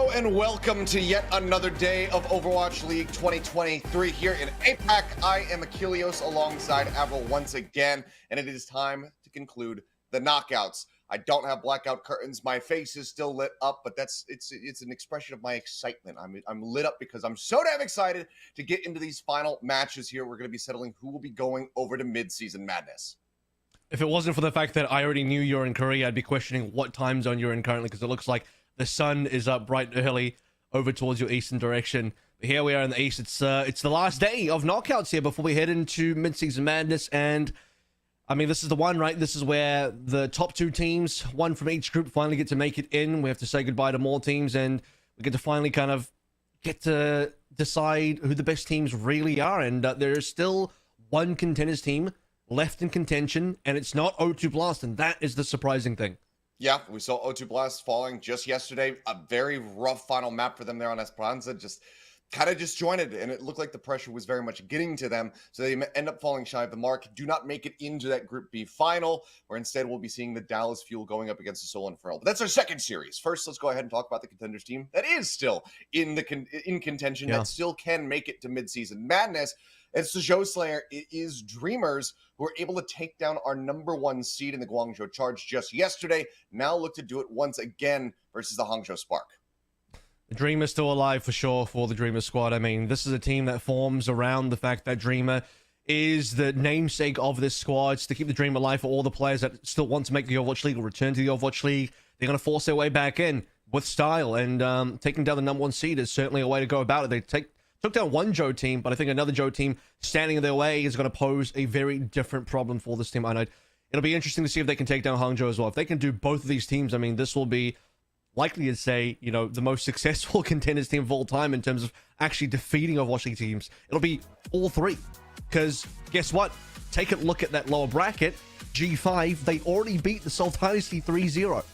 Hello and welcome to yet another day of Overwatch League 2023 here in APAC. I am Achilles alongside Avril once again, and it is time to conclude the knockouts. I don't have blackout curtains. My face is still lit up, but it's an expression of my excitement. I'm lit up because I'm so damn excited to get into these final matches here. We're going to be settling who will be going over to mid-season madness. If it wasn't for the fact that I already knew you're in Korea, I'd be questioning what time zone you're in currently, because it looks like the sun is up bright and early over towards your eastern direction. But here we are in the east. It's the last day of knockouts here before we head into mid-season madness. And I mean, this is the one, right? This is where the top two teams, one from each group, finally get to make it in. We have to say goodbye to more teams, and we get to finally kind of get to decide who the best teams really are. And there is still one contenders team left in contention, and it's not O2 Blast, and that is the surprising thing. Yeah, we saw O2 Blast falling just yesterday. A very rough final map for them there on Esperanza. Just kind of disjointed, and it looked like the pressure was very much getting to them. So they end up falling shy of the mark, do not make it into that Group B final, where instead we'll be seeing the Dallas Fuel going up against the Soul Infernal. But that's our second series. First, let's go ahead and talk about the contenders team that is still in contention, that still can make it to mid-season madness. It's the Joe Slayer. It is Dreamers, who were able to take down our #1 seed in the Guangzhou Charge just yesterday. Now look to do it once again versus the Hangzhou Spark. The Dreamer's still alive for sure for the Dreamer squad. I mean, this is a team that forms around the fact that Dreamer is the namesake of this squad. It's to keep the Dream alive for all the players that still want to make the Overwatch League or return to the Overwatch League. They're going to force their way back in with style, and taking down the #1 seed is certainly a way to go about it. They took down one Joe team, but I think another Joe team standing in their way is going to pose a very different problem for this team. And it'll be interesting to see if they can take down Hangzhou as well. If they can do both of these teams, I mean, this will be likely to say, you know, the most successful contenders team of all time in terms of actually defeating Overwatch League teams. It'll be all three. Because guess what? Take a look at that lower bracket. G5, they already beat the Seoul Dynasty 3-0.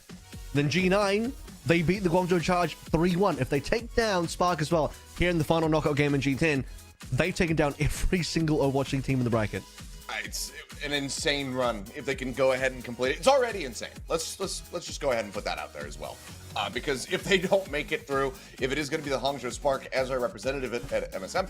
Then G9, they beat the Guangzhou Charge 3-1. If they take down Spark as well, here in the final knockout game in G10, they've taken down every single Overwatch League team in the bracket. It's an insane run if they can go ahead and complete it. It's already insane. Let's just go ahead and put that out there as well. Because if they don't make it through, if it is going to be the Hangzhou Spark as our representative at MSM,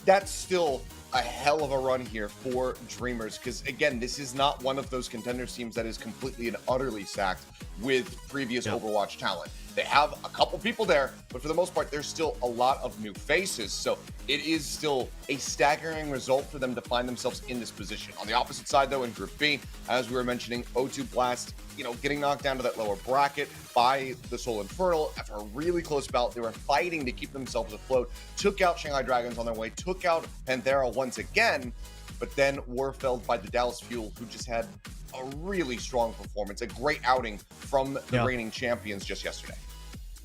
that's still a hell of a run here for Dreamers. Because again, this is not one of those contenders teams that is completely and utterly stacked with previous Overwatch talent. They have a couple people there, but for the most part, there's still a lot of new faces. So it is still a staggering result for them to find themselves in this position. On the opposite side, though, in Group B, as we were mentioning, O2 Blast, you know, getting knocked down to that lower bracket by the Soul Infernal after a really close bout. They were fighting to keep themselves afloat, took out Shanghai Dragons on their way, took out Panthera once again, but then were felled by the Dallas Fuel, who just had a really strong performance, a great outing from the reigning champions just yesterday.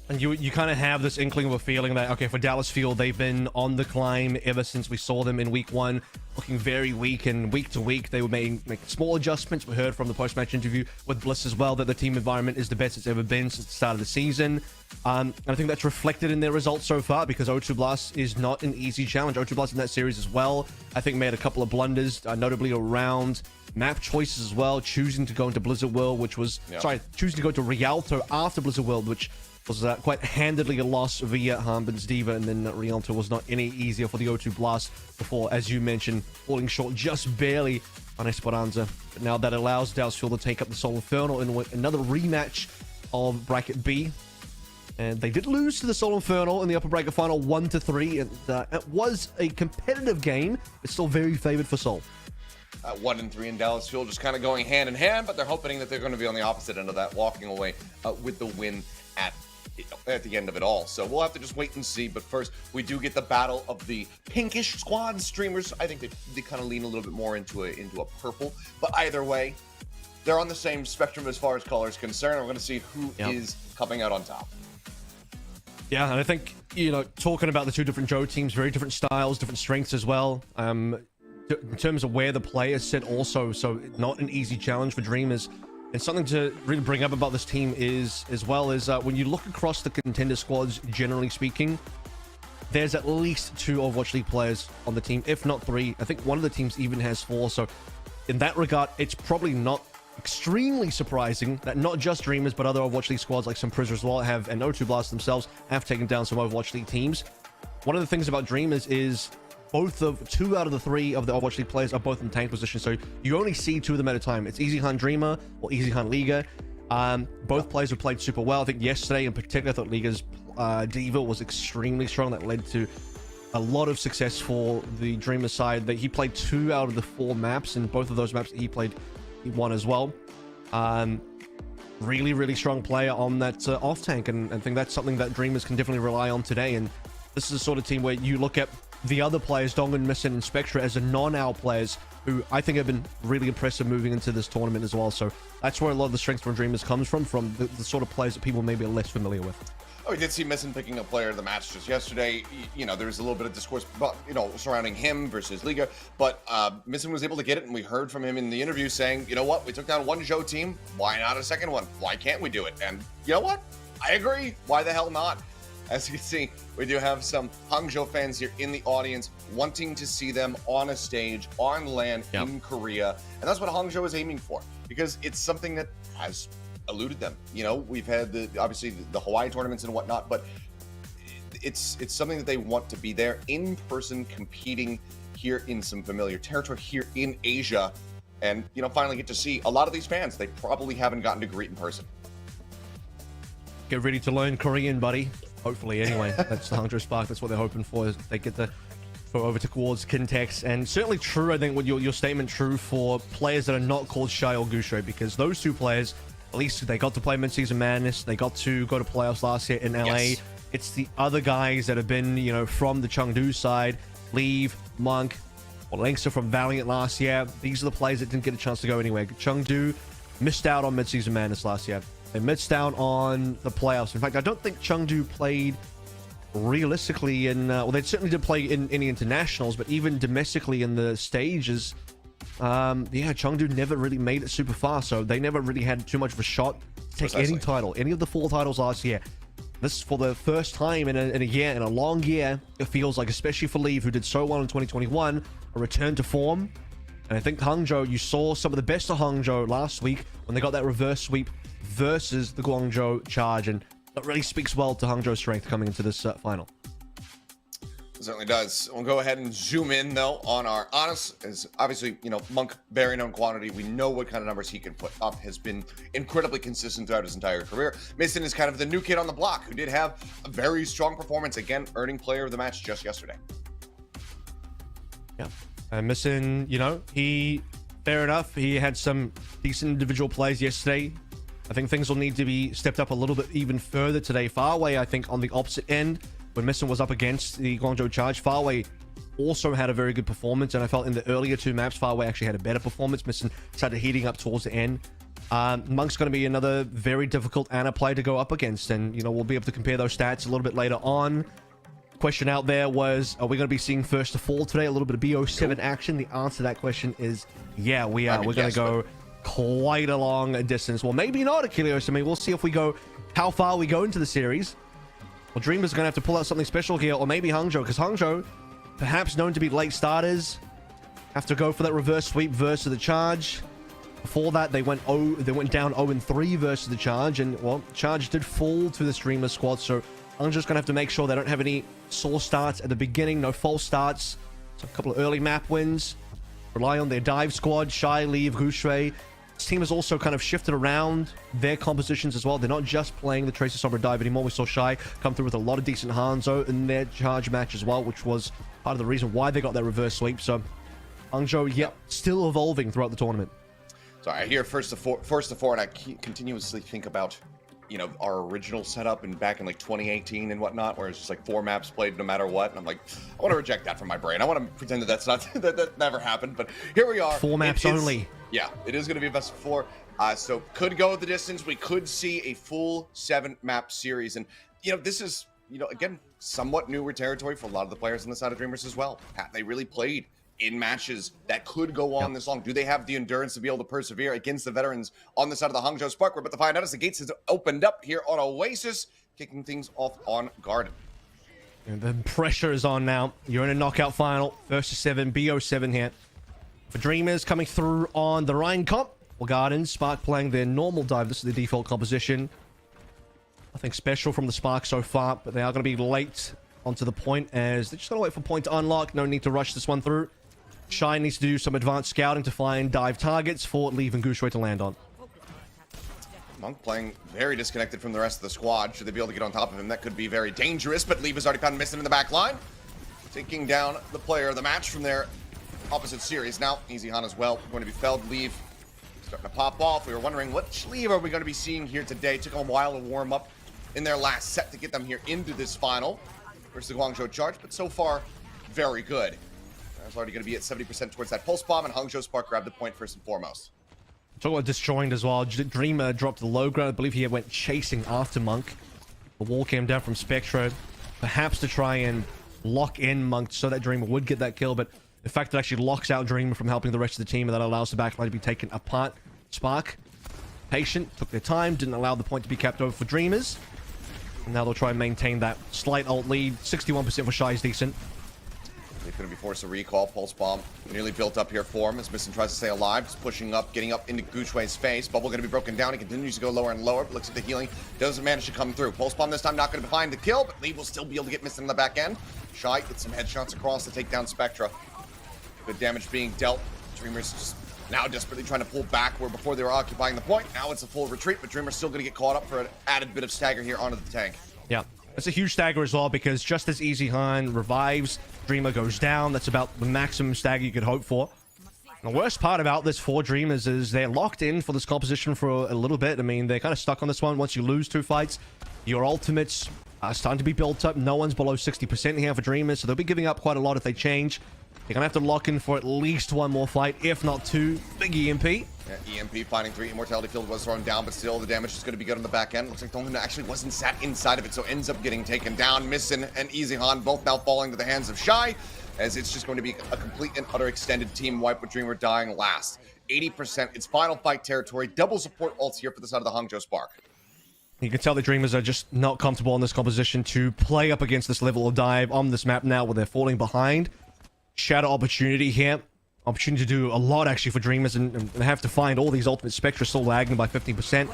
And you kind of have this inkling of a feeling that, okay, for Dallas Fuel, they've been on the climb ever since we saw them in week 1, looking very weak, and week to week they were making small adjustments. We heard from the post-match interview with Bliss as well that the team environment is the best it's ever been since the start of the season. And I think that's reflected in their results so far, because O2 Blast is not an easy challenge. O2 Blast in that series as well, I think, made a couple of blunders, notably around map choices as well, choosing to go into Blizzard World, which was, choosing to go to Rialto after Blizzard World, which was quite handedly a loss via Harbin's Diva, and then Rialto was not any easier for the O2 Blast before, as you mentioned, falling short just barely on Esperanza. But now that allows Dallas Fuel to take up the Soul Infernal in another rematch of Bracket B. And they did lose to the Soul Infernal in the upper bracket final 1-3, and it was a competitive game. It's still very favored for Soul. 1-3 in Dallas Fuel, just kind of going hand in hand, but they're hoping that they're going to be on the opposite end of that, walking away with the win at the end of it all. So we'll have to just wait and see. But first, we do get the battle of the pinkish squad Streamers. I think they kind of lean a little bit more into a purple. But either way, they're on the same spectrum as far as color is concerned. We're going to see who is coming out on top. Yeah, and I think, you know, talking about the two different Joe teams, very different styles, different strengths as well. In terms of where the players sit also, so not an easy challenge for Dreamers. And something to really bring up about this team is, as well as when you look across the contender squads, generally speaking, there's at least 2 Overwatch League players on the team, if not 3. I think one of the teams even has 4. So in that regard, it's probably not extremely surprising that not just Dreamers, but other Overwatch League squads like some Prisoners as well have, and O2 Blast themselves have taken down some Overwatch League teams. One of the things about Dreamers is two out of the three of the Overwatch League players are both in tank position, so you only see two of them at a time. It's Easy Hunt Dreamer or Easy Hunt Liga. Both players have played super well. I think yesterday in particular, I thought Liga's Diva was extremely strong. That led to a lot of success for the Dreamer side. That he played 2 out of the 4 maps, and both of those maps that he played, he won as well. Really, really strong player on that off tank, and I think that's something that Dreamers can definitely rely on today. And this is a sort of team where you look at the other players, Dongan, Missin, and Spectra, as a non-AL players who I think have been really impressive moving into this tournament as well. So that's where a lot of the strength from Dreamers comes from the sort of players that people maybe are less familiar with. Oh, we did see Missin picking up player of the match just yesterday. You know, there was a little bit of discourse, but surrounding him versus Liga. But Missin was able to get it, and we heard from him in the interview saying, you know what, we took down one Zhou team. Why not a second one? Why can't we do it? And you know what? I agree. Why the hell not? As you can see, we do have some Hangzhou fans here in the audience wanting to see them on a stage, on land, in Korea. And that's what Hangzhou is aiming for, because it's something that has eluded them. You know, we've had obviously the Hawaii tournaments and whatnot, but it's something that they want to be there in person, competing here in some familiar territory here in Asia, and finally get to see a lot of these fans they probably haven't gotten to greet in person. Get ready to learn Korean, buddy. Hopefully, anyway. That's the Hangzhou Spark. That's what they're hoping for, is they get to go over towards Kintex. And certainly true, I think, with your statement, true for players that are not called Shy or Gusho, because those two players, at least they got to play Mid-Season Madness. They got to go to playoffs last year in LA. Yes. It's the other guys that have been, from the Chengdu side, Leave, Monk, or Langston from Valiant last year. These are the players that didn't get a chance to go anywhere. Chengdu missed out on Mid-Season Madness last year. They missed out on the playoffs. In fact, I don't think Chengdu played realistically in... well, they certainly did play in any internationals, but even domestically in the stages, Chengdu never really made it super far, so they never really had too much of a shot to take any title, any of the 4 titles last year. This is for the first time in a year, in a long year, it feels like, especially for Leave, who did so well in 2021, a return to form. And I think Hangzhou, you saw some of the best of Hangzhou last week when they got that reverse sweep versus the Guangzhou Charge, and that really speaks well to Hangzhou's strength coming into this final. It certainly does. We'll go ahead and zoom in, though, on our Honest. As obviously, Monk, very known quantity. We know what kind of numbers he can put up. Has been incredibly consistent throughout his entire career. Mason is kind of the new kid on the block who did have a very strong performance, again, earning player of the match just yesterday. Yeah. And Mason, fair enough. He had some decent individual plays yesterday. I think things will need to be stepped up a little bit even further today. Farway, I think, on the opposite end, when Missin was up against the Guangzhou Charge, Farway also had a very good performance, and I felt in the earlier 2 maps, Farway actually had a better performance. Missin started heating up towards the end. Monk's going to be another very difficult Ana play to go up against, and, we'll be able to compare those stats a little bit later on. Question out there was, are we going to be seeing first to fall today? A little bit of BO7 action. The answer to that question is, yeah, we are. We're going to go quite a long distance. Well, maybe not, Achilles. I mean, we'll see if we go, how far we go into the series. Well, Dreamers are going to have to pull out something special here, or maybe Hangzhou, because Hangzhou, perhaps known to be late starters, have to go for that reverse sweep versus the Charge. Before that, they went down 0-3 versus the Charge, and, well, Charge did fall to the Dreamer squad, so Hangzhou's going to have to make sure they don't have any sore starts at the beginning, no false starts. So a couple of early map wins. Rely on their dive squad, Shy, Leave, Gushui. This team has also kind of shifted around their compositions as well. They're not just playing the Tracer Sombra dive anymore. We saw Shy come through with a lot of decent Hanzo in their Charge match as well, which was part of the reason why they got that reverse sweep. So Hangzhou, still evolving throughout the tournament. So I hear first to four, and I continuously think about our original setup and back in like 2018 and whatnot, where it's just like 4 maps played no matter what. And I'm like, I want to reject that from my brain. I want to pretend that that's not that never happened. But here we are. 4 maps only. Yeah, it is going to be a best of 4. So could go the distance. We could see a full 7 map series. And this is again somewhat newer territory for a lot of the players on the side of Dreamers as well. They really played in matches that could go on this long. Do they have the endurance to be able to persevere against the veterans on the side of the Hangzhou Spark? We're about to find out as the gates has opened up here on Oasis, kicking things off on Garden. And the pressure is on now. You're in a knockout final. First to 7, BO7 here. For Dreamers coming through on the Rhine Comp. Gardens. Spark playing their normal dive. This is the default composition. Nothing special from the Spark so far, but they are going to be late onto the point as they're just going to wait for point to unlock. No need to rush this one through. Shy needs to do some advanced scouting to find dive targets for Leave and Gooshway to land on. Monk playing very disconnected from the rest of the squad. Should they be able to get on top of him, that could be very dangerous, but Leave has already found Missing in the back line. Taking down the player of the match from their opposite series. Now, Easy Han as well, going to be felled. Leave starting to pop off. We were wondering, which Leave are we going to be seeing here today? Took them a while to warm up in their last set to get them here into this final versus the Guangzhou Charge, but so far, very good. It's already going to be at 70% towards that pulse bomb, and Hangzhou Spark grabbed the point first and foremost. Talk about disjoined as well. Dreamer dropped to the low ground. I believe he went chasing after Monk. The wall came down from Spectra, perhaps to try and lock in Monk so that Dreamer would get that kill, but the fact that it actually locks out Dreamer from helping the rest of the team, and that allows the backline to be taken apart. Spark, patient, took their time, didn't allow the point to be capped over for Dreamers. And now they'll try and maintain that slight ult lead. 61% for Shy is decent. They're going to be forced to recall. Pulse Bomb nearly built up here for him as Missing tries to stay alive. Just pushing up, getting up into Goochway's face. Bubble going to be broken down. He continues to go lower and lower, but looks at the healing. Doesn't manage to come through. Pulse Bomb this time not going to find the kill, but Lee will still be able to get Missing in the back end. Shy gets some headshots across to take down Spectra. Good damage being dealt. Dreamers just now desperately trying to pull back where before they were occupying the point. Now it's a full retreat, but Dreamer's still going to get caught up for an added bit of stagger here onto the tank. Yeah. It's a huge stagger as well, because just as Easy Han revives, Dreamer goes down. That's about the maximum stagger you could hope for. The worst part about this for Dreamers is they're locked in for this composition for a little bit. I mean, they're kind of stuck on this one. Once you lose 2 fights, your ultimates are starting to be built up. No one's below 60% here for Dreamers, so they'll be giving up quite a lot if they change. They're going to have to lock in for at least 1 more fight, if not 2. Big EMP. Yeah, EMP finding 3. Immortality Field was thrown down, but still the damage is going to be good on the back end. Looks like Donghun actually wasn't sat inside of it, so ends up getting taken down. Missing and Easy Han both now falling to the hands of Shy, as it's just going to be a complete and utter extended team wipe with Dreamer dying last. 80%. It's final fight territory. Double support ults here for the side of the Hangzhou Spark. You can tell the Dreamers are just not comfortable in this composition to play up against this level of dive on this map now where they're falling behind. Shadow opportunity here. Opportunity to do a lot actually for Dreamers and have to find all these ultimate. Spectra still lagging by 15%.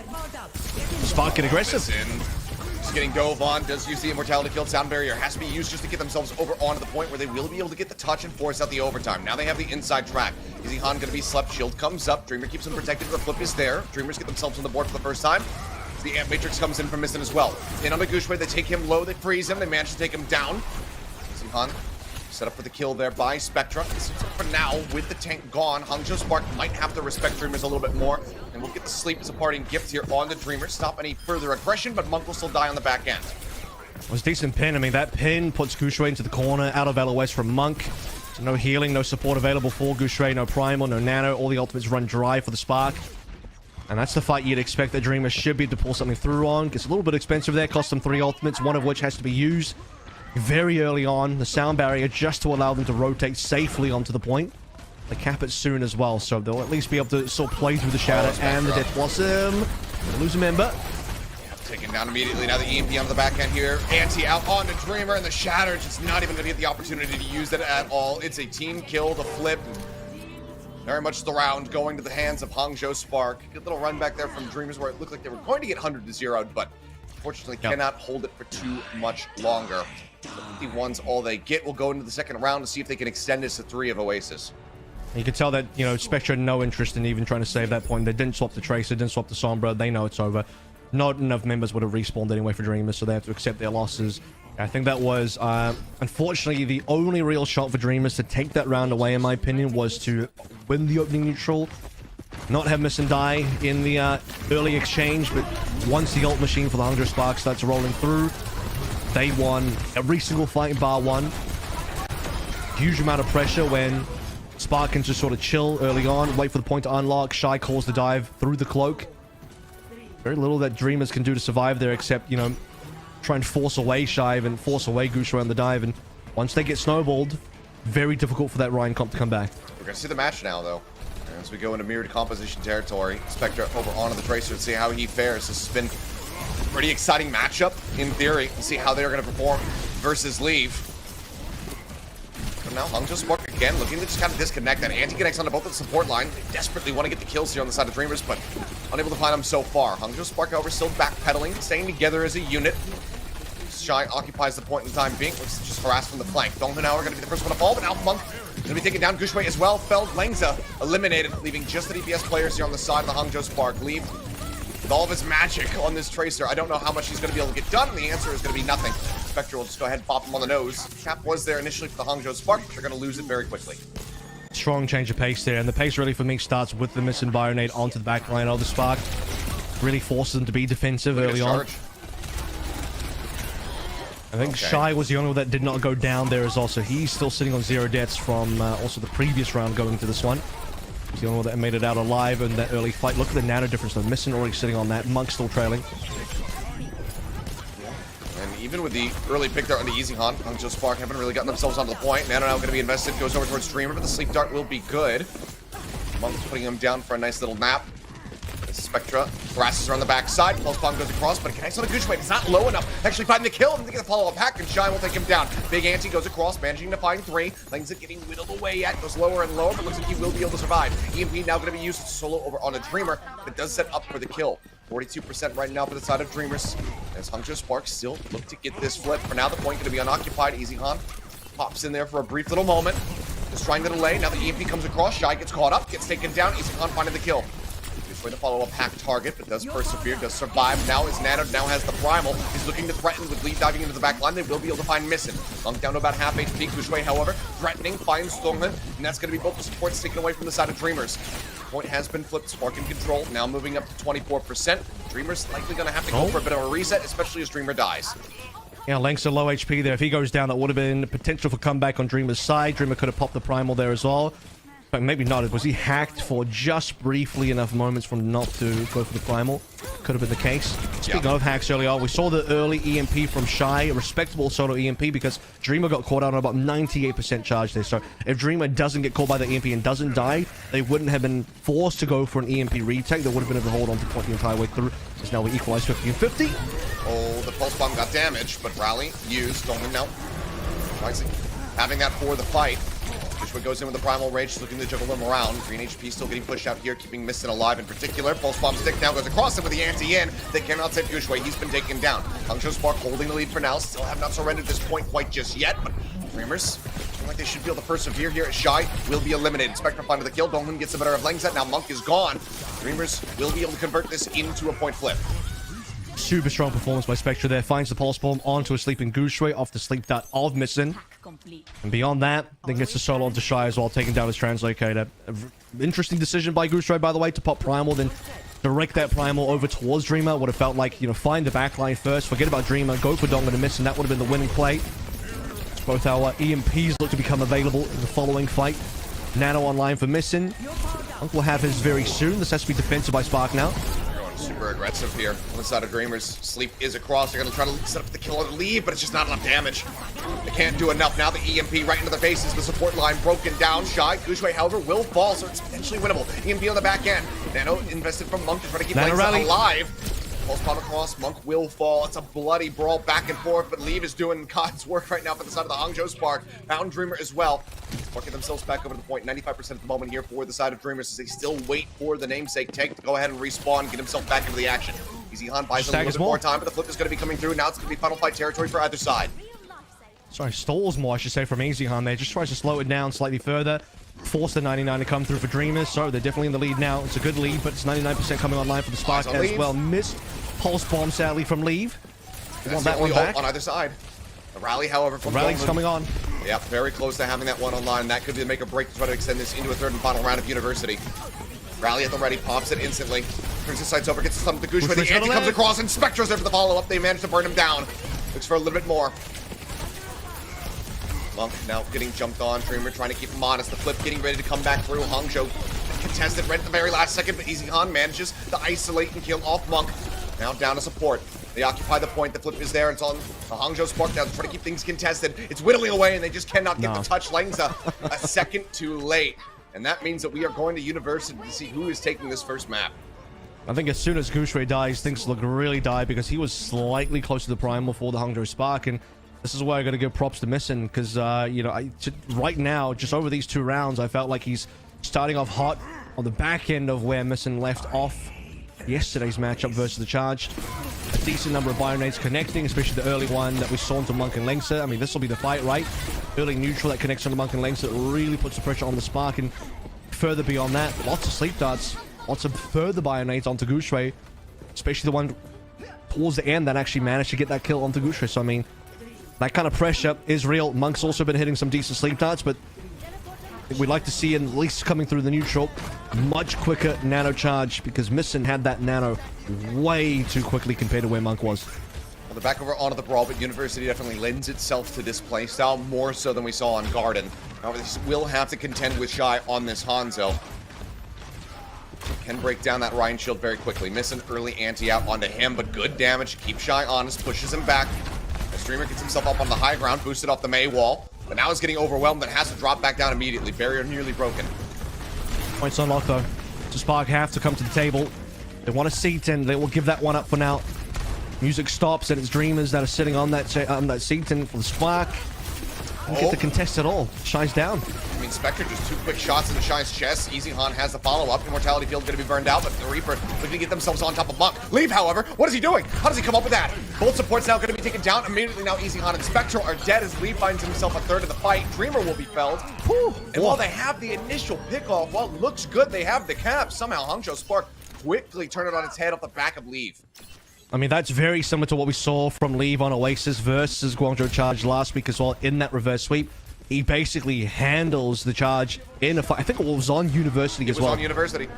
Spark get aggressive. Just getting dove on. Does use the Immortality Field. Sound Barrier has to be used just to get themselves over onto the point where they will be able to get the touch and force out the overtime. Now they have the inside track. Easy Han going to be slept. Shield comes up. Dreamer keeps him protected. The flip is there. Dreamers get themselves on the board for the first time. The Amp Matrix comes in from Missing as well. In on the Gooshway, they take him low. They freeze him. They manage to take him down. Easy Han set up for the kill there by Spectra. For now, with the tank gone, Hangzhou Spark might have to respect Dreamers a little bit more, and we'll get the sleep as a parting gift here on the Dreamers. Stop any further aggression, but Monk will still die on the back end. It was a decent pin. I mean, that pin puts Gooshway into the corner, out of LOS from Monk. So no healing, no support available for Gooshway, no Primal, no Nano. All the ultimates run dry for the Spark. And that's the fight you'd expect that Dreamer should be able to pull something through on. Gets a little bit expensive there, costs them 3 ultimates, one of which has to be used very early on. The sound barrier just to allow them to rotate safely onto the point. They cap it soon as well, so they'll at least be able to still play through the Shadow and the Death Blossom. Lose a member. Taken down immediately. Now the EMP on the back end here. Anti out on the Dreamer, and the Shatter just not even going to get the opportunity to use it at all. It's a team kill, the flip. Very much the round going to the hands of Hangzhou Spark. Good little run back there from Dreamers where it looked like they were going to get 100-0'd, but unfortunately cannot hold it for too much longer. 51's all they get. We'll go into the second round to see if they can extend this to 3 of Oasis. You can tell that, you know, Spectre had no interest in even trying to save that point. They didn't swap the Tracer, didn't swap the Sombra. They know it's over. Not enough members would have respawned anyway for Dreamers, so they have to accept their losses. I think that was, unfortunately, the only real shot for Dreamers to take that round away, in my opinion, was to win the opening neutral. Not have Miss and die in the early exchange, but once the ult machine for the Hangzhou Spark starts rolling through, they won every single fight bar 1. Huge amount of pressure when Spark can just sort of chill early on, wait for the point to unlock. Shy calls the dive through the cloak. Very little that Dreamers can do to survive there except, you know, try and force away Shy and force away Gooshway on the dive. And once they get snowballed, very difficult for that Ryan comp to come back. We're going to see the match now, though. As we go into mirrored composition territory, Spectre over onto the Tracer to see how he fares. This has been a pretty exciting matchup, in theory, to see how they're going to perform versus Leave. For now Hangzhou Spark again looking to just kind of disconnect. That anti-connects onto both the support line. They desperately want to get the kills here on the side of Dreamers, but unable to find them so far. Hangzhou Spark, however, still backpedaling, staying together as a unit. Shy occupies the point in time being. Looks just harassed from the flank. Donghu now are going to be the first one to fall, but now Monk going to be taken down. Gushwei as well. Felled. Lengza eliminated, leaving just the DPS players here on the side of the Hangzhou Spark. Leave with all of his magic on this Tracer. I don't know how much he's going to be able to get done, and the answer is going to be nothing. Spectre will just go ahead and pop him on the nose. Cap was there initially for the Hangzhou Spark, but they're going to lose it very quickly. Strong change of pace there, and the pace really for me starts with the misenvironate onto the back line of the Spark. Really forces them to be defensive early on. I think Shy was the only one that did not go down there as well, so he's still sitting on 0 deaths from also the previous round going into this one. He's the only one that made it out alive in that early fight. Look at the nano difference, though. Missing already sitting on that. Monk still trailing. And even with the early pick there on the Easy Han, Hangzhou Spark haven't really gotten themselves onto the point. Nano now going to be invested, goes over towards Dreamer, but the Sleep Dart will be good. Monk's putting him down for a nice little nap. Spectra harasses her on the backside. Pulse Bomb goes across, but it connects on a Gushwei. It's not low enough to actually find the kill. And they get the follow-up hack, and Shy will take him down. Big Anti goes across, managing to find 3. Langza getting whittled away at, goes lower and lower, but looks like he will be able to survive. EMP now going to be used solo over on a Dreamer, but does set up for the kill. 42% right now for the side of Dreamers. As Hangzhou Spark still look to get this flip. For now, the point going to be unoccupied. Easy Han pops in there for a brief little moment. Just trying to delay. Now the EMP comes across. Shy gets caught up, gets taken down. Easy Han finding the kill. Way to follow up hack target, but does persevere, does survive. Now as Nano now has the primal. He's looking to threaten with lead diving into the back line. They will be able to find Missing. Monk down to about half HP. Gushwei, however, threatening, finds Donghu, and that's going to be both the supports taken away from the side of Dreamers. Point has been flipped. Spark in control, now moving up to 24%. Dreamers likely going to have to go for a bit of a reset, especially as Dreamer dies. Yeah, Link's a low HP there. If he goes down, that would have been potential for comeback on Dreamer's side. Dreamer could have popped the primal there as well. But maybe not. Was he hacked for just briefly enough moments from not to go for the primal? Could have been the case. Speaking of hacks earlier on, we saw the early EMP from Shy, a respectable solo EMP, because Dreamer got caught out on about 98% charge there. So if Dreamer doesn't get caught by the EMP and doesn't die, they wouldn't have been forced to go for an EMP retake. They would have been able to hold on to point the entire way through. As now we equalize 50 and 50. Oh, the Pulse Bomb got damaged, but Rally used. Dolman now having that for the fight. Gushwei goes in with the Primal Rage, just looking to juggle them around. Green HP still getting pushed out here, keeping Missing alive in particular. Pulse Bomb stick now goes across him with the anti-in. They cannot save Gushwei. He's been taken down. Hangzhou Spark holding the lead for now. Still have not surrendered this point quite just yet, but Dreamers feel like they should be able to persevere here. Shy will be eliminated. Spectre finding the kill. Donghun gets the better of Lengset. Now Monk is gone. Dreamers will be able to convert this into a point flip. Super strong performance by Spectre there. Finds the Pulse Bomb onto a sleeping Gushwei off the sleep dart of Missing. And beyond that, then gets the solo onto Shy as well, taking down his translocator. Interesting decision by Gushwei, by the way, to pop Primal, then direct that Primal over towards Dreamer. Would have felt like, you know, find the backline first, forget about Dreamer, go for Donghun and Missing. That would have been the winning play. Both our EMPs look to become available in the following fight. Nano online for Missing. Monk will have his very soon. This has to be defensive by Spark now. Super aggressive here on the side of Dreamers. Sleep is across. They're going to try to set up the kill and leave, but it's just not enough damage. They can't do enough. Now the EMP right into the faces. The support line broken down. Shy. Gushwei, however, will fall, so it's potentially winnable. EMP on the back end. Nano invested from Monk to try to keep Lengza alive. Pulse Bomb across. Monk will fall. It's a bloody brawl back and forth, but Leave is doing God's work right now for the side of the Hangzhou Spark. Found Dreamer as well. Working themselves back over to the point. 95% at the moment here for the side of Dreamers as they still wait for the namesake tank to go ahead and respawn and get himself back into the action. Easy Han buys a little bit more time, but the flip is going to be coming through. Now it's going to be final fight territory for either side. Sorry, stalls more, I should say, from Easy Han there. Just tries to slow it down slightly further. Force the 99 to come through for Dreamers. So they're definitely in the lead now. It's a good lead, but it's 99% coming online for the Spark as well. Missed Pulse Bomb, sadly, from Leave. They want that one back. On either side. The Rally, however, from Rally's coming on. Yep, very close to having that one online. That could be the make or break to try to extend this into a third and final round of University. Rally at the ready, pops it instantly. Turns his sights over, gets the stomach to Gushwei. The anti comes across, and Spectre's there for the follow-up. They manage to burn him down. Looks for a little bit more. Monk now getting jumped on. Dreamer trying to keep him honest. The flip getting ready to come back through. Hangzhou contested right at the very last second, but Easy Han manages to isolate and kill off Monk. Now down to support. They occupy the point. The flip is there. It's on the Hangzhou Spark now to try to keep things contested. It's whittling away, and they just cannot get the touch. Lengza a second too late. And that means that we are going to University to see who is taking this first map. I think as soon as Gushwei dies, things look really dire because he was slightly close to the Primal for the Hangzhou Spark. And this is where I got to give props to Missing, because, you know, right now, just over these 2 rounds, I felt like he's starting off hot on the back end of where Missing left off yesterday's matchup versus the Charge. A decent number of Bionades connecting, especially the early one that we saw into Monk and Lengser. I mean, this will be the fight, right? Early neutral that connects on the Monk and Lengser really puts the pressure on the Spark, and further beyond that, lots of sleep darts, lots of further Bionades onto Gushui, especially the one towards the end that actually managed to get that kill onto Gushui. So, I mean, that kind of pressure is real. Monk's also been hitting some decent sleep darts, but we'd like to see at least coming through the neutral much quicker nano charge, because Missing had that nano way too quickly compared to where Monk was. Well, the back over onto the Brawl, but University definitely lends itself to this playstyle more so than we saw on Garden. However, they will have to contend with Shy on this Hanzo. Can break down that Ryan shield very quickly. Miss an early anti out onto him, but good damage to keep Shy honest, pushes him back. The Streamer gets himself up on the high ground, boosted off the Mei wall, but now he's getting overwhelmed and has to drop back down immediately. Barrier nearly broken. Points unlocked though. So Spark have to come to the table. They want a seat, and they will give that one up for now. Music stops, and it's Dreamers that are sitting on that seat, and for the Spark, don't get the contest at all. Shy's down. I mean, Spectre just 2 quick shots into Shy's chest. Easy Han has the follow-up. Immortality Field going to be burned out, but the Reaper looking to get themselves on top of Monk. Leave, however. What is he doing? How does he come up with that? Both supports now going to be taken down. Immediately now Easy Han and Spectre are dead as Lee finds himself a third of the fight. Dreamer will be felled. Whew. And while they have the initial pick-off, while it looks good, they have the cap. Somehow Hangzhou Spark quickly turn it on its head off the back of Leave. I mean, that's very similar to what we saw from Leave on Oasis versus Guangzhou Charge last week as well. In that reverse sweep, he basically handles the Charge in a fight. I think it was on University as well. It was on University.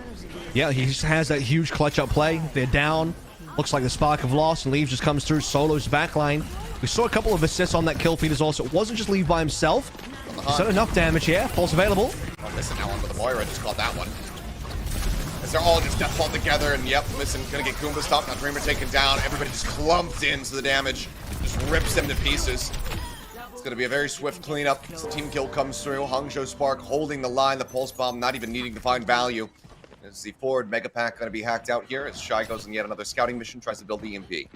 Yeah, he just has that huge clutch-up play. They're down. Looks like the Spark have lost, and Leave just comes through, solos backline. We saw a couple of assists on that kill feed as well, so it wasn't just Leave by himself. He's done enough damage here. False available. Oh, Missing now onto the Moira. Just caught that one. As they're all just deathfall together, and yep, Missing gonna get Goomba stopped. Now Dreamer taken down. Everybody just clumped into the damage. Just rips them to pieces. It's gonna be a very swift cleanup as the team kill comes through. Hangzhou Spark holding the line, the Pulse Bomb not even needing to find value. Is the forward Mega Pack gonna be hacked out here as Shy goes on yet another scouting mission, tries to build the EMP.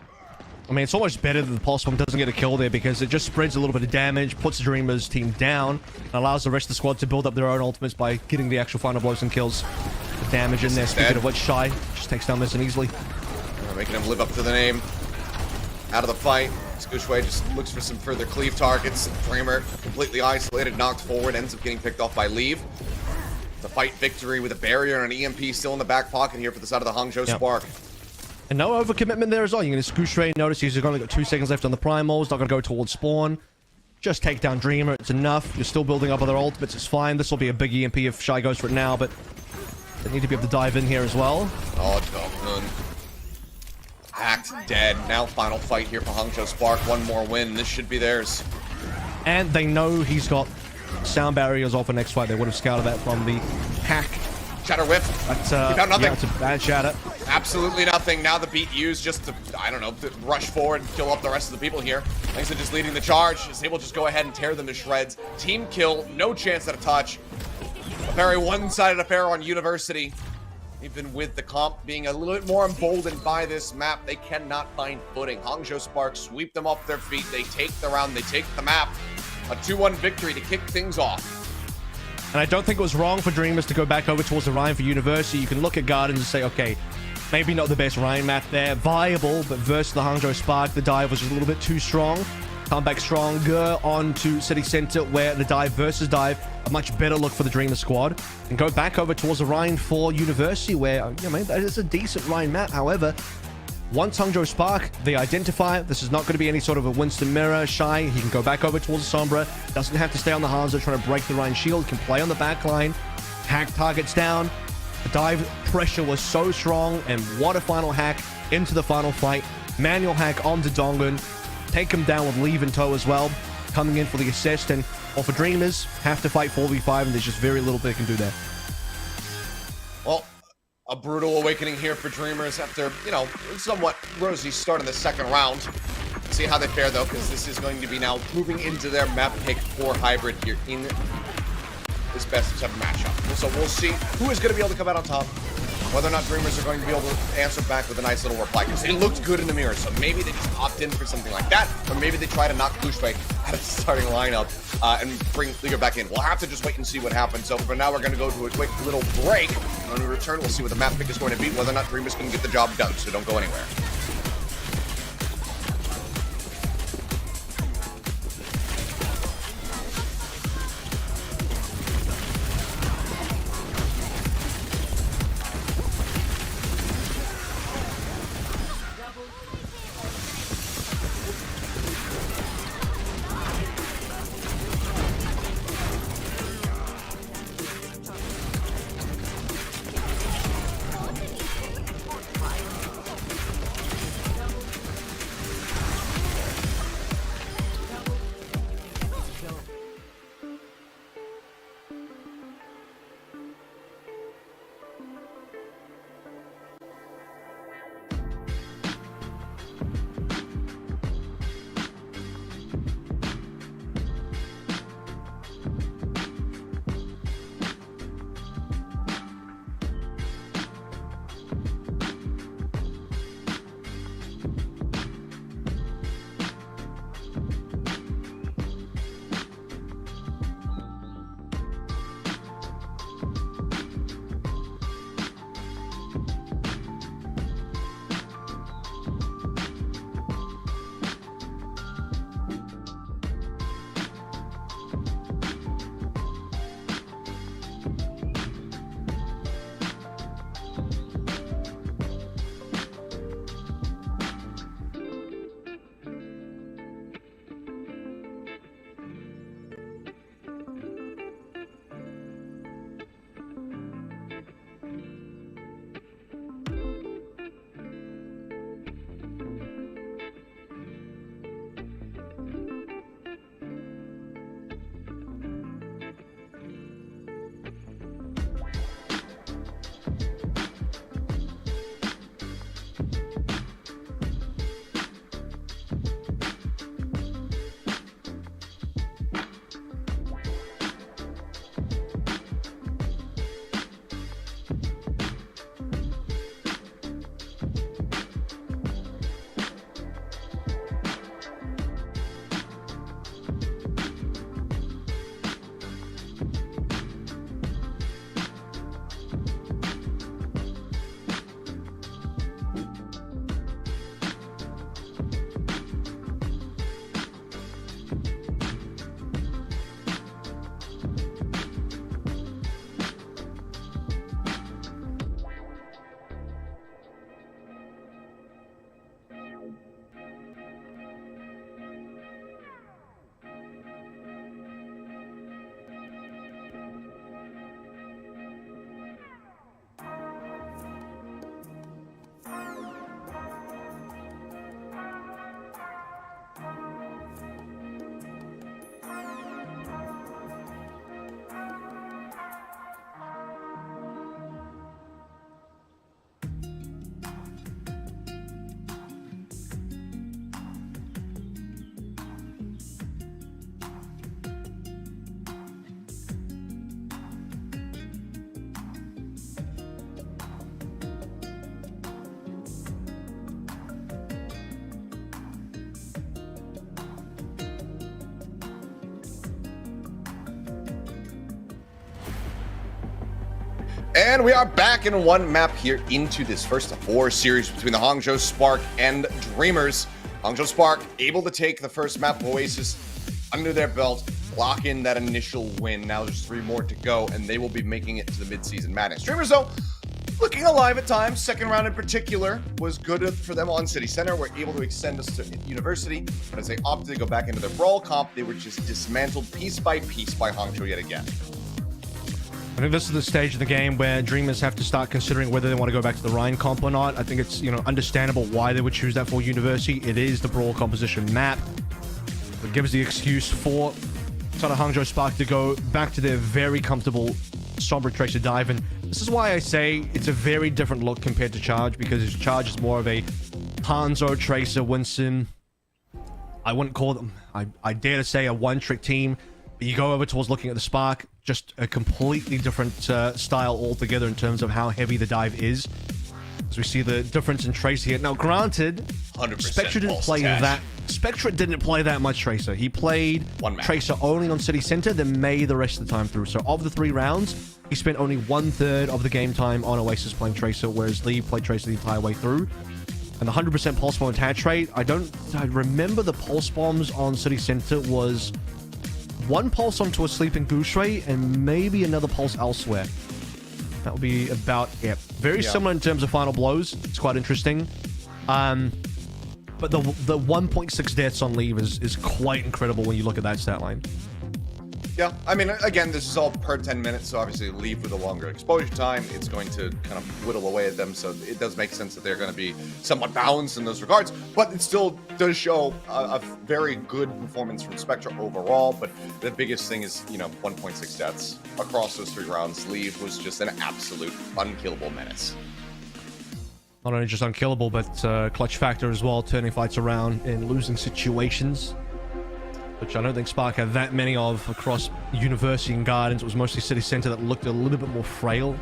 I mean, it's almost better that the Pulse Bomb doesn't get a kill there, because it just spreads a little bit of damage, puts the Dreamers team down, and allows the rest of the squad to build up their own ultimates by getting the actual final blows and kills. The damage in there, speaking of which, Shy just takes down Missing easily. Making him live up to the name. Out of the fight. Scushway just looks for some further cleave targets. Dreamer completely isolated, knocked forward, ends up getting picked off by Leave. The fight victory with a barrier and an EMP still in the back pocket here for the side of the Hangzhou Spark. And no overcommitment there as well. You're going to Scushway, notice he's only got 2 seconds left on the primals, not going to go towards spawn. Just take down Dreamer, it's enough. You're still building up other ultimates, it's fine. This will be a big EMP if Shy goes for it now, but they need to be able to dive in here as well. Oh, Dogun. Hacked, dead. Now final fight here for Hangzhou Spark. One more win. This should be theirs. And they know he's got sound barriers off for next fight. They would have scouted that from the hack. Shatter whiff. But, he found nothing. Yeah, it's a bad shatter. Absolutely nothing. Now the beat used just to, I don't know, to rush forward and kill up the rest of the people here. Langston just leading the charge. Is able to just go ahead and tear them to shreds. Team kill. No chance at a touch. A very one-sided affair on University. Even with the comp being a little bit more emboldened by this map, they cannot find footing. Hangzhou Spark sweep them off their feet. They take the round. They take the map. A 2-1 victory to kick things off. And I don't think it was wrong for Dreamers to go back over towards the Ryan for University. You can look at Gardens and say, okay, maybe not the best Ryan map there. Viable, but versus the Hangzhou Spark, the dive was just a little bit too strong. Come back stronger onto City Center, where the dive versus dive, a much better look for the Dreamer squad. And go back over towards the Ryan for University, where, you know, that is a decent Ryan map. However, once Hangzhou Spark, they identify this is not going to be any sort of a Winston Mirror, Shy. He can go back over towards the Sombra. Doesn't have to stay on the Hanzo trying to break the Ryan shield. Can play on the back line. Hack targets down. The dive pressure was so strong. And what a final hack into the final fight. Manual hack onto Dongun. Take him down with Leave in tow as well. Coming in for the assist. And for Dreamers, have to fight 4v5. And there's just very little they can do there. Well, a brutal awakening here for Dreamers after, you know, somewhat rosy start in the second round. See how they fare, though, because this is going to be now moving into their map pick for hybrid here in this best of 7 matchup. So we'll see who is going to be able to come out on top. Whether or not Dreamers are going to be able to answer back with a nice little reply, because they looked good in the mirror, so maybe they just opt in for something like that, or maybe they try to knock Kushway out of the starting lineup and bring Liga back in. We'll have to just wait and see what happens. So for now, we're going to go to a quick little break. When we return, we'll see what the map pick is going to be, whether or not Dreamers can get the job done, so don't go anywhere. And we are back in one map here into this first of four series between the Hangzhou Spark and Dreamers. Hangzhou Spark able to take the first map of Oasis under their belt, lock in that initial win. Now there's 3 more to go, and they will be making it to the mid-season madness. Dreamers, though, looking alive at times. Second round in particular was good for them on City Center. Were able to extend us to University, but as they opted to go back into their brawl comp, they were just dismantled piece by Hangzhou yet again. I think this is the stage of the game where Dreamers have to start considering whether they want to go back to the Rhine comp or not. I think it's, understandable why they would choose that for University. It is the brawl composition map. It gives the excuse for Hangzhou Spark to go back to their very comfortable Sombra Tracer dive. And this is why I say it's a very different look compared to Charge, because Charge is more of a Hanzo, Tracer, Winston. I wouldn't call them, I dare to say, a one-trick team. You go over towards looking at the Spark, just a completely different style altogether in terms of how heavy the dive is. As we see the difference in Tracer here. Now, granted, 100% Spectre didn't pulse play attach. that. Spectre didn't play that much Tracer. He played One map. Tracer only on City Center, then May the rest of the time through. So of the 3 rounds, he spent only 1/3 of the game time on Oasis playing Tracer, whereas Lee played Tracer the entire way through. And the 100% pulse bomb attach rate, I remember the pulse bombs on City Center was 1 pulse onto a sleeping Goose Ray and maybe another pulse elsewhere. That would be about it. Very similar in terms of final blows. It's quite interesting. But the 1.6 deaths on Leave is quite incredible when you look at that stat line. Yeah, I mean, again, this is all per 10 minutes, so obviously Leave with a longer exposure time, it's going to kind of whittle away at them, so it does make sense that they're going to be somewhat balanced in those regards, but it still does show a very good performance from Spectre overall, but the biggest thing is, 1.6 deaths across those 3 rounds. Leave was just an absolute unkillable menace. Not only just unkillable, but clutch factor as well, turning fights around in losing situations, which I don't think Spark had that many of across University and Gardens. It was mostly City Center that looked a little bit more frail.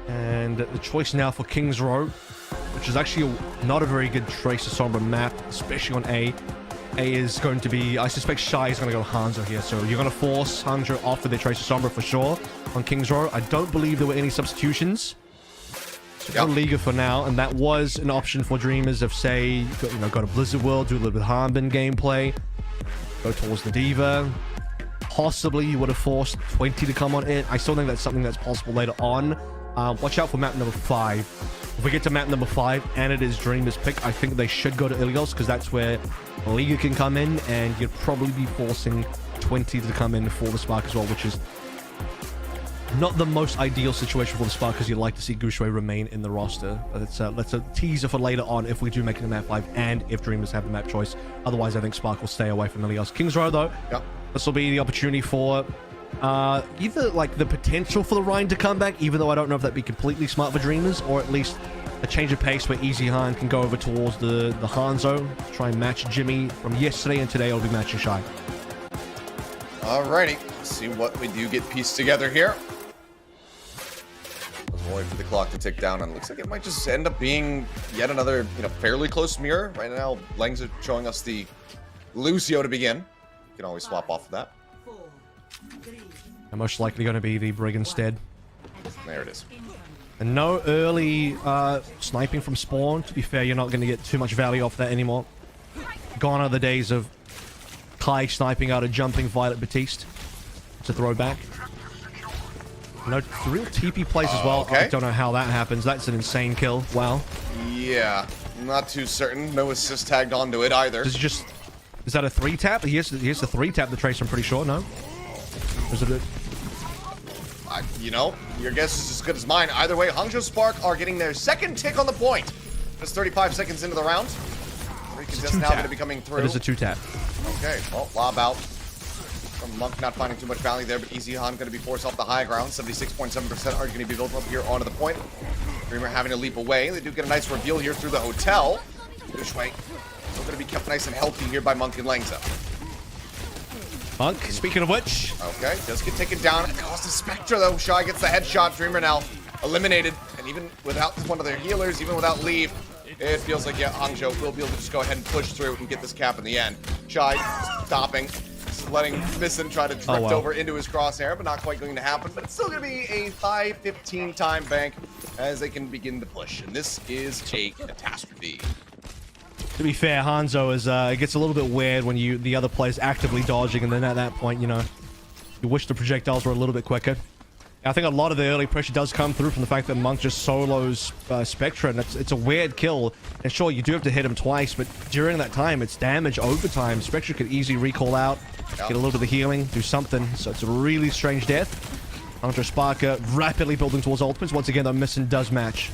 And the choice now for Kings Row, which is actually not a very good Tracer Sombra map, especially on A. A is going to be, I suspect Shy is going to go Hanzo here, so you're going to force Hanzo off with their Tracer Sombra for sure on Kings Row. I don't believe there were any substitutions. So go Liga for now, and that was an option for Dreamers of, say, go to Blizzard World, do a little bit of Harbin gameplay, go towards the Diva. Possibly you would have forced 20 to come on it. I still think that's something that's possible later on. Watch out for map number 5. If we get to map number 5 and it is Dreamers pick, I think they should go to Ilios because that's where Liga can come in, and you'd probably be forcing 20 to come in for the Spark as well, which is not the most ideal situation for the Spark because you'd like to see Goucheway remain in the roster. But that's a teaser for later on if we do make it to map 5 and if Dreamers have the map choice. Otherwise, I think Spark will stay away from Ilios. Kings Row, though, this will be the opportunity for either like the potential for the Rhine to come back, even though I don't know if that'd be completely smart for Dreamers, or at least a change of pace where Easy Han can go over towards the Hanzo, try and match Jimmy from yesterday, and today I'll be matching Shy. Alrighty, let's see what we do get pieced together here. We'll wait for the clock to tick down, and it looks like it might just end up being yet another, fairly close mirror. Right now, Langs are showing us the Lucio to begin. You can always swap off of that. And most likely going to be the Brig instead. There it is. And no early sniping from spawn. To be fair, you're not going to get too much value off that anymore. Gone are the days of Kai sniping out a jumping Violet Batiste. It's a throwback. No real TP plays as well. Okay. I don't know how that happens. That's an insane kill. Wow. Yeah, not too certain. No assist tagged onto it either. Is that a 3-tap? He has to 3-tap the Tracer, I'm pretty sure. No? Or is it your guess is as good as mine. Either way, Hangzhou Spark are getting their second tick on the point. Just 35 seconds into the round. Just now going to be coming through. It is a 2-tap. Okay, well, lob out. From Monk not finding too much value there, but Easy Han going to be forced off the high ground. 76.7% are going to be built up here onto the point. Dreamer having to leap away. They do get a nice reveal here through the hotel. Goucheway still going to be kept nice and healthy here by Monk and Langza. Monk, speaking of which. Okay, does get taken down. It costs a Spectre though. Shy gets the headshot. Dreamer now eliminated. And even without one of their healers, even without Leave, it feels like, Hangzhou will be able to just go ahead and push through and get this cap in the end. Shy stopping. Letting Missin try to drift over into his crosshair, but not quite going to happen. But it's still going to be a 5-15 time bank as they can begin to push. And this is a catastrophe. To be fair, Hanzo is it gets a little bit weird when the other player's actively dodging, and then at that point, you wish the projectiles were a little bit quicker. I think a lot of the early pressure does come through from the fact that Monk just solos Spectre, and it's a weird kill. And sure, you do have to hit him twice, but during that time, it's damage over time. Spectre could easily recall out, get a little bit of healing, do something. So it's a really strange death. Hunter Sparker rapidly building towards ultimates. Once again, the Missin does match.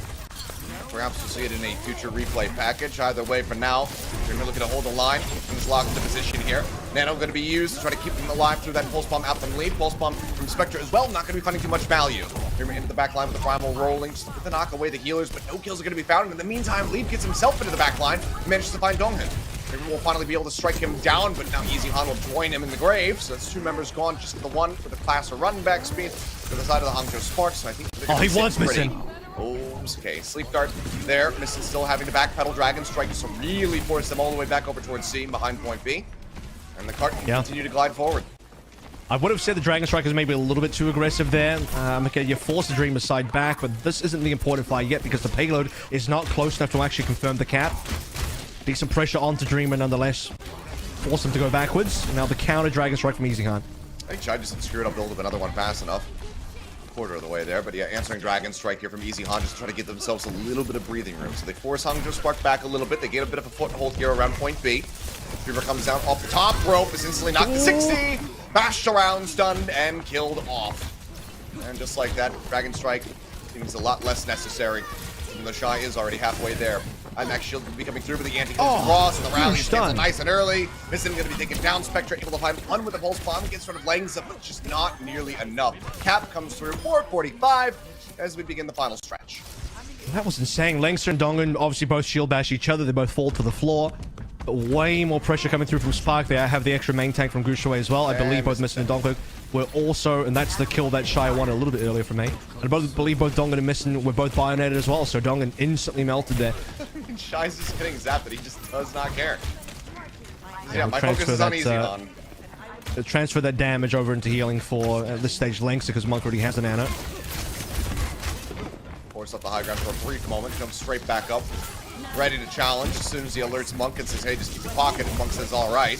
Perhaps we'll see it in a future replay package. Either way, for now, we're going to look to hold the line. He's locked into position here. Nano going to be used to try to keep him alive through that pulse bomb out from lead. Pulse bomb from Spectre as well. Not going to be finding too much value. Dreamer into the back line with the primal rolling. Just looking to knock away the healers, but no kills are going to be found. And in the meantime, Lead gets himself into the back line. Manages to find Donghyun. Maybe we'll finally be able to strike him down, but now Easy Han will join him in the grave. So that's 2 members gone, just the one for the class of run back speed to the side of the Hangzhou Sparks. So I think he was missing. Oh, okay. Sleep Dart there. Missing, still having to backpedal Dragon Strike to really force them all the way back over towards C behind point B. And the cart can continue to glide forward. I would have said the Dragon Strike is maybe a little bit too aggressive there. Okay, you force the Dreamer side back, but this isn't the important fight yet because the payload is not close enough to actually confirm the cap. Decent pressure onto Dreamer nonetheless. Force him to go backwards. And now the counter Dragon Strike from Easy Han. I think Chai just screwed up build of another one fast enough. Quarter of the way there, but yeah, answering Dragon Strike here from Easy Han, just trying to give themselves a little bit of breathing room. So they force Hangzhou Spark back a little bit. They get a bit of a foothold here around point B. Dreamer comes down off the top rope, is instantly knocked to 60, bashed around, stunned, and killed off. And just like that, Dragon Strike seems a lot less necessary, even though Shy is already halfway there. IMAX Shield will be coming through, but the anti comes across, and the rally is canceled nice and early. Missing going to be taken down. Spectre able to find one with the pulse bomb, gets sort of lengths up, but just not nearly enough. Cap comes through, 4:45 as we begin the final stretch. That was insane. Langster and Dongan obviously both shield bash each other. They both fall to the floor. But way more pressure coming through from Spark there. I have the extra main tank from Gushui as well. I believe both Missin and Dongan were also, and that's the kill that Shy wanted a little bit earlier from me. I believe both Dongan and Missin were both bayoneted as well, so Dongan instantly melted there. Shy's just getting zapped, but he just does not care. Yeah, my focus is on Easy Han. Transfer that damage over into healing for, at this stage, Langster, because Monk already has a nano. Force up the high ground for a brief moment, jumps straight back up, ready to challenge as soon as he alerts Monk and says, hey, just keep your pocket, and Monk says, all right.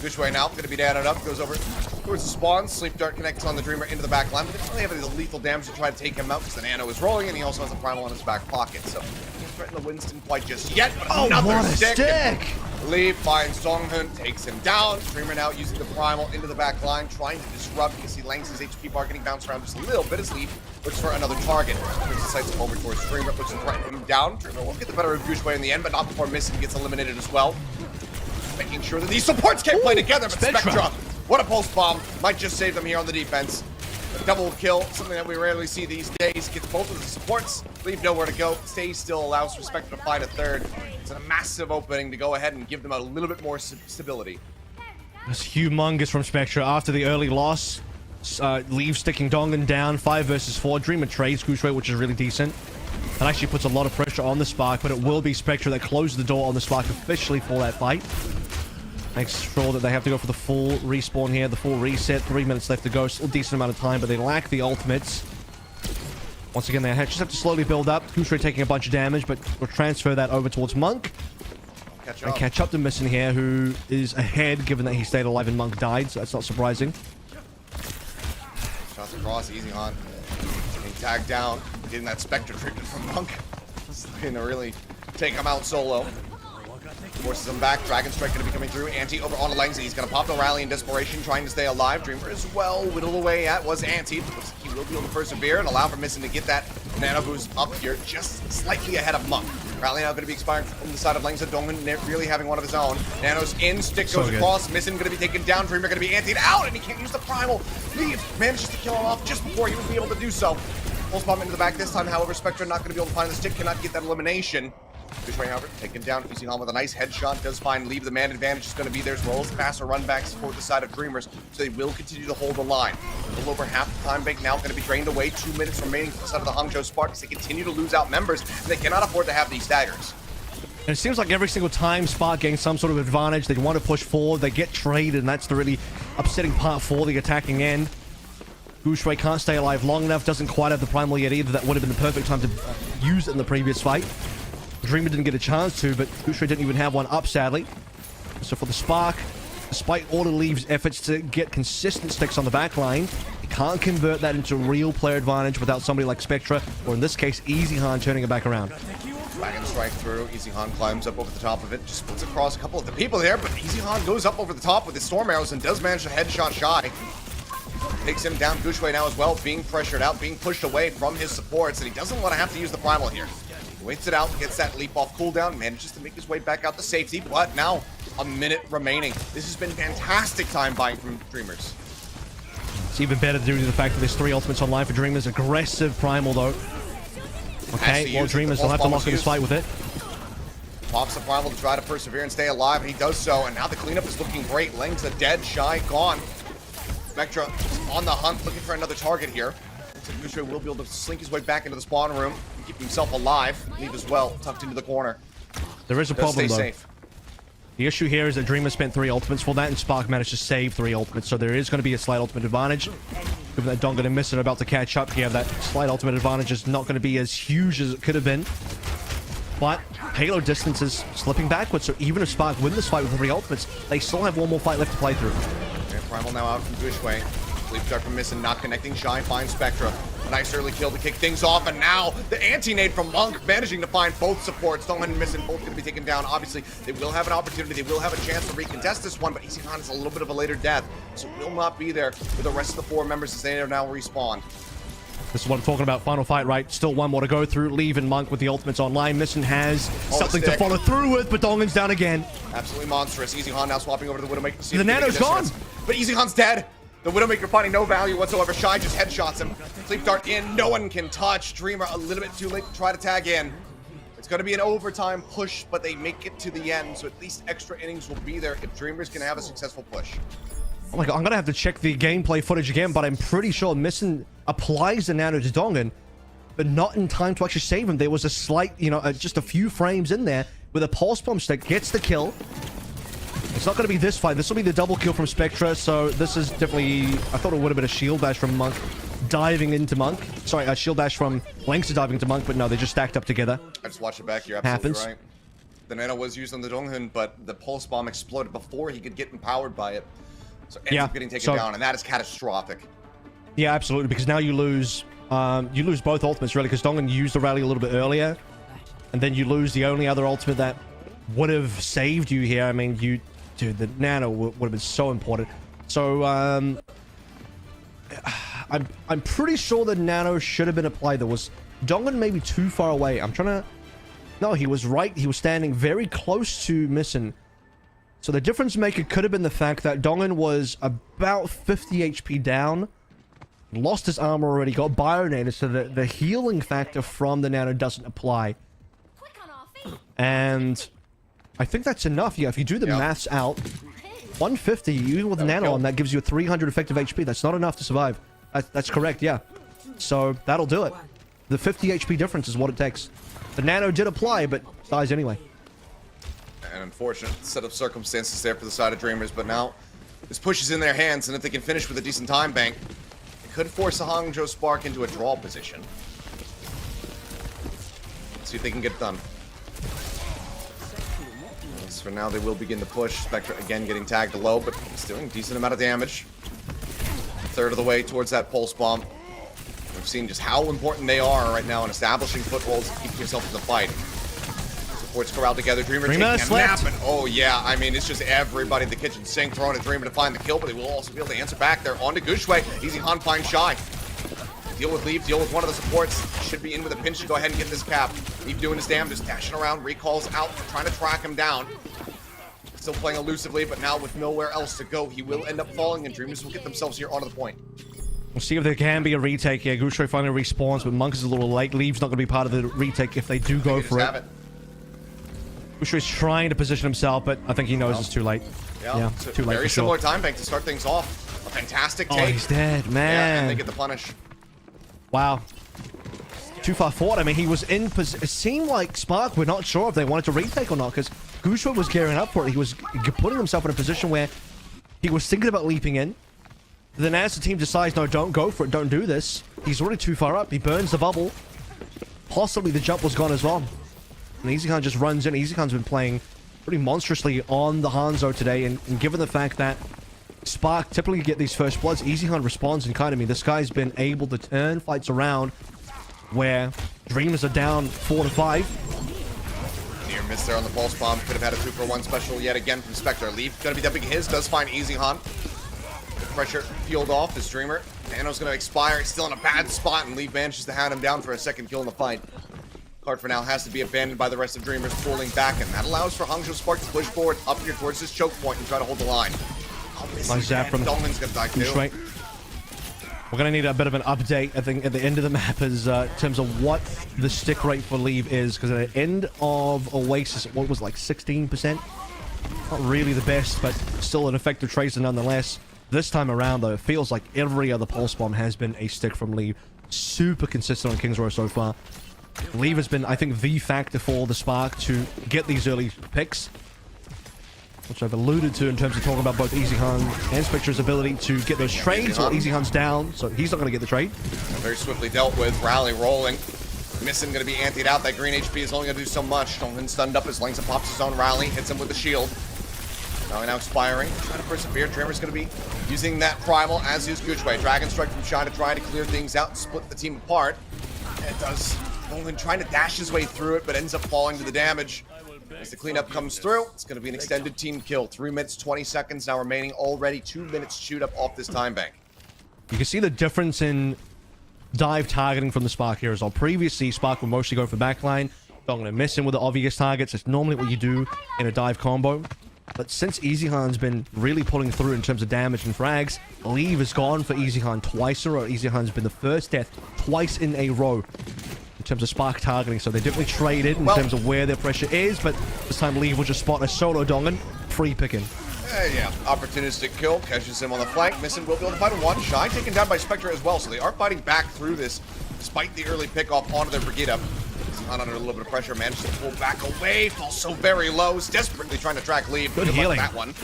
Gushui now, going to be down and up, goes over towards the spawn. Sleep Dart connects on the Dreamer into the back line, but they don't really have any lethal damage to try to take him out because the nano is rolling, and he also has a primal in his back pocket, so he can't threaten the Winston quite just yet, but another stick! Lee finds Songhun, takes him down. Dreamer now using the primal into the back line, trying to disrupt. You can see Lang's HP bar getting bounced around just a little bit as Lee looks for another target. Brings the sights over towards Dreamer, looks to threaten him down. Dreamer will get the better of Gushui in the end, but not before Missing gets eliminated as well. Making sure that these supports can't play together, but Spectra, what a pulse bomb, might just save them here on the defense. A double kill, something that we rarely see these days. Gets both of the supports, leave nowhere to go. Stay still allows for Spectra to find a third. It's a massive opening to go ahead and give them a little bit more stability. That's humongous from Spectra after the early loss. Leaves sticking Dongan down, 5 versus 4. Dreamer trades Gushui, which is really decent. That actually puts a lot of pressure on the Spark, but it will be Spectra that closes the door on the Spark officially for that fight. Makes sure that they have to go for the full respawn here, the full reset. 3 minutes left to go, still a decent amount of time, but they lack the ultimates. Once again, they just have to slowly build up. Gushui taking a bunch of damage, but we'll transfer that over towards Monk. And catch up to Missin here, who is ahead, given that he stayed alive and Monk died, so that's not surprising. Shots across, Easy Han. Getting tagged down, getting that Spectre treatment from Monk. This is going to really take him out solo. Forces him back. Dragon Strike going to be coming through. Anti over onto Lang's. He's going to pop the rally in desperation, trying to stay alive. Dreamer as well. Whittled away at was Anti. He will be able to persevere and allow for Missing to get that nano boost up here, just slightly ahead of Monk. Rally now going to be expiring from the side of Lang's. Dongan really having one of his own. Nano's in. Stick goes across. Missing going to be taken down. Dreamer going to be antied out, and he can't use the primal. Leave manages to kill him off just before he would be able to do so. Pulse bomb into the back this time. However, Spectre not going to be able to find the stick. Cannot get that elimination. Gushui, however, taken down, Easy Han with a nice headshot, does find Leave. The man advantage is going to be there as well as the faster runbacks for the side of Dreamers, so they will continue to hold the line. A little over half the time bank now going to be drained away, 2 minutes remaining for the side of the Hangzhou Sparks. They continue to lose out members, and they cannot afford to have these staggers. And it seems like every single time Spark gains some sort of advantage, they want to push forward, they get traded, and that's the really upsetting part for the attacking end. Gushui can't stay alive long enough, doesn't quite have the primal yet either. That would have been the perfect time to use it in the previous fight. Dreamer didn't get a chance to, but Gushui didn't even have one up, sadly. So for the Spark, despite all the Leave's efforts to get consistent sticks on the back line, he can't convert that into real player advantage without somebody like Spectra, or in this case, Easy Han turning it back around. Dragon Strike through, Easy Han climbs up over the top of it, just splits across a couple of the people there, but Easy Han goes up over the top with his storm arrows and does manage to headshot Shy. Takes him down. Gushui now as well, being pressured out, being pushed away from his supports, and he doesn't want to have to use the primal here. Waits it out, gets that leap off cooldown, manages to make his way back out to safety, but now a minute remaining. This has been fantastic time buying from Dreamers. It's even better due to the fact that there's 3 ultimates online for Dreamers. Aggressive primal though. Okay, well Dreamers will have to lock in this fight with it. Pops the Primal to try to persevere and stay alive, and he does so. And now the cleanup is looking great. Leng's a dead, Shy gone. Spectra on the hunt, looking for another target here. Looks like Gushue will be able to slink his way back into the spawn room and keep himself alive. Leave as well, tucked into the corner. There is a problem, though. Safe. The issue here is that Dreamer spent 3 ultimates for that, and Spark managed to save 3 ultimates, so there is going to be a slight ultimate advantage. Given that Dongan and Missin are about to catch up here, that slight ultimate advantage is not going to be as huge as it could have been. But Halo distance is slipping backwards, so even if Spark win this fight with 3 ultimates, they still have one more fight left to play through. And Primal now out from Gushue. Sleep Dart from Missin, not connecting. Shy finds Spectra. A nice early kill to kick things off, and now the anti-nade from Monk managing to find both supports. Dongan and Missin both going to be taken down. Obviously, they will have an opportunity. They will have a chance to recontest this one, but EasyCon is a little bit of a later death, so will not be there with the rest of the 4 members as they are now respawned. This is what I'm talking about. Final fight, right? Still one more to go through. Leave and Monk with the ultimates online. Missin has something to follow through with, but Dongan's down again. Absolutely monstrous. EasyCon now swapping over to the Widowmaker. The Nano's gone! But EasyCon's dead. The Widowmaker finding no value whatsoever. Shy just headshots him. Sleep Dart in. No one can touch. Dreamer a little bit too late to try to tag in. It's going to be an overtime push, but they make it to the end, so at least extra innings will be there if Dreamers can have a successful push. Oh my god, I'm going to have to check the gameplay footage again, but I'm pretty sure Missin applies the Nano to Dongan, but not in time to actually save him. There was a slight, just a few frames in there with a Pulse Bomb stick gets the kill. It's not going to be this fight. This will be the double kill from Spectra, so this is definitely... I thought it would have been a shield bash from Monk diving into Monk. Sorry, a shield bash from Lengths diving into Monk, but no, they just stacked up together. I just watched it back. You're absolutely right. The Nano was used on the Donghun, but the Pulse Bomb exploded before he could get empowered by it. So ends up getting taken down, and that is catastrophic. Yeah, absolutely, because now you lose both ultimates, really, because Dongan used the rally a little bit earlier, and then you lose the only other ultimate that would have saved you here. I mean, dude, the Nano would have been so important. So, I'm pretty sure the Nano should have been applied. There was Dongan maybe too far away. I'm trying to... No, he was right. He was standing very close to Missin. So the difference maker could have been the fact that Dongan was about 50 HP down, lost his armor already, got bionated, so the healing factor from the Nano doesn't apply. And I think that's enough. Yeah, if you do the maths out, 150, even with the Nano on, that gives you a 300 effective HP. That's not enough to survive. That's correct, yeah. So that'll do it. The 50 HP difference is what it takes. The Nano did apply, but dies anyway. An unfortunate set of circumstances there for the side of Dreamers, but now this push is in their hands, and if they can finish with a decent time bank, it could force the Hangzhou Spark into a draw position. Let's see if they can get it done. As for now, they will begin the push. Spectra again getting tagged low, but he's doing a decent amount of damage. A third of the way towards that Pulse Bomb. We've seen just how important they are right now in establishing footholds and keeping yourself in the fight. Supports corral together. Dreamer taking a nap, and oh yeah, I mean, it's just everybody in the kitchen sink throwing a Dreamer to find the kill, but they will also be able to answer back there. On to Gushue. EasyCon finds Shy. Deal with Leaf, deal with one of the supports. Should be in with a pinch to go ahead and get this cap. Leaf doing his damn, just dashing around, recalls out, trying to track him down. Still playing elusively, but now with nowhere else to go, he will end up falling, and Dreamers will get themselves here onto the point. We'll see if there can be a retake here. Gushue finally respawns, but Monk is a little late. Leaf's not going to be part of the retake if they do go for it. Gushue is trying to position himself, but I think he knows it's too late. Yeah, too late. Very similar time bank to start things off. A fantastic take. Oh, he's dead, man. Yeah, and they get the punish. Wow. Too far forward. I mean, he was in position. It seemed like Spark were not sure if they wanted to retake or not, because Gushue was gearing up for it. He was putting himself in a position where he was thinking about leaping in. Then as the team decides, no, don't go for it, don't do this, he's already too far up. He burns the bubble. Possibly the jump was gone as well. And EasyCon just runs in. EasyCon's been playing pretty monstrously on the Hanzo today, and given the fact that Spark typically get these first bloods, EasyCon responds in kind of me. This guy's been able to turn fights around where Dreamers are down 4-5. Near miss there on the Pulse Bomb. Could have had a 2-for-1 special yet again from Spectre. Leaf gonna be dumping his, does find EasyCon. The pressure peeled off the Streamer. Nano's gonna expire. He's still in a bad spot, and Leaf manages to hound him down for a second kill in the fight. Card for now has to be abandoned by the rest of Dreamers, pulling back, and that allows for Hangzhou Spark to push forward up here towards this choke point and try to hold the line. Nice zap from Dolman's gonna die too. We're going to need a bit of an update, I think, at the end of the map is in terms of what the stick rate for Leave is. Because at the end of Oasis, what was like 16%? Not really the best, but still an effective tracer nonetheless. This time around, though, it feels like every other pulse bomb has been a stick from Leave. Super consistent on King's Row so far. Leave has been, I think, the factor for the Spark to get these early picks, which I've alluded to in terms of talking about both EasyHan and Spectre's ability to get those trades. While EasyHan's down, so he's not going to get the trade. Very swiftly dealt with. Rally rolling. Missing going to be antied out. That green HP is only going to do so much. Donghyun stunned up as Langza pops his own Rally, hits him with the shield. Now expiring. Trying to persevere. Dreamer's going to be using that primal, as is Guchwei. Dragon Strike from Shy to try to clear things out and split the team apart. And it does. Donghyun trying to dash his way through it, but ends up falling to the damage. As the cleanup comes through, it's going to be an extended team kill. 3 minutes, 20 seconds now remaining. Already 2 minutes to shoot up off this time bank. You can see the difference in dive targeting from the Spark here as well. Previously, Spark would mostly go for backline. Don't want to miss him with the obvious targets. It's normally what you do in a dive combo. But since EasyHan's been really pulling through in terms of damage and frags, Leave has gone for EasyHan twice in a row. EasyHan's been the first death twice in a row in terms of Spark targeting. So they definitely traded in terms of where their pressure is, but this time Leave will just spot a solo Donghyun, free picking. Yeah, opportunistic kill, catches him on the flank. Missing will be able to fight a one. Shy taken down by Spectre as well, so they are fighting back through this despite the early pickoff onto their Brigitte. Not under a little bit of pressure, manages to pull back away, falls so very low, is desperately trying to track Leave. Good healing. That one.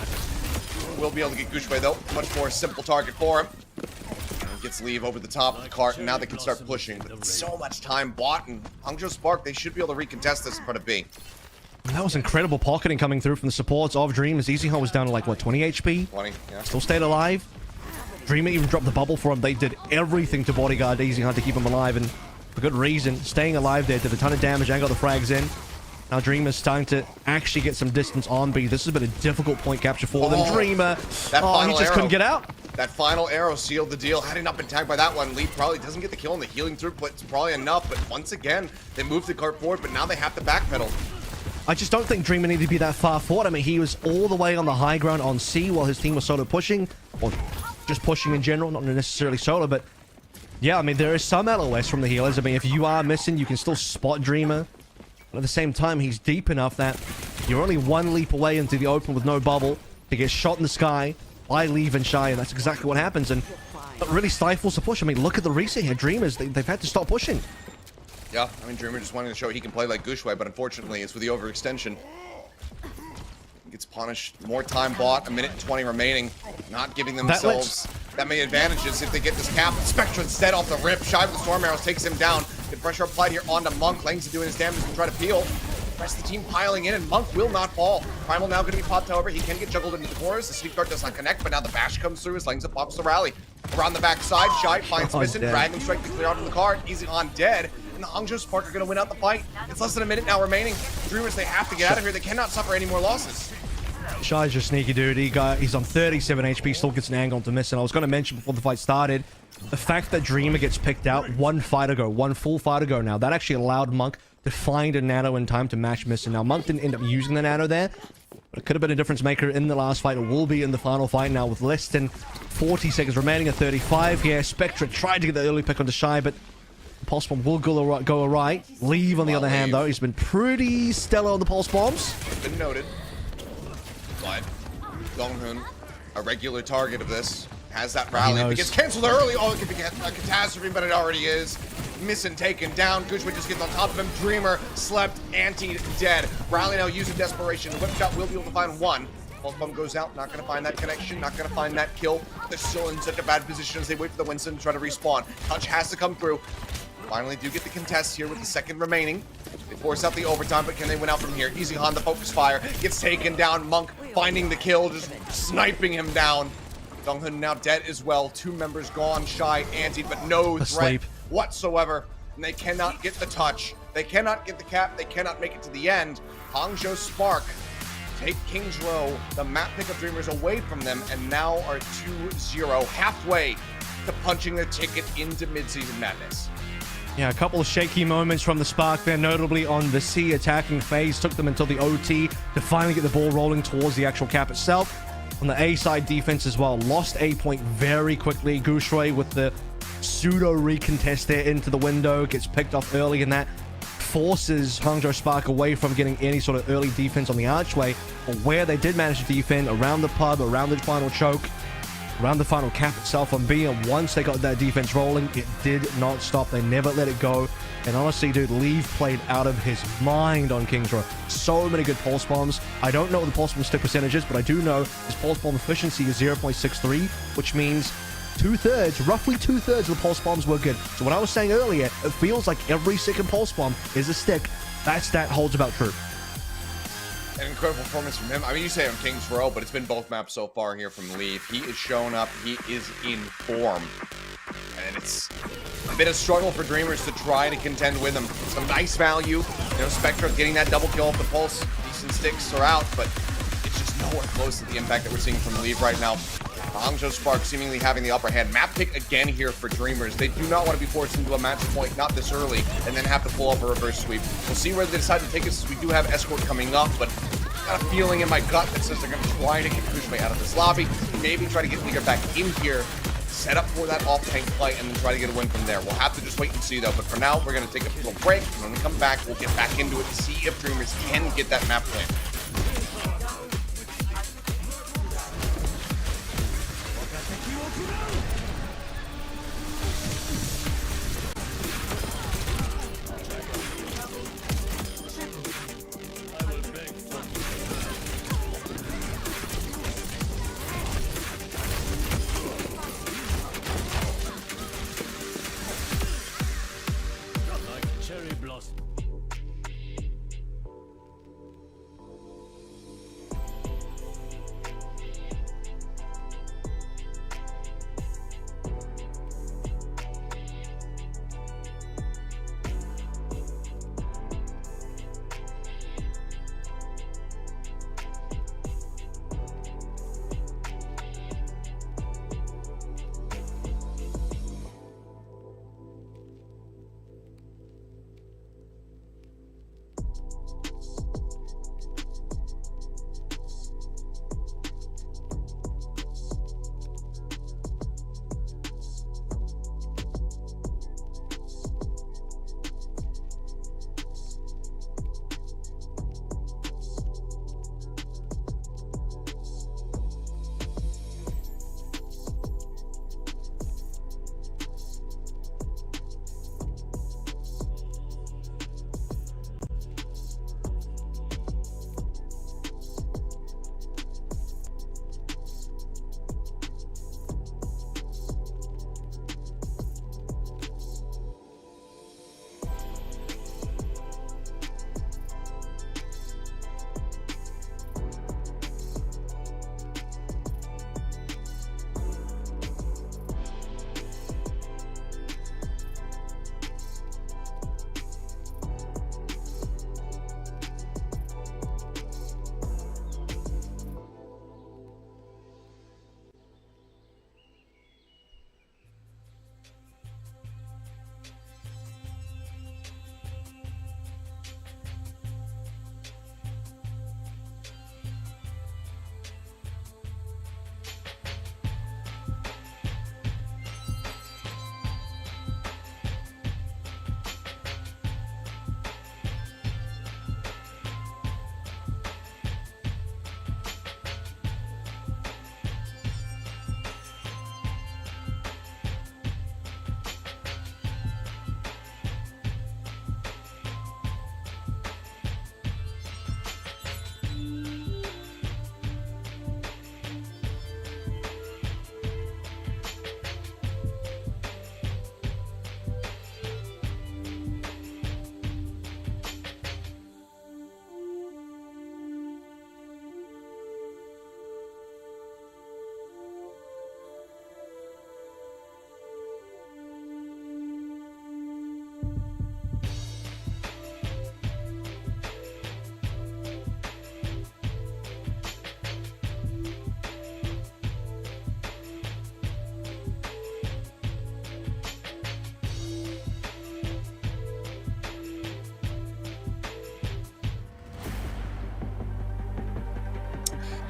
Will be able to get Guchwei though, much more simple target for him. And gets Leave over the top of the cart, and now they can start pushing. But so much time bought, and Hangzhou Spark, they should be able to recontest this in front of B. That was incredible pocketing coming through from the supports of Dream as EasyHan was down to like, what, 20 HP? 20, yeah. Still stayed alive. Dreamer even dropped the bubble for him. They did everything to bodyguard EasyHan to keep him alive, and for good reason. Staying alive there, did a ton of damage and got the frags in. Now Dreamer's starting to actually get some distance on B. This has been a difficult point capture for them. Dreamer, he just couldn't get out. That final arrow sealed the deal. Had he not been tagged by that one, Lee probably doesn't get the kill, and the healing throughput's probably enough. But once again, they moved the cart forward, but now they have to backpedal. I just don't think Dreamer needed to be that far forward. I mean, he was all the way on the high ground on C while his team was solo pushing, or just pushing in general, not necessarily solo, but yeah, I mean, there is some LOS from the healers. I mean, if you are missing, you can still spot Dreamer. But at the same time, he's deep enough that you're only one leap away into the open with no bubble to get shot in the sky by Leave and Shy, and that's exactly what happens. And it really stifles the push. I mean, look at the reset here. Dreamers, they've had to stop pushing. Yeah, I mean, Dreamer just wanting to show he can play like Guchwei, but unfortunately, it's with the overextension. Gets punished. More time bought. 1 minute and 20 remaining. Not giving themselves that many advantages if they get this cap. Spectre instead off the rip. Shy with the Storm Arrows takes him down. Good pressure applied here onto Monk. Langza doing his damage and try to peel. The rest of the team piling in, and Monk will not fall. Primal now going to be popped, however. He can get juggled into the corners. The sweep dart does not connect, but now the bash comes through as Langza pops the rally. Around the backside, Shy finds Missing. Dragon Strike to clear out of the card. EasyHan dead. And the Hangzhou Spark are going to win out the fight. It's less than 1 minute now remaining. Dreamers, they have to get out of here. They cannot suffer any more losses. Shy's just sneaky dude. He's on 37 HP, still gets an angle to miss. And I was going to mention before the fight started, the fact that Dreamer gets picked out one full fight ago now, that actually allowed Monk to find a nano in time to match Missing. Now, Monk didn't end up using the nano there, but it could have been a difference maker in the last fight. It will be in the final fight now with less than 40 seconds remaining at 35 here. Spectre tried to get the early pick onto Shy, but the pulse bomb will go right. Leave, on the other hand, though, he's been pretty stellar on the pulse bombs. Been noted. But Donghyun, a regular target of this, has that rally. If it gets canceled early, oh, it could be a catastrophe, but it already is. Missing taken down. Guchwei just gets on top of him. Dreamer slept, antied, dead. Rally now using desperation. Whip shot will be able to find one. Pulse bomb goes out, not going to find that connection, not going to find that kill. They're still in such a bad position as they wait for the Winston to try to respawn. Touch has to come through. Finally do get the contest here with the second remaining. They force out the overtime, but can they win out from here? EasyHan, the focus fire, gets taken down. Monk finding the kill, just sniping him down. Donghyun now dead as well. 2 members gone, Shy, antied, but no threat whatsoever. And they cannot get the touch. They cannot get the cap. They cannot make it to the end. Hangzhou Spark take King's Row, the map pick of Dreamers, away from them, and now are 2-0, halfway to punching their ticket into midseason madness. Yeah, a couple of shaky moments from the Spark there, notably on the C attacking phase. Took them until the OT to finally get the ball rolling towards the actual cap itself. On the A side defense as well, lost A point very quickly. Guchwei with the pseudo recontest there into the window, gets picked off early, and that forces Hangzhou Spark away from getting any sort of early defense on the archway. But where they did manage to defend around the pub, around the final choke, around the final cap itself on B, and once they got that defense rolling, it did not stop. They never let it go. And honestly, dude, Leave played out of his mind on King's Row. So many good pulse bombs. I don't know what the pulse bomb stick percentage is, but I do know his pulse bomb efficiency is 0.63, which means roughly two-thirds of the pulse bombs were good. So when I was saying earlier, it feels like every second pulse bomb is a stick. That stat holds about true. An incredible performance from him. I mean, you say on King's Row, but it's been both maps so far here from Leave. He is showing up. He is in form. And it's a bit of struggle for Dreamers to try to contend with him. Some nice value. You know, Spectra getting that double kill off the pulse. Decent sticks are out, but it's just nowhere close to the impact that we're seeing from Leave right now. Hangzhou Spark seemingly having the upper hand. Map pick again here for Dreamers. They do not want to be forced into a match point, not this early, and then have to pull off a reverse sweep. We'll see where they decide to take us, as we do have Escort coming up, but got a feeling in my gut that says they're going to try to get Kushmei out of this lobby, maybe try to get Leader back in here, set up for that off-tank fight, and then try to get a win from there. We'll have to just wait and see, though, but for now, we're going to take a little break, and when we come back, we'll get back into it to see if Dreamers can get that map win.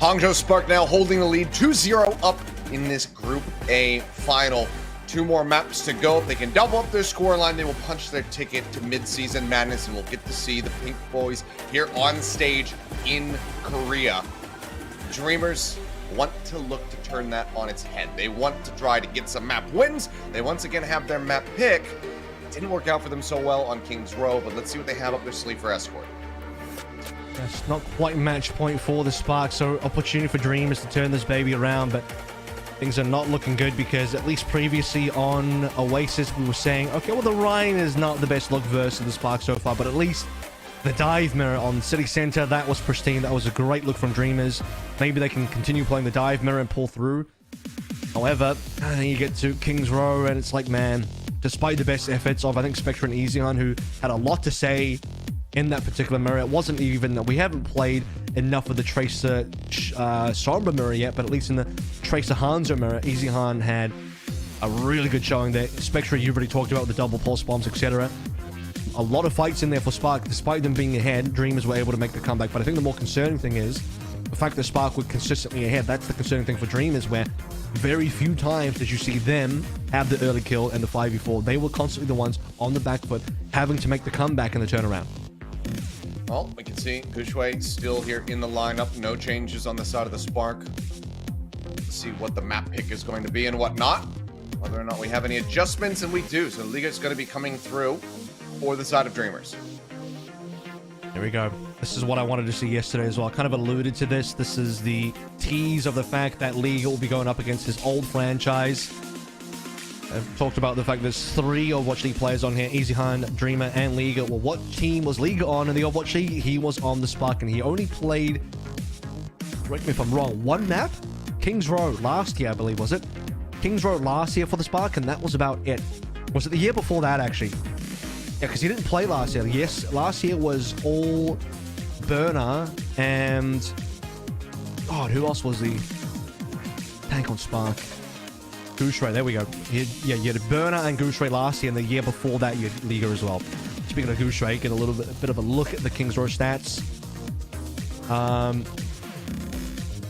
Hangzhou Spark now holding the lead 2-0 up in this Group A final. 2 more maps to go. If they can double up their scoreline, they will punch their ticket to mid-season madness, and we'll get to see the Pink Boys here on stage in Korea. Dreamers want to look to turn that on its head. They want to try to get some map wins. They once again have their map pick. It didn't work out for them so well on King's Row, but let's see what they have up their sleeve for Escort. That's not quite match point for the Spark, so opportunity for Dreamers to turn this baby around, but things are not looking good because at least previously on Oasis, we were saying, okay, well, the Rhine is not the best look verse of the Spark so far, but at least the dive mirror on City Center, that was pristine. That was a great look from Dreamers. Maybe they can continue playing the dive mirror and pull through. However, you get to King's Row, and it's like, man, despite the best efforts of, I think, Spectre and Easyhan, who had a lot to say in that particular mirror, it wasn't even that we haven't played enough of the Tracer Sombra mirror yet, but at least in the Tracer Hanzo mirror, Easyhan had a really good showing there. Spectre, you've already talked about the double pulse bombs, etc. A lot of fights in there for Spark. Despite them being ahead, Dreamers were able to make the comeback. But I think the more concerning thing is the fact that Spark were consistently ahead. That's the concerning thing for Dreamers, where very few times did you see them have the early kill and the 5v4. They were constantly the ones on the back foot, having to make the comeback and the turnaround. Well, we can see Gushui still here in the lineup. No changes on the side of the Spark. Let's see what the map pick is going to be and whatnot. Whether or not we have any adjustments, and we do. So Liga is going to be coming through for the side of Dreamers. Here we go. This is what I wanted to see yesterday as well. I kind of alluded to this. This is the tease of the fact that Liga will be going up against his old franchise. I've talked about the fact there's 3 Overwatch League players on here. Easyhan, Dreamer, and Liga. Well, what team was Liga on in the Overwatch League? He was on the Spark, and he only played, correct me if I'm wrong, 1 map? King's Row last year, I believe, was it? King's Row last year for the Spark, and that was about it. Was it the year before that, actually? Yeah, because he didn't play last year. Yes, last year was all Burner and... God, who else was the tank on Spark? Gooseray, there we go. You had Burner and Gooseray last year, and the year before that, you had Liga as well. Speaking of Gooseray, get a bit of a look at the King's Row stats.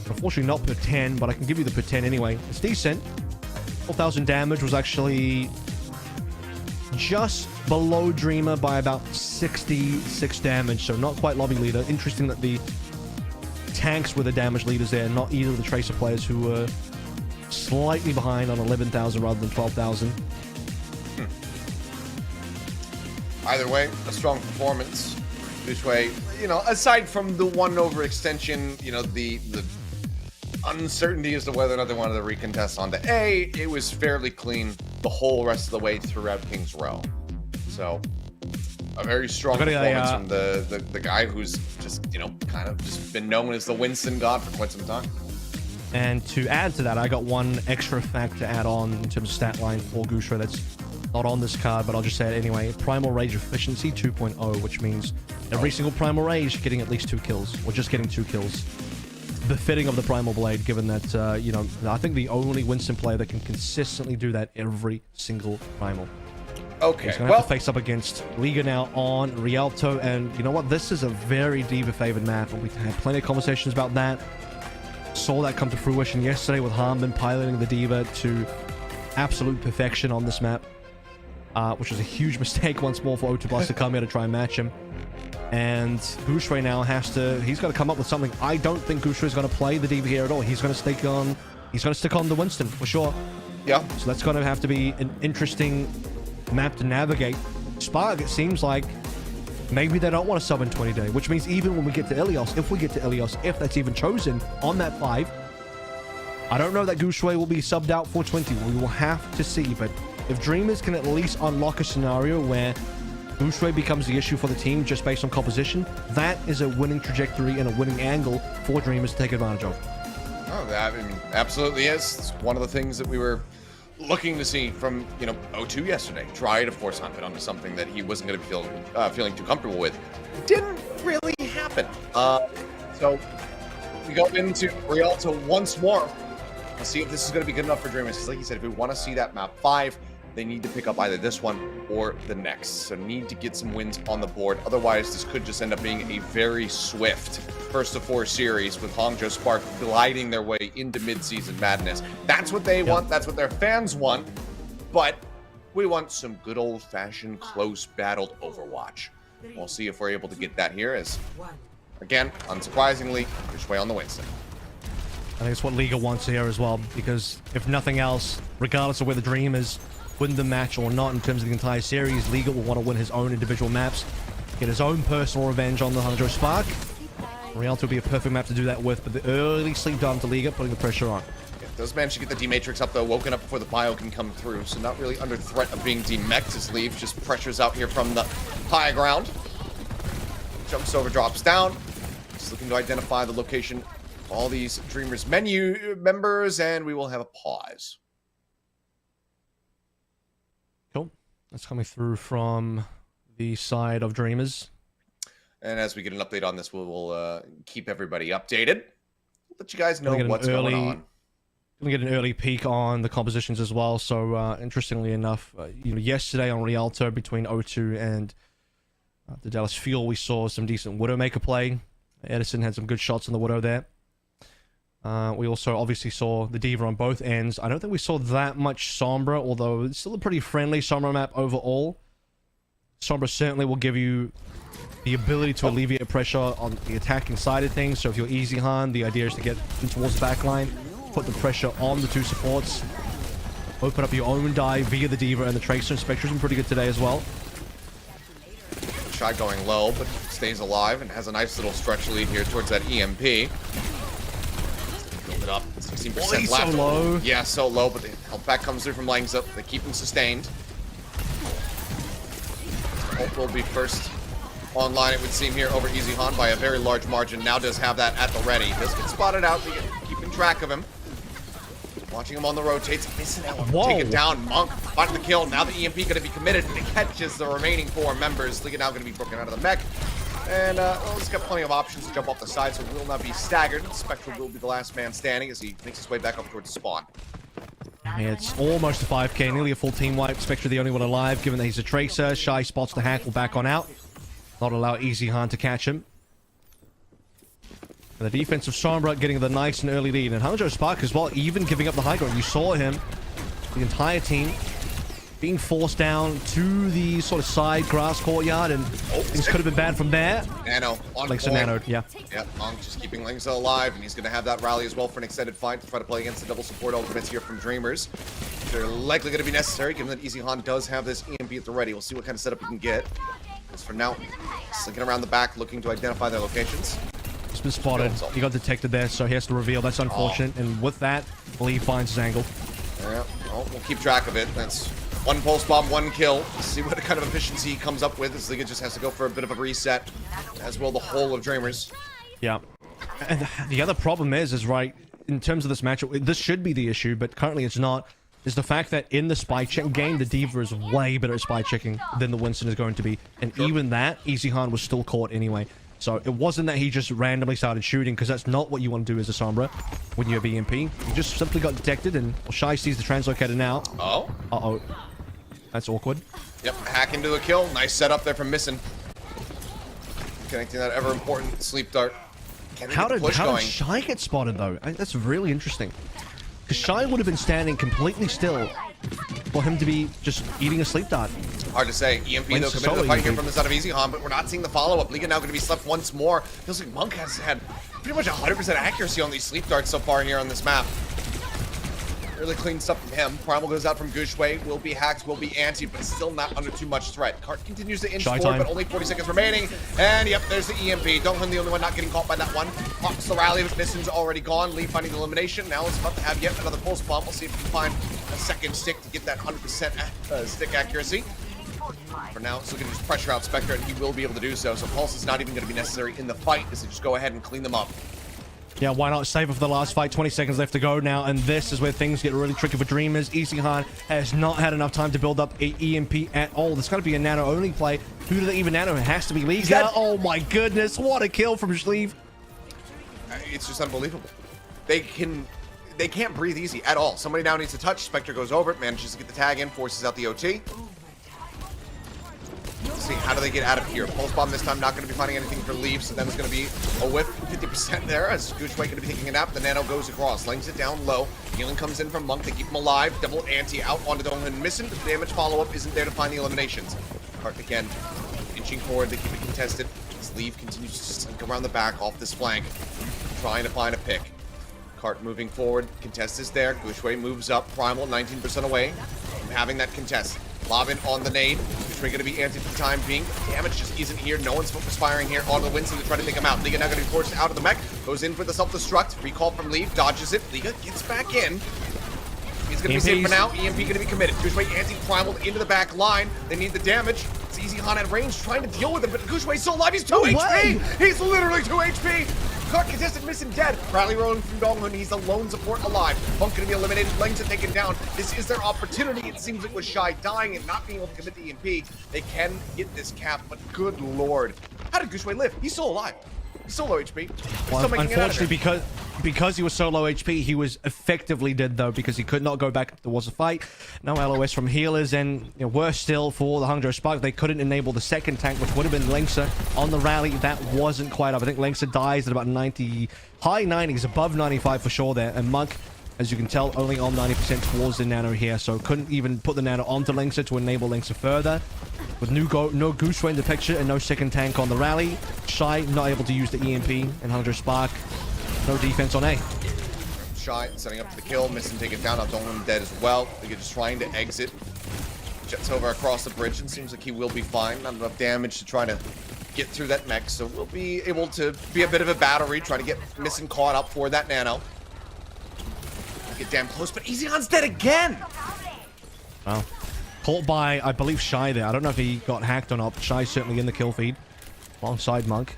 Unfortunately, not per 10, but I can give you the per 10 anyway. It's decent. 4,000 damage was actually just below Dreamer by about 66 damage, so not quite lobby leader. Interesting that the tanks were the damage leaders there, not either of the Tracer players, who were slightly behind on 11,000 rather than 12,000. Either way, a strong performance. This way, you know, aside from the one overextension, you know, the uncertainty as to whether or not they wanted to recontest onto A, it was fairly clean the whole rest of the way throughout King's Row. So, a very strong performance from the guy who's just, you know, kind of just been known as the Winston God for quite some time. And to add to that, I got one extra fact to add on in terms of stat line for Gusha that's not on this card, but I'll just say it anyway. Primal Rage efficiency 2.0, which means every single Primal Rage getting at least 2 kills, or just getting 2 kills. Befitting of the Primal Blade, given that, you know, I think the only Winston player that can consistently do that every single Primal. Okay, he's going to have to face up against Liga now on Rialto, and you know what? This is a very D.Va-favored map, and we had plenty of conversations about that. Saw that come to fruition yesterday with Harmon piloting the D.Va to absolute perfection on this map, which was a huge mistake once more for O2 to come here to try and match him. And Gushui now he's got to come up with something. I don't think Gushui is going to play the D.Va here at all. He's going to stick on the Winston for sure. Yeah. So that's going to have to be an interesting map to navigate. Spark, it seems like maybe they don't want to sub in 20 day, which means even when we get to Ilios, if that's even chosen on that 5, I don't know that Gushui will be subbed out for 20. We will have to see, but if Dreamers can at least unlock a scenario where Gushui becomes the issue for the team just based on composition, that is a winning trajectory and a winning angle for Dreamers to take advantage of. Oh, that absolutely is. It's one of the things that we were looking to see from, you know, O2 yesterday. Try to force Hunt onto something that he wasn't going to be feeling too comfortable with. Didn't really happen. So we go into Rialto once more. Let's see if this is going to be good enough for Dreamers. Because like you said, if we want to see that map 5, they need to pick up either this one or the next. So need to get some wins on the board. Otherwise, this could just end up being a very swift first of 4 series with Hangzhou Spark gliding their way into mid-season madness. That's what they want. That's what their fans want. but we want some good old-fashioned close battled Overwatch. We'll see if we're able to get that here as, again, unsurprisingly, Gushway on the Winston. I think it's what Liga wants here as well, because if nothing else, regardless of whether Dream is win the match or not in terms of the entire series, Liga will want to win his own individual maps, get his own personal revenge on the Hangzhou Spark. Rialto would be a perfect map to do that with, but the early sleep down to Liga, putting the pressure on. Yeah, does manage to get the D-Matrix up though, woken up before the bio can come through, so not really under threat of being demeched as Leave just pressures out here from the high ground. Jumps over, drops down. Just looking to identify the location of all these Dreamers menu members, and we will have a pause. Cool. That's coming through from the side of Dreamers. And as we get an update on this, we'll keep everybody updated. Let you guys know what's going on. We get an early peek on the compositions as well. So interestingly enough, yesterday on Rialto between O2 and the Dallas Fuel, we saw some decent Widowmaker play. Edison had some good shots on the Widow there. We also obviously saw the Diva on both ends. I don't think we saw that much Sombra, although it's still a pretty friendly Sombra map overall. Sombra certainly will give you the ability to alleviate pressure on the attacking side of things. So if you're Easy Han, the idea is to get in towards the backline, put the pressure on the two supports, open up your own dive via the Diva and the Tracer. Spectre's been pretty good today as well. Shy going low, but stays alive and has a nice little stretch lead here towards that EMP. Build it up, 16% left. So low. Yeah, so low, but the health back comes through from Langza. They keep him sustained. Hope will be first online, it would seem, here over Easy Han by a very large margin. Now does have that at the ready. Does get spotted out, keeping track of him. Watching him on the rotates, missing out. Take it down. Monk finding the kill. Now the EMP going to be committed, and it catches the remaining 4 members. Liga now going to be broken out of the mech. And, well, he's got plenty of options to jump off the side, so will not be staggered. Spectre will be the last man standing as he makes his way back up towards the spawn. Yeah, it's almost a 5k, nearly a full team wipe. Spectre the only one alive, given that he's a Tracer. Shy spots the hack, will back on out. Not allow Easy Han to catch him. And the defense of Sombra getting the nice and early lead. And Hangzhou Spark as well, even giving up the high ground. You saw him, the entire team, being forced down to the sort of side grass courtyard, and things could have been bad from there. Nano on Langza point. nanoed, yeah. Yep, Monk just keeping Langza alive, and he's going to have that rally as well for an extended fight to try to play against the double support ultimates here from Dreamers. They're likely going to be necessary, given that Easy Han does have this EMP at the ready. We'll see what kind of setup he can get. As for now, slinking around the back, looking to identify their locations. He's been spotted. He got detected there, so he has to reveal. That's unfortunate. And with that, Lee finds his angle. Yeah, well, we'll keep track of it. That's one pulse bomb, 1 kill. See what kind of efficiency he comes up with. As Liga just has to go for a bit of a reset, as will the whole of Dreamers. Yeah. And the other problem is right, in terms of this matchup, this should be the issue, but currently it's not, is the fact that in the spy check game, the Diva is way better at spy checking than the Winston is going to be. And even that, Easy Han was still caught anyway. So it wasn't that he just randomly started shooting, because that's not what you want to do as a Sombra when you have EMP. He just simply got detected, and Shy sees the translocator now. Oh. Uh-oh. That's awkward. Yep, hack into a kill. Nice setup there from Missing. Connecting that ever-important sleep dart. How did Shy get spotted, though? That's really interesting. Because Shy would have been standing completely still for him to be just eating a sleep dart. Hard to say. EMP, though, committed to the fight here from the side of Easy Han, but we're not seeing the follow-up. Liga now going to be slept once more. Feels like Monk has had pretty much 100% accuracy on these sleep darts so far here on this map. Really clean stuff from him. Primal goes out from Gushway. Will be hacked, will be anti, but still not under too much threat. Cart continues to inch forward, but only 40 seconds remaining. And yep, there's the EMP. Donghyun the only one not getting caught by that one. Pops the rally, but Mission's already gone. Lee finding the elimination. Now it's about to have yet another pulse bomb. We'll see if we can find a second stick to get that 100% stick accuracy. For now, it's looking to just pressure out Spectre, and he will be able to do so. So Pulse is not even going to be necessary in the fight, as they just go ahead and clean them up. Yeah, why not save it for the last fight? 20 seconds left to go now, and this is where things get really tricky for Dreamers. Easy Han has not had enough time to build up a EMP at all. There's got to be a nano-only play. Who do they even nano? It has to be Liga. Oh my goodness, what a kill from Sleeve. It's just unbelievable. They can't breathe easy at all. Somebody now needs to touch. Spectre goes over it, manages to get the tag in, forces out the OT. See, how do they get out of here? Pulse Bomb this time, not going to be finding anything for Leaf, so then it's going to be a whiff, 50% there, as Goochway going to be taking a nap. The Nano goes across, lays it down low. Healing comes in from Monk, they keep him alive. Double anti out onto Donghun missing, but the damage follow-up isn't there to find the eliminations. Cart again, inching forward, they keep it contested. As Leaf continues to slink around the back off this flank, trying to find a pick. Cart moving forward, contest is there. Goochway moves up, Primal 19% away from having that contest. Lobbing on the nade. Goochway going to be anti for the time being. Damage just isn't here. No one's focus firing here on the Winston to try to take him out. Liga now going to be forced out of the mech. Goes in for the self-destruct. Recall from Leaf. Dodges it. Liga gets back in. He's going to be safe for now. EMP going to be committed. Goochway anti-primal into the back line. They need the damage. It's Easy Han at range trying to deal with it, but Goochway's still alive. He's 2 HP. He's literally 2 HP. Cart contested, missing, dead. Rally rolling from Donghun. He's the lone support alive. Punk going to be eliminated. Langston taken down. This is their opportunity. It seems like with Shy dying and not being able to commit the EMP, they can get this cap, but good lord. How did Goochway live? He's still alive. He's still low HP. Well, unfortunately, because he was so low HP, he was effectively dead, though, because he could not go back towards the fight. No LOS from healers, and worse still for the Hangzhou Spark, they couldn't enable the second tank, which would have been Lengsa on the rally. That wasn't quite up. I think Lengsa dies at about 90, high 90s, above 95 for sure there. And Monk, as you can tell, only on 90% towards the Nano here, so couldn't even put the Nano onto Lengsa to enable Lengsa further. With no Goochway in the picture and no second tank on the rally, Shy not able to use the EMP, and Hangzhou Spark, no defense on A. Shy setting up for the kill, missing, taken down. Donghun dead as well. They're just trying to exit. Jets over across the bridge and seems like he will be fine. Not enough damage to try to get through that mech, so we'll be able to be a bit of a battery, trying to get missing caught up for that Nano. Get damn close, but Easy Han's dead again! Wow. Caught by, I believe, Shy there. I don't know if he got hacked or not, but Shy's certainly in the kill feed alongside Monk.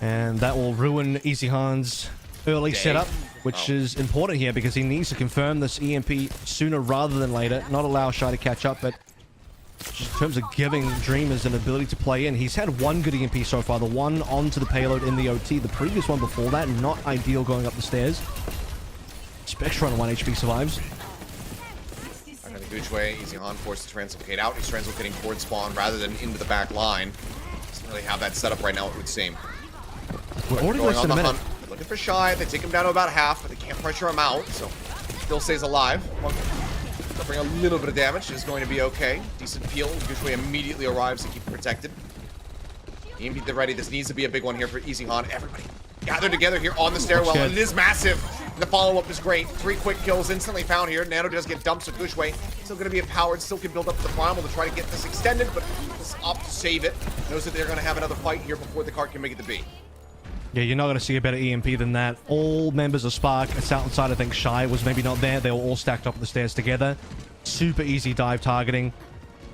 And that will ruin Easy Han's early setup, which is important here because he needs to confirm this EMP sooner rather than later. Not allow Shy to catch up, but in terms of giving Dreamers an ability to play in, he's had one good EMP so far. The one onto the payload in the OT. The previous one before that, not ideal going up the stairs. Spectre on 1 HP survives. Goochway, Easy Han forced to translocate out. He's translocating towards spawn rather than into the back line. Doesn't really have that set up right now, it would seem. We're already going on the minute. They're looking for Shy. They take him down to about half, but they can't pressure him out, so still stays alive. Suffering a little bit of damage is going to be okay. Decent peel. Goochway immediately arrives to keep him protected. EMP the ready. This needs to be a big one here for Easy Han. Everybody gathered together here on the stairwell, and it is massive. The follow-up is great. 3 quick kills instantly found here. Nano does get dumped, so Goochway still going to be empowered, still can build up the Primal to try to get this extended, but this opt to save it. Knows that they're going to have another fight here before the cart can make it to B. Yeah, you're not going to see a better EMP than that. All members of Spark, it's outside, I think Shy was maybe not there. They were all stacked up the stairs together. Super easy dive targeting.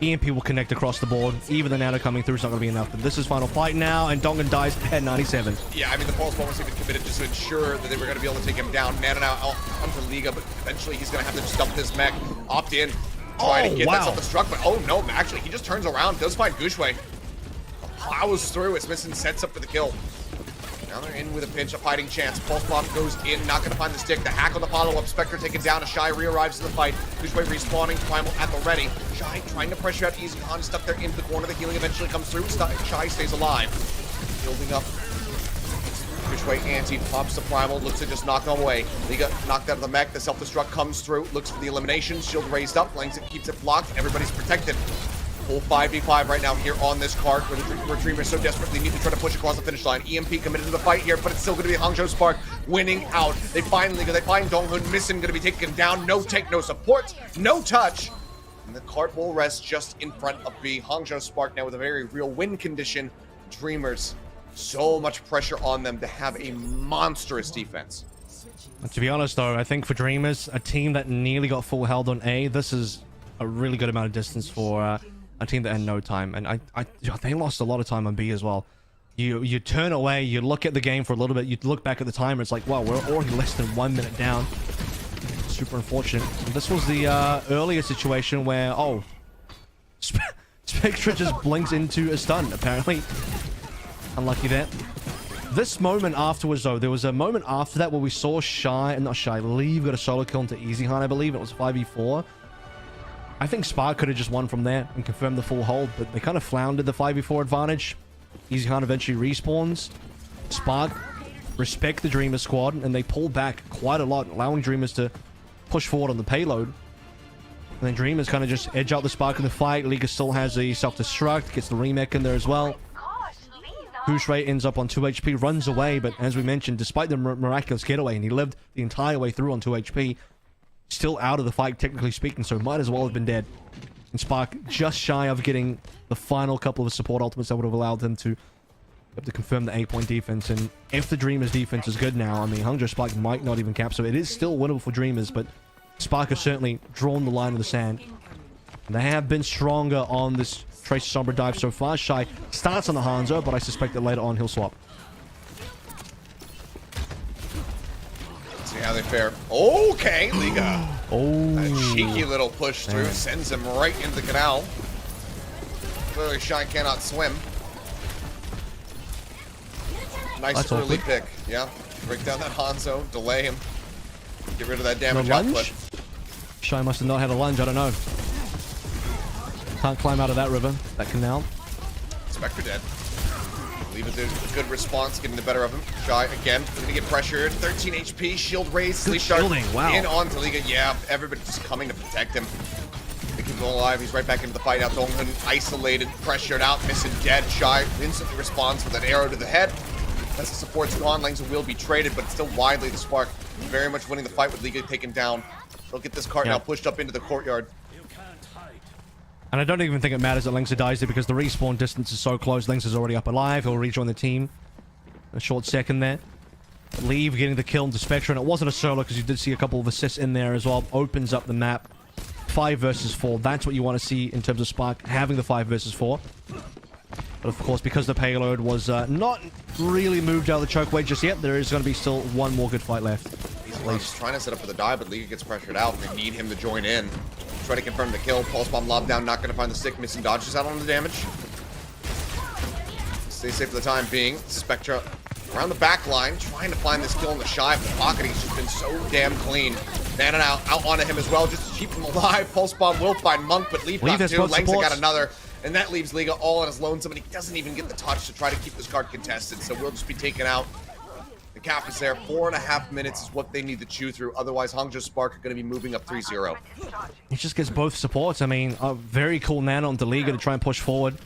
EMP will connect across the board. Even the Nano coming through is not going to be enough. But this is final fight now, and Donghun dies at 97. Yeah, I mean, the pulse bomb was even committed just to ensure that they were going to be able to take him down. Nano now onto Liga, but eventually he's going to have to just dump this mech, opt in, try to get that self-destruct. But oh no, actually, he just turns around, does find Goochway. Plows through, as Smithson sets up for the kill. Now they're in with a pinch, a fighting chance. Pulse bomb goes in, not going to find the stick. The hack on the follow-up. Spectre taken down. A Shy re-arrives in the fight. Goochway respawning. Primal at the ready. Shy trying to pressure out Easy Han, stuck there into the corner. The healing eventually comes through. Shy stays alive. Building up. Goochway anti pops the Primal. Looks to just knock him away. Liga knocked out of the mech. The self-destruct comes through. Looks for the elimination. Shield raised up. Langston keeps it blocked. Everybody's protected. Full 5v5 right now here on this card where Dreamers so desperately need to try to push across the finish line. EMP committed to the fight here, but it's still going to be Hangzhou Spark winning out. They find Donghun missing, going to be taken down. No take, no support, no touch. And the cart will rest just in front of B. Hangzhou Spark now with a very real win condition. Dreamers, so much pressure on them to have a monstrous defense. To be honest, though, I think for Dreamers, a team that nearly got full held on A, this is a really good amount of distance for a team that had no time, and they lost a lot of time on B as well. You turn away, you look at the game for a little bit, you look back at the timer, it's like, wow, we're already less than 1 minute down. Super unfortunate. And this was the earlier situation where, oh, Spectre just blinks into a stun, apparently. Unlucky there. This moment afterwards, though, there was a moment after that where we saw Leave got a solo kill into Easy Han, I believe. It was 5v4. I think Spark could have just won from there and confirmed the full hold, but they kind of floundered the 5v4 advantage. EasyCon eventually respawns. Spark respect the Dreamers squad, and they pull back quite a lot, allowing Dreamers to push forward on the payload. And then Dreamers kind of just edge out the Spark in the fight. Liga still has a self-destruct, gets the remake in there as well. Gushwei ends up on 2 HP, runs away, but as we mentioned, despite the miraculous getaway, and he lived the entire way through on 2 HP, still out of the fight, technically speaking, so might as well have been dead. And Spark just shy of getting the final couple of support ultimates that would have allowed him to confirm the 8-point defense. And if the Dreamers defense is good now, I mean, Hangzhou Spark might not even cap, so it is still winnable for Dreamers, but Spark has certainly drawn the line in the sand. And they have been stronger on this Tracer Sombra dive so far. Shy starts on the Hanzo, but I suspect that later on he'll swap. See how they fare. Okay, Liga. Oh, a cheeky little push through sends him right into the canal. Clearly, Shy cannot swim. Nice early pick. Yeah, break down that Hanzo, delay him, get rid of that damage output. Shy must have not had a lunge. I don't know. Can't climb out of that river, that canal. Spectre dead. Leave it a good response, getting the better of him. Shy again, gonna get pressured. 13 HP, shield raised, sleep dart in onto Liga. Yeah, everybody just coming to protect him. They keep him alive. He's right back into the fight out. Donghun isolated, pressured out, missing dead. Shy instantly responds with an arrow to the head. As the support's gone, Lanes will be traded, but still widely the Spark very much winning the fight with Liga taken down. They'll get this cart now pushed up into the courtyard. And I don't even think it matters that Lynx dies there because the respawn distance is so close. Lynx is already up alive. He'll rejoin the team. A short second there. Leave getting the kill into Spectre, and it wasn't a solo because you did see a couple of assists in there as well. Opens up the map. 5 versus 4. That's what you want to see in terms of Spark having the 5 versus 4. But of course, because the payload was not really moved out of the chokeway just yet, there is going to be still one more good fight left. He's trying to set up for the dive, but Liga gets pressured out, and they need him to join in. Try to confirm the kill. Pulse bomb lob down, not going to find the stick. Missing dodges out on the damage. Stay safe for the time being. Spectra around the back line, trying to find this kill in the Shy, but the pocketing's just been so damn clean. Man and out onto him as well, just to keep him alive. Pulse bomb will find Monk, but Leaf got 2. Langston got another. And that leaves Liga all on his lonesome, and he doesn't even get the touch to try to keep this card contested. So we'll just be taken out. The cap is there. 4.5 minutes is what they need to chew through. Otherwise, Hangzhou Spark are going to be moving up 3-0. He just gets both supports. I mean, a very cool nano onto Liga to try and push forward.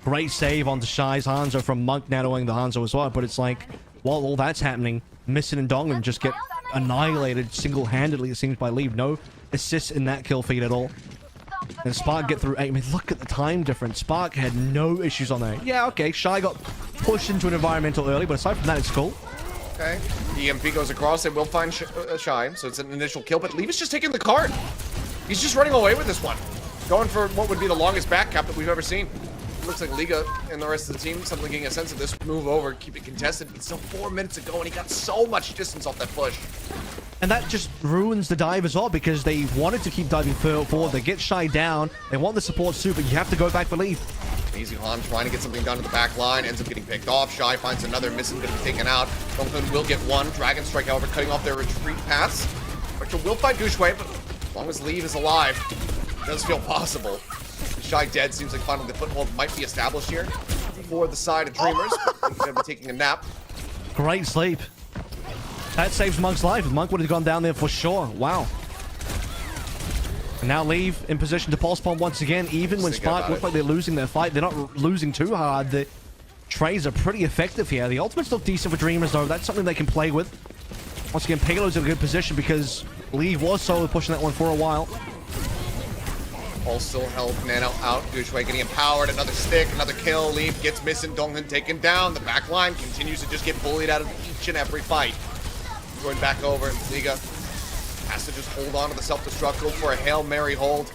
Great save onto Shy's Hanzo from Monk nanoing the Hanzo as well. But it's like, while all that's happening, Missin and Dongan just get annihilated single-handedly, it seems, by Leave. No assists in that kill feed at all. And Spark get through 8. I mean, look at the time difference. Spark had no issues on that. Yeah, okay, Shy got pushed into an environmental early, but aside from that, it's cool. Okay, EMP goes across. They will find Shy, so it's an initial kill, but Leave is just taking the card. He's just running away with this one. Going for what would be the longest back cap that we've ever seen. It looks like Liga and the rest of the team suddenly getting a sense of this move over, keep it contested, but still 4 minutes ago, and he got so much distance off that push. And that just ruins the dive as well, because they wanted to keep diving forward. They get Shy down. They want the support too, but you have to go back for Leaf. EasyCon trying to get something done to the back line, ends up getting picked off. Shy finds another, Missing going to be taken out. Donghun will get one. Dragon Strike, however, cutting off their retreat paths. Spectre will find Gushwei, but as long as Leave is alive, it does feel possible. Shy dead, seems like finally the foothold might be established here for the side of Dreamers. He's going to be taking a nap. Great sleep. That saves Monk's life. Monk would have gone down there for sure. Wow. And now Leave in position to pulse bomb once again. Even when Spark look like they're losing their fight, they're not losing too hard. The trays are pretty effective here. The ultimate's look decent for Dreamers, though. That's something they can play with. Once again, Payload's in a good position because Leave was solo pushing that one for a while. Pulse still held, Nano out. Gushwei getting empowered. Another stick, another kill. Leave gets Missing. Donghun taken down. The back line continues to just get bullied out of each and every fight. Going back over, Liga has to just hold on to the self-destruct, go for a Hail Mary hold.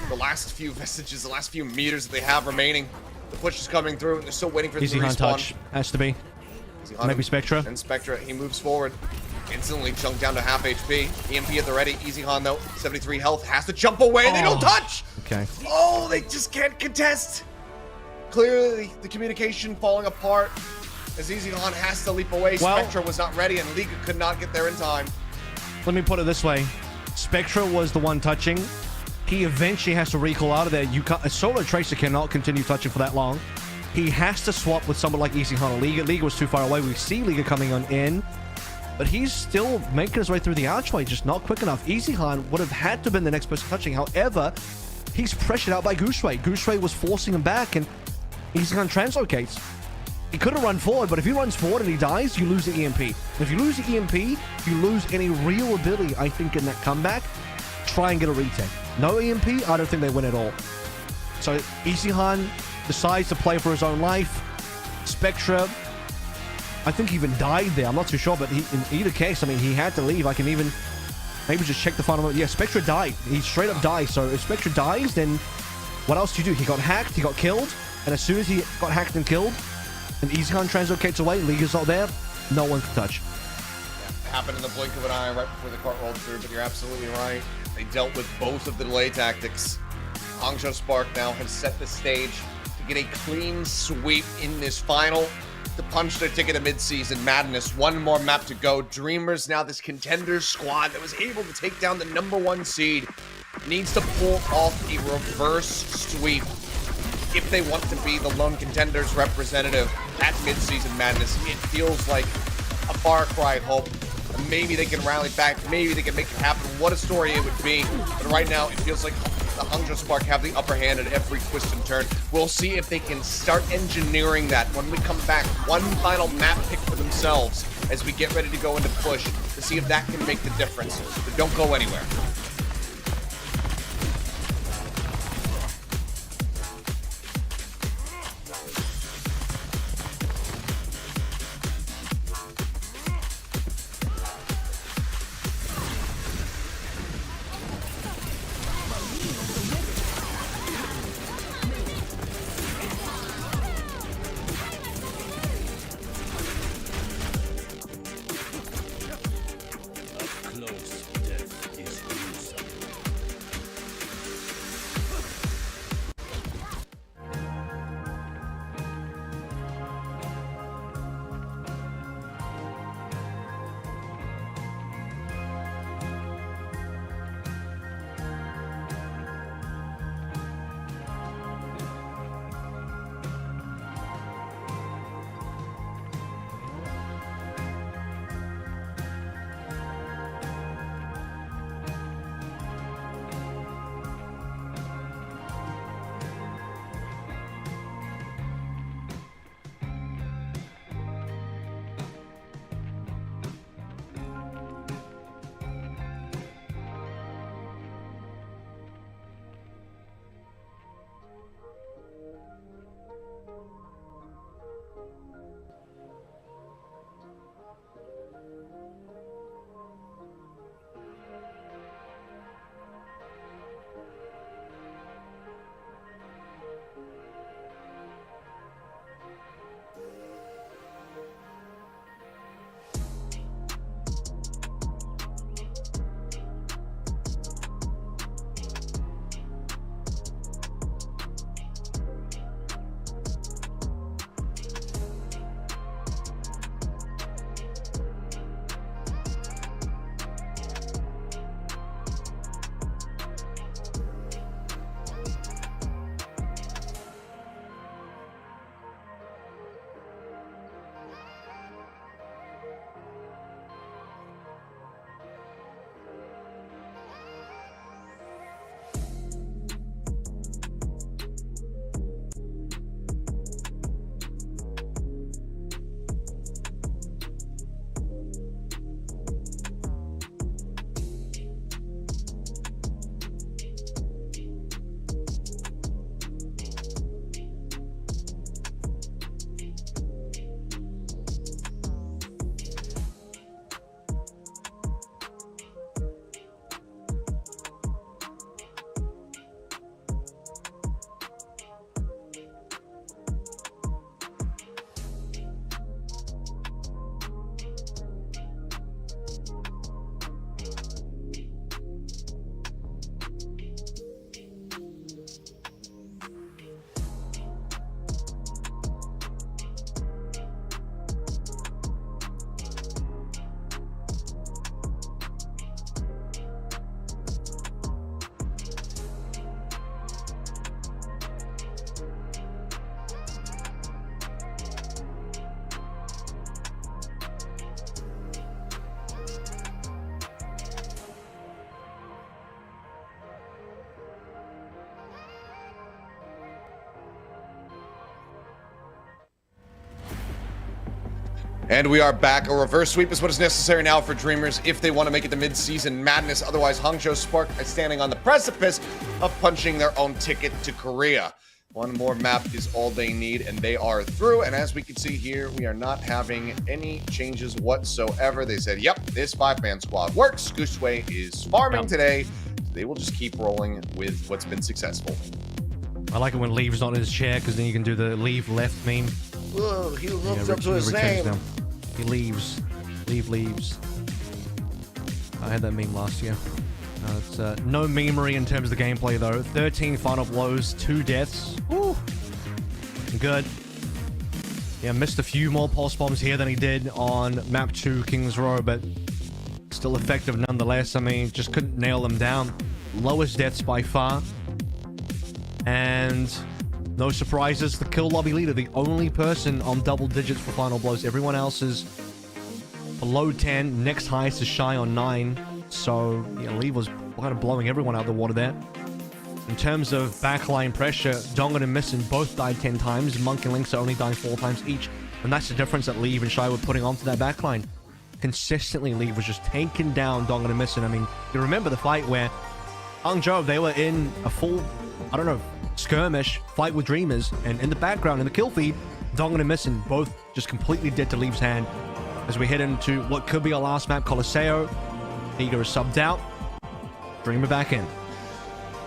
The last few vestiges, the last few meters that they have remaining. The push is coming through, and they're still waiting for the respawn. Touch. Has to be. Maybe Spectra. And Spectra, he moves forward. Instantly chunked down to half HP. EMP at the ready. EasyCon, though, 73 health, has to jump away. They don't touch! Okay. Oh, they just can't contest. Clearly, the communication falling apart. As EasyCon has to leap away, well, Spectra was not ready, and Liga could not get there in time. Let me put it this way. Spectra was the one touching. He eventually has to recall out of there. You can't, a solo Tracer cannot continue touching for that long. He has to swap with someone like Easy Han or Liga. Liga was too far away. We see Liga coming on in, but he's still making his way through the archway, just not quick enough. Easy Han would have had to have been the next person touching. However, he's pressured out by Gooseway. Gooseway was forcing him back, and Easy Han translocates. He could have run forward, but if he runs forward and he dies, you lose the EMP. And if you lose the EMP, you lose any real ability, I think, in that comeback. Try and get a retake. No EMP, I don't think they win at all. So Easy Han decides to play for his own life. Spectra, I think, even died there. I'm not too sure, but in either case, I mean, he had to leave. I can even maybe just check the final moment. Yeah, Spectra died. He straight up died. So if Spectra dies, then what else do you do? He got hacked, he got killed, and as soon as he got hacked and killed, and Easy Han translocates away, Liga's not there, no one can touch. Yeah, happened in the blink of an eye right before the cart rolled through, but you're absolutely right. They dealt with both of the delay tactics. Hangzhou Spark now has set the stage to get a clean sweep in this final to punch their ticket to mid-season madness. One more map to go. Dreamers now this contenders squad that was able to take down the #1 seed needs to pull off a reverse sweep if they want to be the lone contenders representative at mid-season madness. It feels like a far cry hope. Maybe they can rally back. Maybe they can make it happen. What a story it would be. But right now, it feels like the Hangzhou Spark have the upper hand at every twist and turn. We'll see if they can start engineering that when we come back. One final map pick for themselves as we get ready to go into push to see if that can make the difference. But don't go anywhere. Close death is used. And we are back. A reverse sweep is what is necessary now for Dreamers if they want to make it to mid-season madness. Otherwise, Hangzhou Spark is standing on the precipice of punching their own ticket to Korea. One more map is all they need, and they are through. And as we can see here, we are not having any changes whatsoever. They said, yep, this 5-man squad works. Gushue is farming today. So they will just keep rolling with what's been successful. I like it when Leave's not in his chair, because then you can do the leave left meme. Whoa, he lives up to his name. Now. He leaves. Leave leaves. I had that meme last year. It's no memery in terms of the gameplay, though. 13 final blows, 2 deaths. Woo! Good. Yeah, missed a few more pulse bombs here than he did on map 2, Kings Row, but still effective nonetheless. I mean, just couldn't nail them down. Lowest deaths by far. And no surprises, the kill lobby leader, the only person on double digits for final blows. Everyone else is below 10. Next highest is Shy on 9. So, yeah, Lee was kind of blowing everyone out of the water there. In terms of backline pressure, Dongan and Missin both died 10 times. Monk and Lynx are only dying 4 times each. And that's the difference that Lee and Shy were putting onto that backline. Consistently, Lee was just taking down Dongan and Missin. I mean, you remember the fight where Hangzhou, they were in a full, I don't know, skirmish fight with Dreamers, and in the background, in the kill feed, Dongan and Missin both just completely dead to Leave's hand. As we head into what could be our last map, Colosseo. Eager is subbed out. Dreamer back in.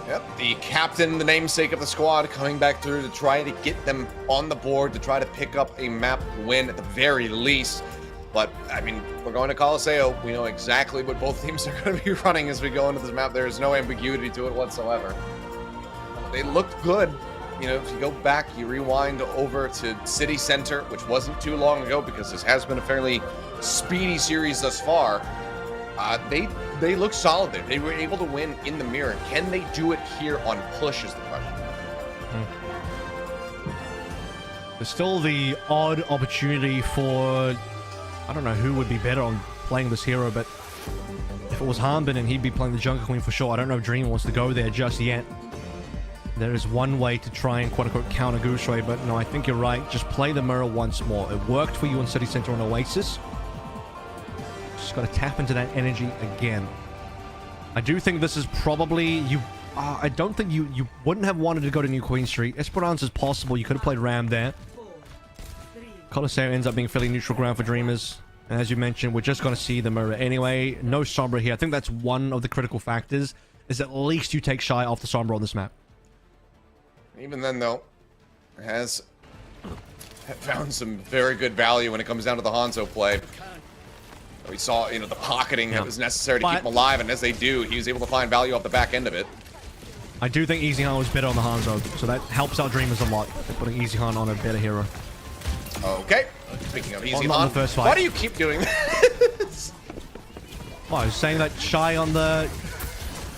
Yep, the captain, the namesake of the squad, coming back through to try to get them on the board, to try to pick up a map win at the very least. But, I mean, we're going to Colosseo. We know exactly what both teams are going to be running as we go into this map. There is no ambiguity to it whatsoever. They looked good. You know, if you go back, you rewind over to City Center, which wasn't too long ago because this has been a fairly speedy series thus far. They look solid there. They were able to win in the mirror. Can they do it here on push is the question. There's still the odd opportunity for, I don't know who would be better on playing this hero, but if it was Hanbin and he'd be playing the Jungle Queen for sure. I don't know if Dream wants to go there just yet. There is one way to try and quote-unquote counter Gushue, but no, I think you're right. Just play the mirror once more. It worked for you in City Center on Oasis. Just got to tap into that energy again. I do think this is probably... I don't think you wouldn't have wanted to go to New Queen Street. Esperance is possible. You could have played Ram there. Colosseo ends up being fairly neutral ground for Dreamers. And as you mentioned, we're just going to see the mirror anyway. No Sombra here. I think that's one of the critical factors, is at least you take Shy off the Sombra on this map. Even then, though, has found some very good value when it comes down to the Hanzo play. We saw, you know, the pocketing that was necessary to keep him alive, and as they do, he was able to find value off the back end of it. I do think Easy Han was better on the Hanzo, so that helps out Dreamers a lot. They're putting Easy Han on a better hero. Okay. Speaking of Easy Han, Han, the first fight. Why do you keep doing this? Oh, I was saying that Shy on the...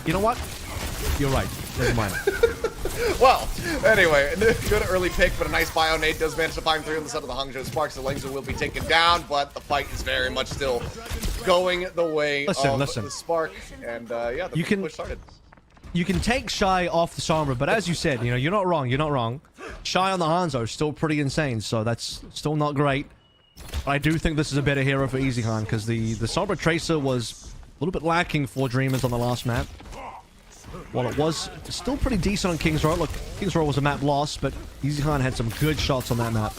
You know what? You're right. Never mind. Well, anyway, good early pick, but a nice bio nade does manage to find 3 on the side of the Hangzhou Sparks. The Lengza will be taken down, but the fight is very much still going the way of the Spark. And yeah, the push started. You can take Shy off the Sombra, but as you said, you know, you're not wrong. You're not wrong. Shy on the Hanzo is still pretty insane, so that's still not great. But I do think this is a better hero for Easy Han, because the Sombra Tracer was a little bit lacking for Dreamers on the last map. While it was still pretty decent on Kings Row. Look, Kings Row was a map loss, but Easy Han had some good shots on that map.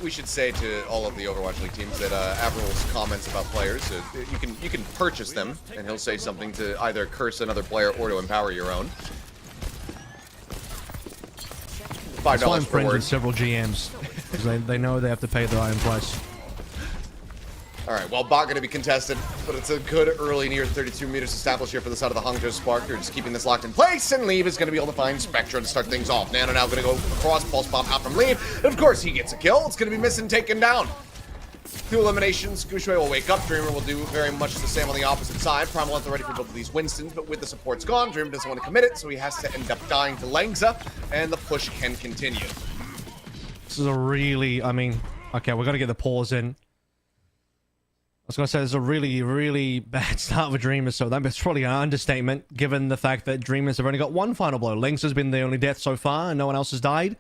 We should say to all of the Overwatch League teams that Avril's comments about players, you can purchase them, and he'll say something to either curse another player or to empower your own. $5 That's why I'm per friends word. with several GMs, because they know they have to pay the iron price. All right, well, bot going to be contested, but it's a good early near 32 meters established here for the side of the Hangzhou Spark. They're just keeping this locked in place, and Leave is going to be able to find Spectra to start things off. Nano now going to go across, pulse bomb out from Leave. And of course, he gets a kill. It's going to be Missin taken down. 2 eliminations. Gushue will wake up. Dreamer will do very much the same on the opposite side. Primal Length ready for both of these Winstons, but with the supports gone, Dreamer doesn't want to commit it, so he has to end up dying to Lengza, and the push can continue. This is a really, I mean, okay, we're going to get the pause in. I was going to say, it's a really, really bad start for Dreamers, so that's probably an understatement, given the fact that Dreamers have only got 1 final blow. Lynx has been the only death so far, and no one else has died.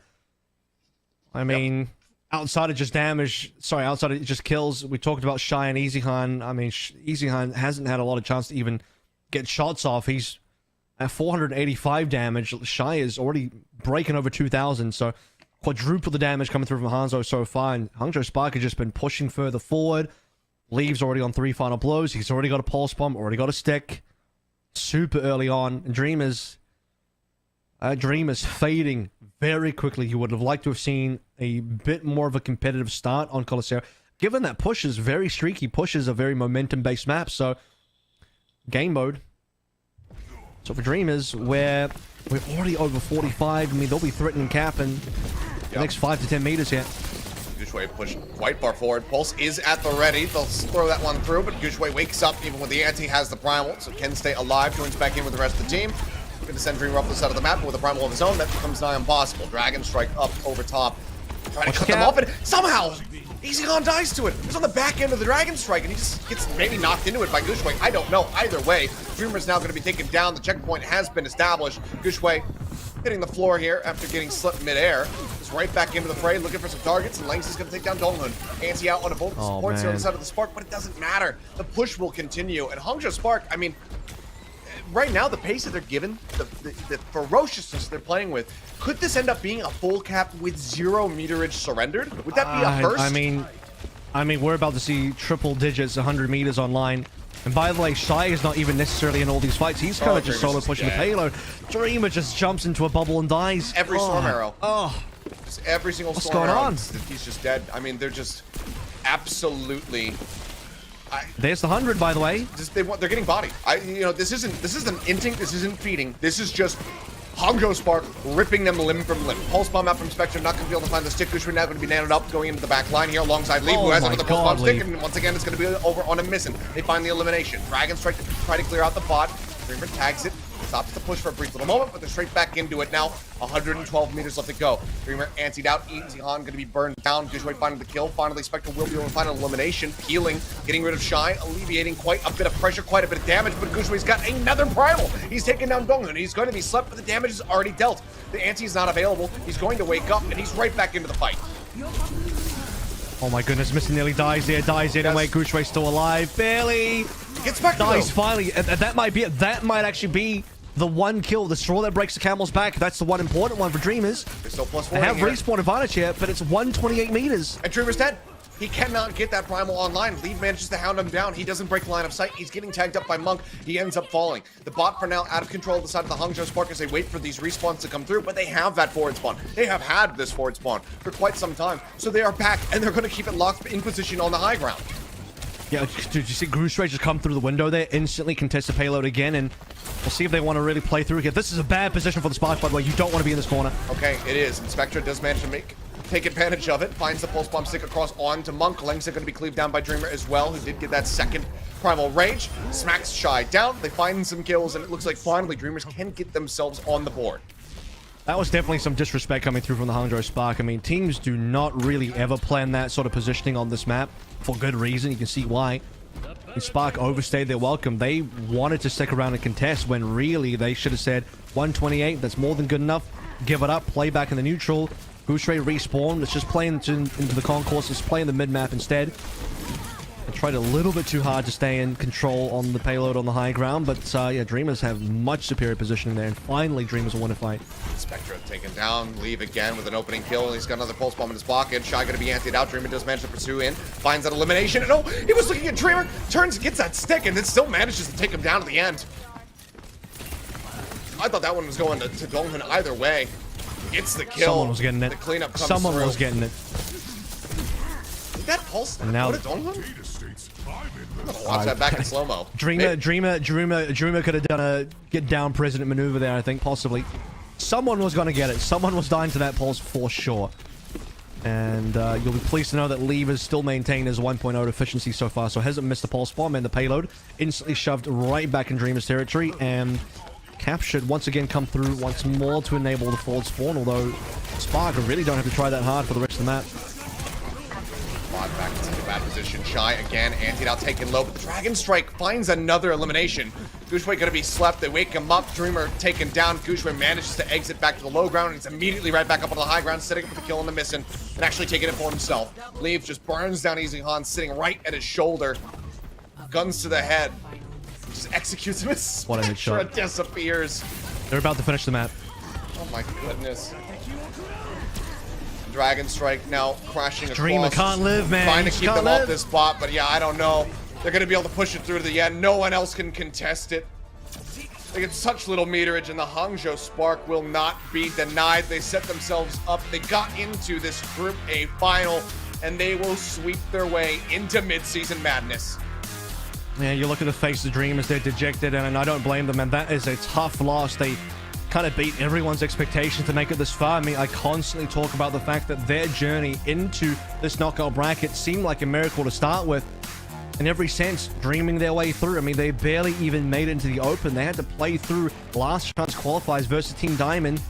I mean, outside of just damage, sorry, outside of just kills, we talked about Shy and EasyHan. I mean, EasyHan hasn't had a lot of chance to even get shots off. He's at 485 damage. Shy is already breaking over 2,000, so quadruple the damage coming through from Hanzo so far. And Hangzhou Spark has just been pushing further forward. Leaves already on 3 final blows. He's already got a pulse bomb, already got a stick. Super early on. And Dreamers fading very quickly. You would have liked to have seen a bit more of a competitive start on Colosseo. Given that Push is very streaky, Push is a very momentum-based map, so game mode. So for Dreamers, where we're already over 45, I mean, they'll be threatening cap in the next 5 to 10 meters here. Gushue pushed quite far forward. Pulse is at the ready. They'll throw that one through, but Gushue wakes up even when the anti has the primal, so can stay alive, joins back in with the rest of the team. Going to send Dreamer up the side of the map, but with a primal of his own, that becomes nigh impossible. Dragon Strike up over top. Trying to cut them off, and somehow EasyHan dies to it. He's on the back end of the Dragon Strike, and he just gets maybe knocked into it by Gushue. I don't know. Either way, Dreamer's now going to be taken down. The checkpoint has been established. Gushue hitting the floor here after getting slipped midair. Just right back into the fray, looking for some targets, and Langs is going to take down Donghun. Anti out on both supports here on the side of the Spark, but it doesn't matter. The push will continue, and Hangzhou Spark, I mean, right now, the pace that they're given, the ferociousness they're playing with, could this end up being a full cap with 0 meterage surrendered? Would that be a first? I mean, we're about to see triple digits, 100 meters online. And by the way, Shy is not even necessarily in all these fights. He's kind of just solo pushing the payload. Dreamer just jumps into a bubble and dies. Every storm arrow. Oh. Just every single What's storm going arrow. on? He's just dead. I mean, they're just absolutely... There's the 100, by the way. They're getting bodied. This isn't inting. This isn't feeding. This is just Hangzhou Spark ripping them limb from limb. Pulse bomb out from Spectre, not going to be able to find the stick. Gushue now going to be nanoed up, going into the back line here alongside Lee, who has another pulse bomb stick, and once again it's going to be over on a missing. They find the elimination. Dragon Strike to try to clear out the bot. Dreamer tags it, stops the push for a brief little moment, but they're straight back into it now. 112 meters left to go. Dreamer antied out. EasyHan going to be burned down. Gushue finding the kill. Finally, Spectre will be able to find an elimination. Peeling, getting rid of Shy, alleviating quite a bit of pressure, quite a bit of damage, but Gushue's got another primal. He's taking down Donghun. He's going to be slept, but the damage is already dealt. The anti is not available. He's going to wake up, and he's right back into the fight. Oh my goodness, Mr. nearly dies there, anyway. Gushue's still alive, barely. He gets back dies finally. That might be it. That might actually be the one kill, the straw that breaks the camel's back. That's the one important one for Dreamers. They're still plus 4. They have respawn advantage here, but it's 128 meters. And Dreamer's dead. He cannot get that primal online. Lead manages to hound him down. He doesn't break line of sight. He's getting tagged up by Monk. He ends up falling. The bot for now out of control of the side of the Hangzhou Spark as they wait for these respawns to come through, but they have that forward spawn. They have had this forward spawn for quite some time. So they are back, and they're going to keep it locked in position on the high ground. Yeah, did you see Gushue just come through the window there, instantly contest the payload again, and we'll see if they want to really play through here. This is a bad position for the Spark, by the way. You don't want to be in this corner. Okay, it is. And Spectre does manage to take advantage of it. Finds the pulse bomb stick across onto Monk. Langsa going to be cleaved down by Dreamer as well, who did get that second primal rage. Smacks Shy down. They find some kills, and it looks like finally Dreamers can get themselves on the board. That was definitely some disrespect coming through from the Hangzhou Spark. I mean, teams do not really ever plan that sort of positioning on this map for good reason. You can see why. Spark overstayed their welcome. They wanted to stick around and contest when really they should have said 128, that's more than good enough. Give it up, play back in the neutral. Gushue respawn. Let's just play into the concourse. Let's play in the mid-map instead. I tried a little bit too hard to stay in control on the payload on the high ground, but yeah, Dreamers have much superior positioning there, and finally Dreamers will win a fight. Spectre taken down, leave again with an opening kill. He's got another pulse bomb in his pocket. Shy going to be antied out. Dreamer does manage to pursue in, finds that elimination, and oh, he was looking at Dreamer, turns, gets that stick, and then still manages to take him down at the end. I thought that one was going to Donghun either way. Gets the kill. Someone was getting it. The cleanup comes Someone through. was getting it. Did that pulse And now go to Donghun? I'm gonna watch that back in slow-mo. Dreamer could have done a get down president maneuver there, I think, possibly. Someone was going to get it. Someone was dying to that pulse for sure. And you'll be pleased to know that Leave is still maintained his 1.0 efficiency so far, so hasn't missed the pulse bomb, and the payload instantly shoved right back in Dreamer's territory, and Cap should once again come through once more to enable the forward spawn, although Spark really don't have to try that hard for the rest of the map. Back in such a bad position. Shy again, antied out, taken low, but the Dragon Strike finds another elimination. Gushue gonna be slept. They wake him up. Dreamer taken down. Gushue manages to exit back to the low ground. He's immediately right back up on the high ground, setting up the kill on the missing, and actually taking it for himself. Leave just burns down Easy Han, sitting right at his shoulder. Guns to the head. Just executes him. What a headshot. Disappears. They're about to finish the map. Oh my goodness. Dragon Strike now crashing across. Dreamer can't live, man. Trying to keep them off this spot, but yeah, I don't know. They're going to be able to push it through to the end. No one else can contest it. They get such little meterage, and the Hangzhou Spark will not be denied. They set themselves up. They got into this Group A final, and they will sweep their way into mid-season madness. Yeah, you look at the face of the Dreamers, they're dejected, and I don't blame them, and that is a tough loss. They kind of beat everyone's expectation to make it this far. I mean, I constantly talk about the fact that their journey into this knockout bracket seemed like a miracle to start with. In every sense, dreaming their way through. I mean, they barely even made it into the open. They had to play through last chance qualifiers versus Team Diamond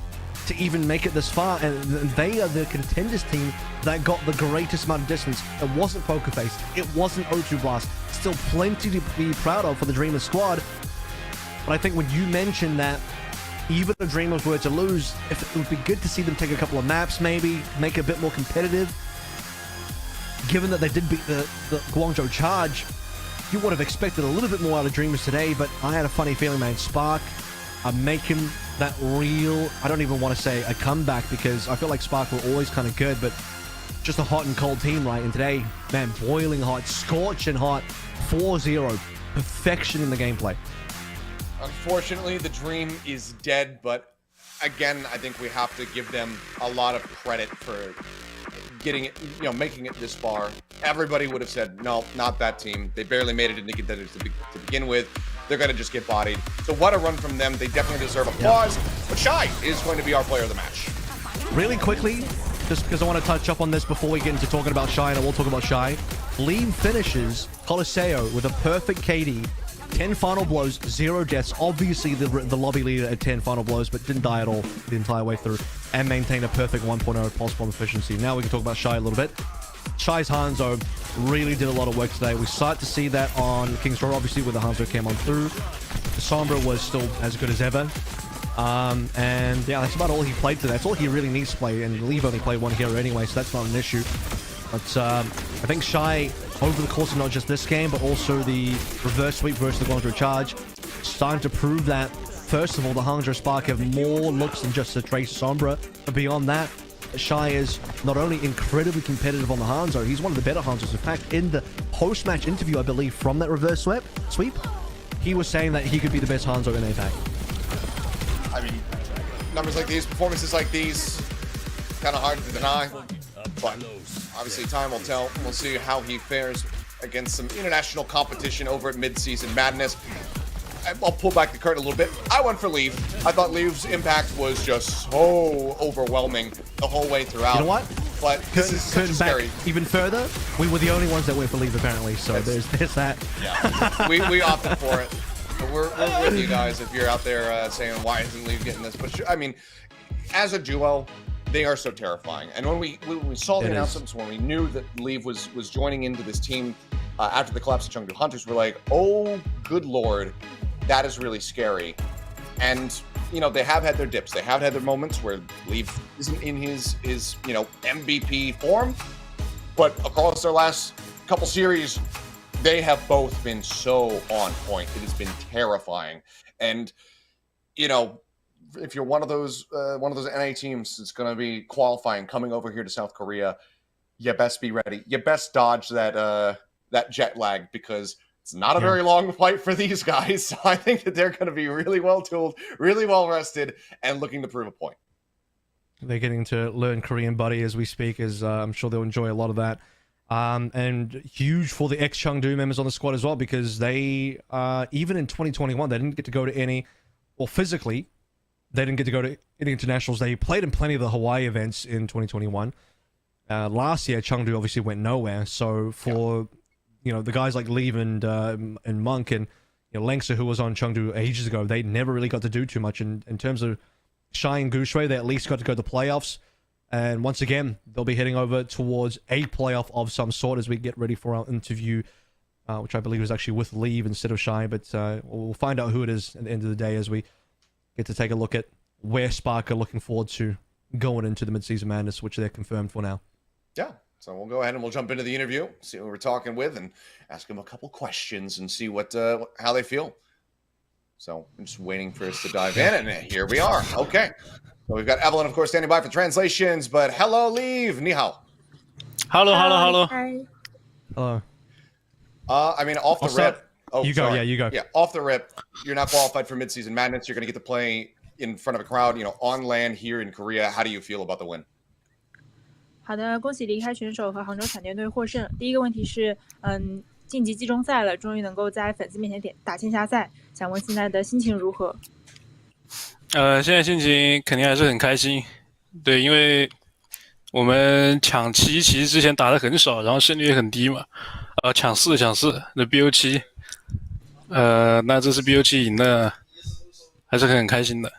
to even make it this far, and they are the contenders team that got the greatest amount of distance. It wasn't Poker Face, it wasn't O2 Blast. Still plenty to be proud of for the Dreamers squad. But I think when you mentioned that even if the Dreamers were to lose, if it would be good to see them take a couple of maps, maybe make it a bit more competitive. Given that they did beat the Guangzhou Charge, you would have expected a little bit more out of Dreamers today, but I had a funny feeling, man. Spark are making that real, I don't even want to say a comeback, because I feel like Spark were always kind of good, but just a hot and cold team, right? And today, man, boiling hot, scorching hot, 4-0, perfection in the gameplay. Unfortunately, the dream is dead, but again, I think we have to give them a lot of credit for getting it, making it this far. Everybody would have said, no, not that team. They barely made it into contenders to begin with. They're going to just get bodied. So what a run from them. They definitely deserve applause. Yep. But Shy is going to be our player of the match. Really quickly, just because I want to touch up on this before we get into talking about Shy, and I will talk about Shy. Lean finishes Coliseo with a perfect KD. 10 final blows, 0 deaths. Obviously, the lobby leader at 10 final blows, but didn't die at all the entire way through, and maintained a perfect 1.0 pulse bomb efficiency. Now we can talk about Shy a little bit. Shy's Hanzo really did a lot of work today. We start to see that on King's Row, obviously, where the Hanzo came on through. The Sombra was still as good as ever. And yeah, that's about all he played today. That's all he really needs to play, and Leave only played one hero anyway, so that's not an issue. But I think Shy, over the course of not just this game, but also the reverse sweep versus the Guangzhou Charge, starting to prove that, first of all, the Hangzhou Spark have more looks than just a Trace Sombra. But beyond that, Shy is not only incredibly competitive on the Hanzo, he's one of the better Hanzos. In fact, in the post-match interview, I believe, from that reverse sweep, he was saying that he could be the best Hanzo in APAC. I mean, numbers like these, performances like these, kind of hard to deny. But obviously time will tell. We'll see how he fares against some international competition over at Mid-Season Madness. I'll pull back the curtain a little bit. I went for Leave. I thought Leave's impact was just so overwhelming the whole way throughout. You know what? But this is curtain scary. Back even further, we were the only ones that went for Leave, apparently. So there's that. Yeah, we opted for it. But we're with you guys if you're out there saying, why isn't Leave getting this? But I mean, as a duo, they are so terrifying. And when we saw the announcements, when we knew that Leave was joining into this team after the collapse of Chengdu Hunters, we're like, oh, good lord, that is really scary. And, they have had their dips. They have had their moments where Leave isn't in his MVP form. But across their last couple series, they have both been so on point. It has been terrifying. And, if you're one of those NA teams that's going to be qualifying, coming over here to South Korea, you best be ready. You best dodge that jet lag, because it's not a very long flight for these guys. So I think that they're going to be really well tooled, really well rested, and looking to prove a point. They're getting to learn Korean buddy as we speak, as I'm sure they'll enjoy a lot of that. And huge for the ex-Chengdu members on the squad as well, because they, even in 2021, they didn't get to go to any, well, physically, they didn't get to go to any internationals. They played in plenty of the Hawaii events in 2021. Last year, Chengdu obviously went nowhere. So for, the guys like Leave and Monk and, Langsa, who was on Chengdu ages ago, they never really got to do too much. In terms of Shy and Gushue, they at least got to go to playoffs. And once again, they'll be heading over towards a playoff of some sort as we get ready for our interview which I believe is actually with leave instead of Shy. But we'll find out who it is at the end of the day as we get to take a look at where Spark are looking forward to going into the mid-season madness, which they're confirmed for now. Yeah. So we'll go ahead and we'll jump into the interview, see who we're talking with, and ask them a couple questions and see how they feel. So I'm just waiting for us to dive in, and here we are. Okay. So we've got Evelyn, of course, standing by for translations, but hello, Leave. Ni hao. Hello. Hello. I mean, off the rip. Oh, you go. sorry. Yeah, you go. Yeah, off the rip. You're not qualified for mid-season madness. You're going to get to play in front of a crowd, on land here in Korea. How do you feel about the win? 好的，恭喜离开选手和杭州闪电队获胜。第一个问题是，晋级季中赛了，终于能够在粉丝面前打线下赛，想问现在的心情如何？现在心情肯定还是很开心，对，因为我们抢7其实之前打的很少，然后胜率也很低嘛，抢4那 BO7，那这次 BO7 赢了，还是很开心的。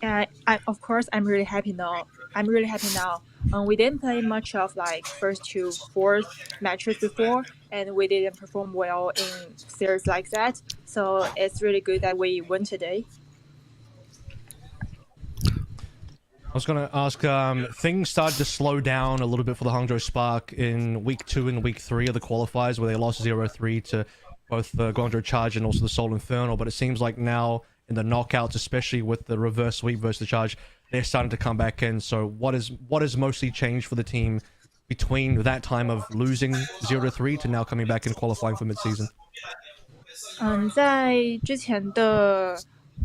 Yeah, of course I'm really happy now. We didn't play much of like first to fourth matches before, and we didn't perform well in series like that. So it's really good that we won today. I was going to ask, things started to slow down a little bit for the Hangzhou Spark in week 2 and week 3 of the qualifiers, where they lost 0-3 to both the Guangzhou Charge and also the Seoul Inferno. But it seems like now in the knockouts, especially with the reverse sweep versus the Charge, they're starting to come back in. So what has mostly changed for the team between that time of losing 0-3 to now coming back and qualifying for mid-season? 在之前的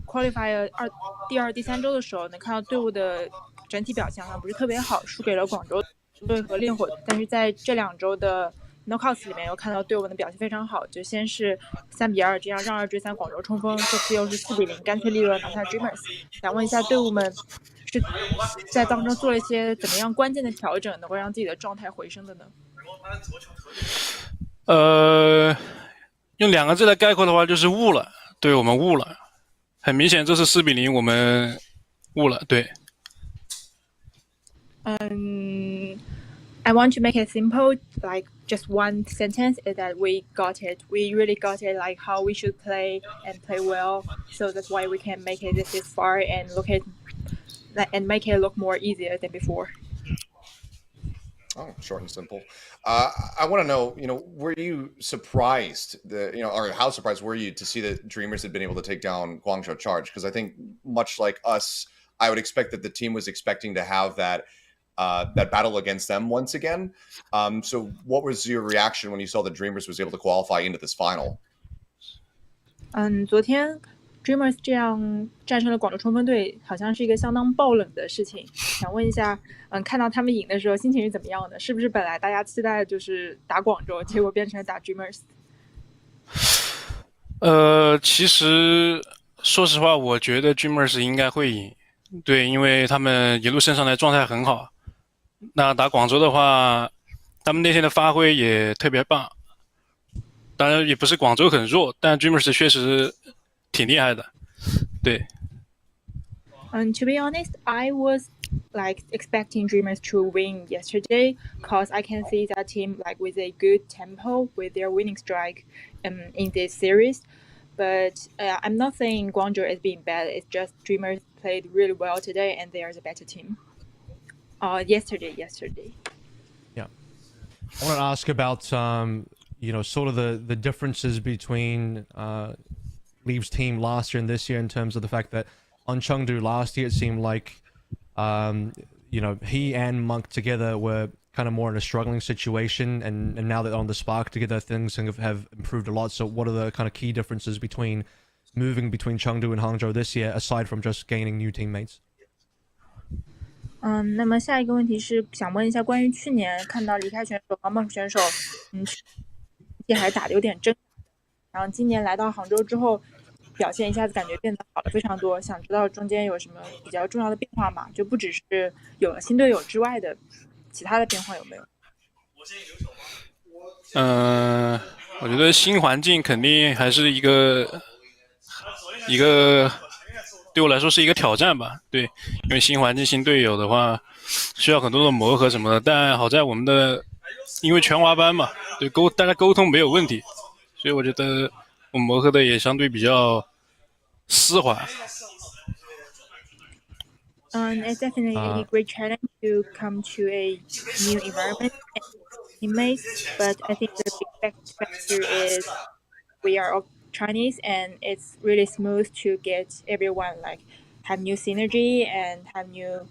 qualifier 第二、第三周的时候，能看到队伍的整体表现好像不是特别好，输给了广州队和烈火。但是在这2周的 knockouts 里面，又看到队伍的表现非常好，就先是3-2这样让2追3广州冲锋，这次又是4-0干脆利落拿下 Dreamers。想问一下队伍们是在当中做了一些怎么样关键的调整，能够让自己的状态回升的呢？用2个字来概括的话，就是悟了。对，我们悟了。很明显，这次4-0我们悟了。对。I want to make it simple, like just one sentence is that we got it. We really got it, like how we should play and play well. So that's why we can make it this far and make it look more easier than before. Oh, short and simple. I want to know, were you surprised or how surprised were you to see that Dreamers had been able to take down Guangzhou Charge? Because I think much like us, I would expect that the team was expecting to have that battle against them once again. So what was your reaction when you saw that Dreamers was able to qualify into this final? 昨天 Dreamers 这样战胜了广州冲锋队，好像是一个相当爆冷的事情。想问一下，看到他们赢的时候心情是怎么样的？是不是本来大家期待的就是打广州，结果变成了打 Dreamers？ 其实说实话，我觉得 Dreamers 应该会赢。对，因为他们一路升上来状态很好。那打广州的话，他们那天的发挥也特别棒。当然也不是广州很弱，但 Dreamers 确实挺厉害的。对。To be honest, I was like expecting Dreamers to win yesterday because I can see that team like with a good tempo with their winning strike in this series. But I'm not saying Guangzhou is being bad. It's just Dreamers played really well today, and they are the better team. Yesterday. Yeah, I want to ask about sort of the differences between Leave's team last year and this year in terms of the fact that on Chengdu last year it seemed like he and Monk together were kind of more in a struggling situation, and now that on the Spark together things have improved a lot. So what are the kind of key differences between moving between Chengdu and Hangzhou this year, aside from just gaining new teammates? 那么下一个问题是想问一下关于去年看到离开选手和 Monk 选手还打得有点挣，然后今年来到杭州之后表现一下子感觉变得好了非常多，想知道中间有什么比较重要的变化吗？就不只是有了新队友之外的其他的变化有没有？我觉得新环境肯定还是一个对我来说是一个挑战吧。对，因为新环境新队友的话需要很多的磨合什么的，但好在我们的因为全华班嘛，对大家沟通没有问题，所以我觉得我们磨合的也相对比较丝滑。It's definitely a great challenge to come to a new environment and teammates, but I think the big factor is we are all Chinese and it's really smooth to get everyone like have new synergy and have new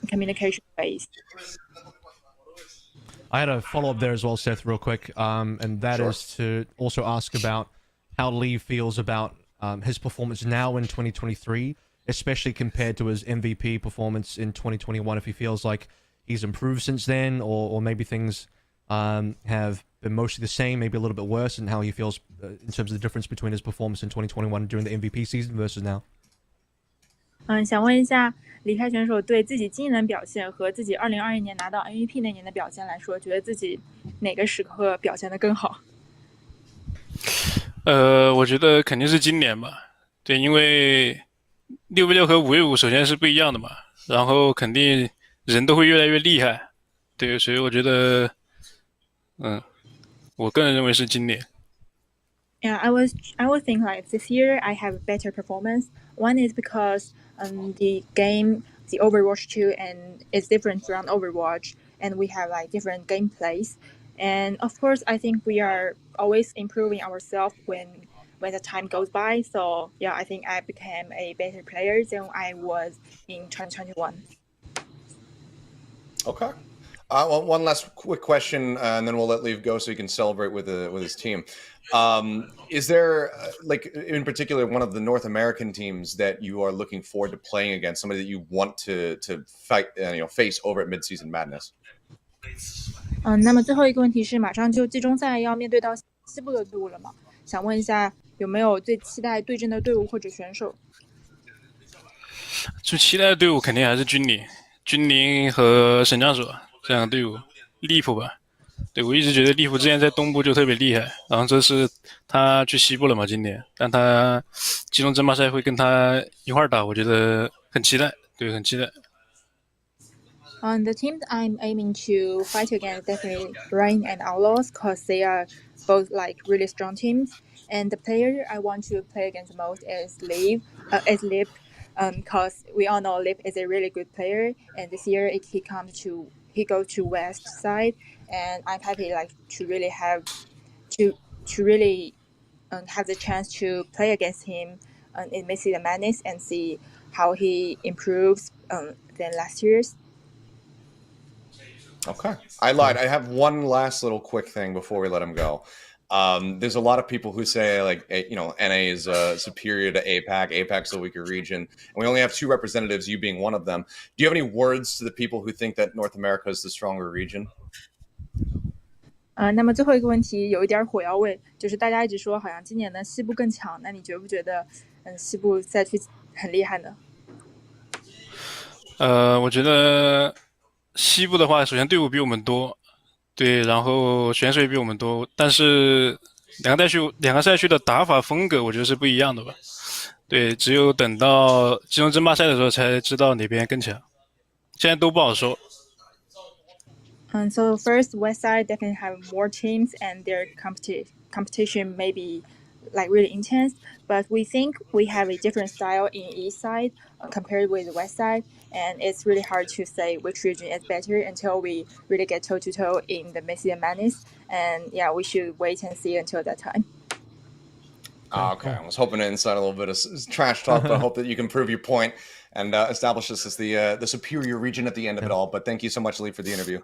communication ways. I had a follow up there as well, Seth, real quick, and that Sure. is to also ask about how Lee feels about his performance now in 2023, especially compared to his MVP performance in 2021. If he feels like he's improved since then, or maybe things have been mostly the same, maybe a little bit worse, and how he feels in terms of the difference between his performance in 2021 during the MVP season versus now. 想问一下，离开选手对自己今年的表现和自己2021年拿到 MVP 那年的表现来说，觉得自己哪个时刻表现得更好？我觉得肯定是今年吧，对，因为6v6和5v5首先是不一样的嘛，然后肯定人都会越来越厉害，对，所以我觉得，我个人认为是今年。Yeah, I would think like this year I have better performance. One is because the game, the Overwatch 2, and it's different from Overwatch, and we have like different gameplays. And of course, I think we are always improving ourselves when the time goes by. So yeah, I think I became a better player than I was in 2021. Okay. Well, one last quick question, and then we'll let Leave go so he can celebrate with his team. Is there, like, in particular, one of the North American teams that you are looking forward to playing against, somebody that you want to fight, face over at Midseason Madness? 那么最后一个问题是，马上就季中赛要面对到西部的队伍了嘛？想问一下，有没有最期待对阵的队伍或者选手？最期待的队伍肯定还是君临和神枪手这样的队伍，利普吧。对，我一直觉得利普之前在东部就特别厉害，然后这次他去西部了嘛，今年，但他季中争霸赛会跟他一块打，我觉得很期待，对，很期待。The teams I'm aiming to fight against definitely Rain and Outlaws because they are both like really strong teams. And the player I want to play against the most is Lip, because we all know Lip is a really good player. And this year he goes to West side, and I'm happy like to really have the chance to play against him in Messi the Madness and see how he improves than last year's. Okay. I lied. I have one last little quick thing before we let him go. There's a lot of people who say, like, NA is superior to APAC. APAC's a weaker region. And we only have 2 representatives, you being one of them. Do you have any words to the people who think that North America is the stronger region? 那么最后一个问题有一点火药味，就是大家一直说好像今年的西部更强，那你觉不觉得西部赛区很厉害呢？我觉得西部的话，首先队伍比我们多，对，然后选手也比我们多，但是两个赛区的打法风格，我觉得是不一样的吧。对，只有等到季中争霸赛的时候才知道哪边更强，现在都不好说。So first, West Side definitely have more teams, and their competition may be like really intense. But we think we have a different style in East Side compared with West Side, and it's really hard to say which region is better until we really get toe to toe in the Messi and Madness. And yeah, we should wait and see until that time. Okay. I was hoping to incite a little bit of trash talk, but I hope that you can prove your point and establish this as the superior region at the end of it all. But thank you so much, Lee, for the interview.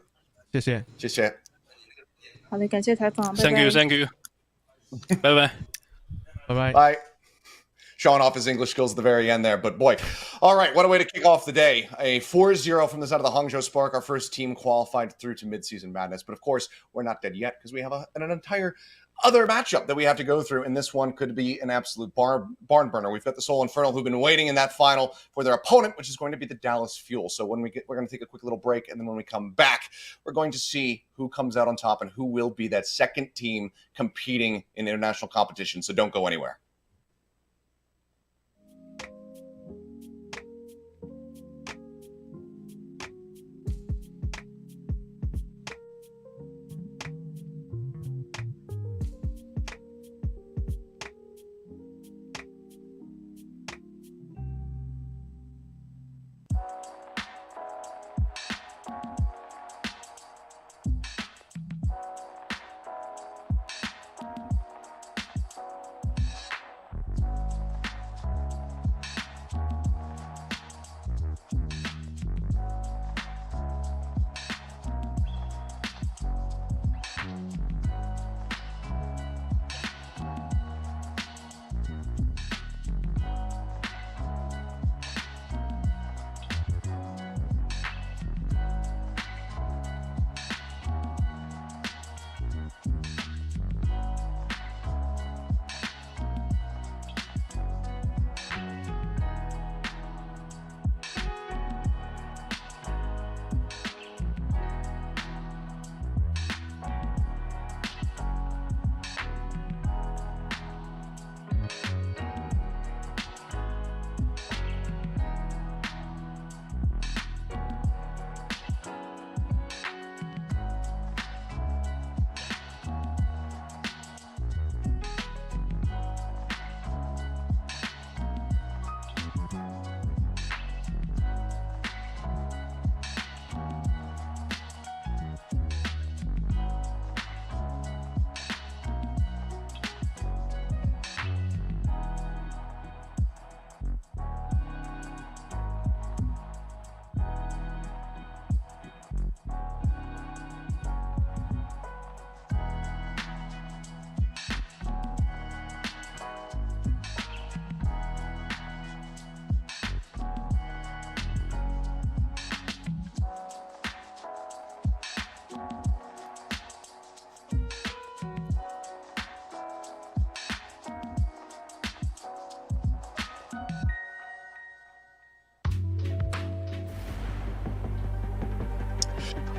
谢谢。谢谢。好的，感谢采访，拜拜。 Thank you. Bye bye. Bye bye. Bye. Showing off his English skills at the very end there, but boy. All right, what a way to kick off the day. A 4-0 from the side of the Hangzhou Spark, our first team qualified through to Midseason Madness. But of course, we're not dead yet because we have an entire other matchup that we have to go through, and this one could be an absolute barn burner. We've got the Seoul Infernal who've been waiting in that final for their opponent, which is going to be the Dallas Fuel. So we're going to take a quick little break, and then when we come back, we're going to see who comes out on top and who will be that second team competing in international competition. So don't go anywhere.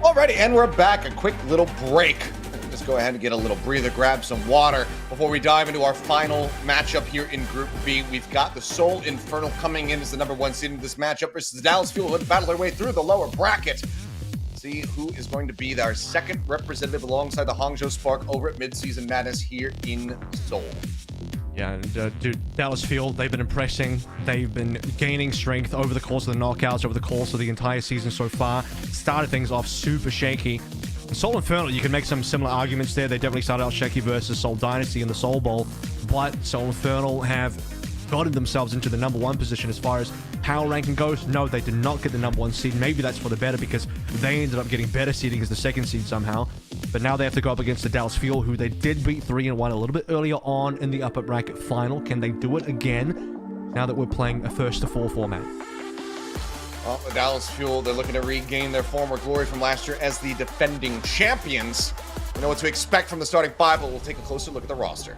Alrighty, and we're back. A quick little break. Just go ahead and get a little breather, grab some water before we dive into our final matchup here in Group B. We've got the Seoul Infernal coming in as the #1 seed in this matchup versus the Dallas Fuel, who battle their way through the lower bracket. See who is going to be our second representative alongside the Hangzhou Spark over at Midseason Madness here in Seoul. Yeah, and dude, Dallas Field, they've been impressing. They've been gaining strength over the course of the knockouts, over the course of the entire season so far. Started things off super shaky. Seoul Infernal, you can make some similar arguments there. They definitely started out shaky versus Seoul Dynasty in the Seoul Bowl, but Seoul Infernal have gotten themselves into the #1 position as far as power ranking goes. No, they did not get the #1 seed. Maybe that's for the better because they ended up getting better seeding as the second seed somehow. But now they have to go up against the Dallas Fuel, who they did beat 3-1 a little bit earlier on in the upper bracket final. Can they do it again now that we're playing a 1-4 format? Well, the Dallas Fuel, they're looking to regain their former glory from last year as the defending champions. We know what to expect from the starting five, but we'll take a closer look at the roster.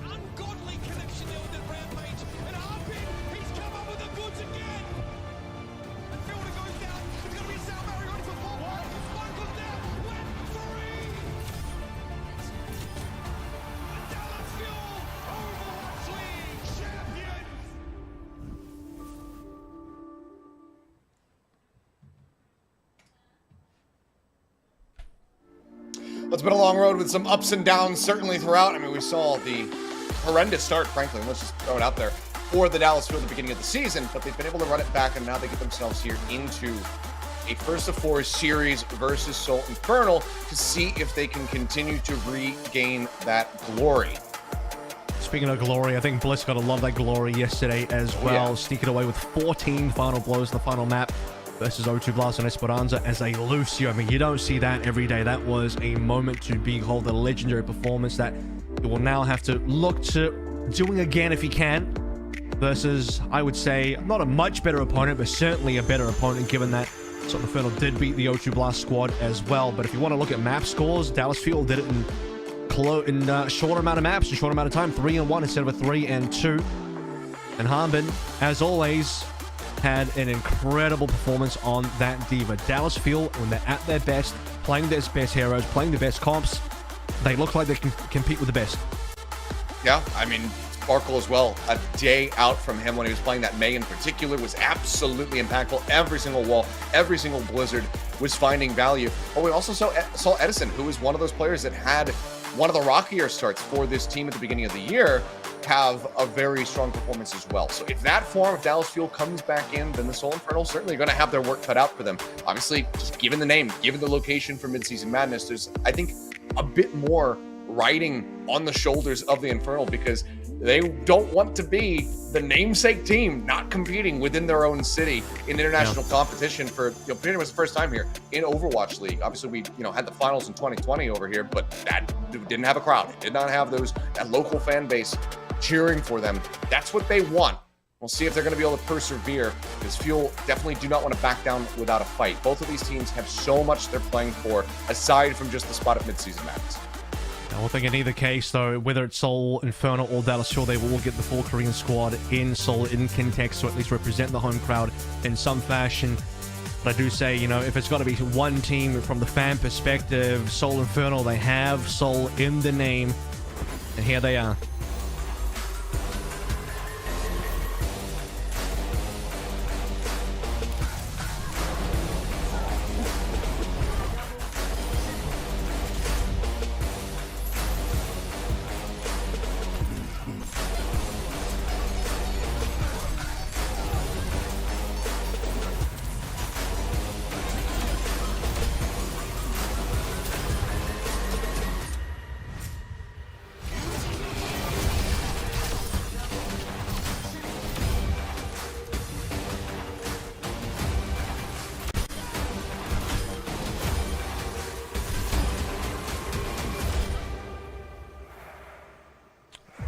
Ungodly connection there with the Rampage, and Harpy, he's come up with the goods again. And Fielder goes down. It's going to be Sal Murray on for 4. One goes down. Went free. The Dallas Fuel Overwatch League champions. It's been a long road with some ups and downs, certainly throughout. I mean, we saw the horrendous start, frankly, let's just throw it out there, for the Dallas Fuel at the beginning of the season, but they've been able to run it back, and now they get themselves here into a 1-4 series versus Seoul Infernal to see if they can continue to regain that glory. Speaking of glory, I think Bliss got a lot of that glory yesterday as well, sneaking away with 14 final blows in the final map versus O2 Blast and Esperanza as a Lucio. I mean, you don't see that every day. That was a moment to behold, a legendary performance that you will now have to look to doing again if you can versus, I would say, not a much better opponent, but certainly a better opponent given that Seoul Infernal did beat the O2 Blast squad as well. But if you want to look at map scores, Dallas Fuel did it in a shorter amount of maps, a short amount of time, 3-1 instead of a 3-2. And Harbin, as always, had an incredible performance on that Diva. Dallas Fuel, when they're at their best, playing their best heroes, playing the best comps, they look like they can compete with the best. Yeah, I mean, Sparkle as well. A day out from him when he was playing that May in particular was absolutely impactful. Every single wall, every single blizzard was finding value. But we also saw Edison, who was one of those players that had one of the rockier starts for this team at the beginning of the year, have a very strong performance as well. So if that form of Dallas Fuel comes back in, then the Seoul Infernal certainly going to have their work cut out for them. Obviously, just given the name, given the location for Midseason Madness, there's, I think, a bit more riding on the shoulders of the Infernal because they don't want to be the namesake team not competing within their own city in international competition for, pretty much the first time here in Overwatch League. Obviously, we, had the finals in 2020 over here, but that didn't have a crowd. It did not have that local fan base cheering for them. That's what they want. We'll see if they're going to be able to persevere, because Fuel definitely do not want to back down without a fight. Both of these teams have so much they're playing for, aside from just the spot at Midseason Madness. I think in either case, though, whether it's Seoul Infernal or Dallas Fuel, they will get the full Korean squad in Seoul, in Kintex, to at least represent the home crowd in some fashion. But I do say, if it's got to be one team from the fan perspective, Seoul Infernal, they have Seoul in the name, and here they are.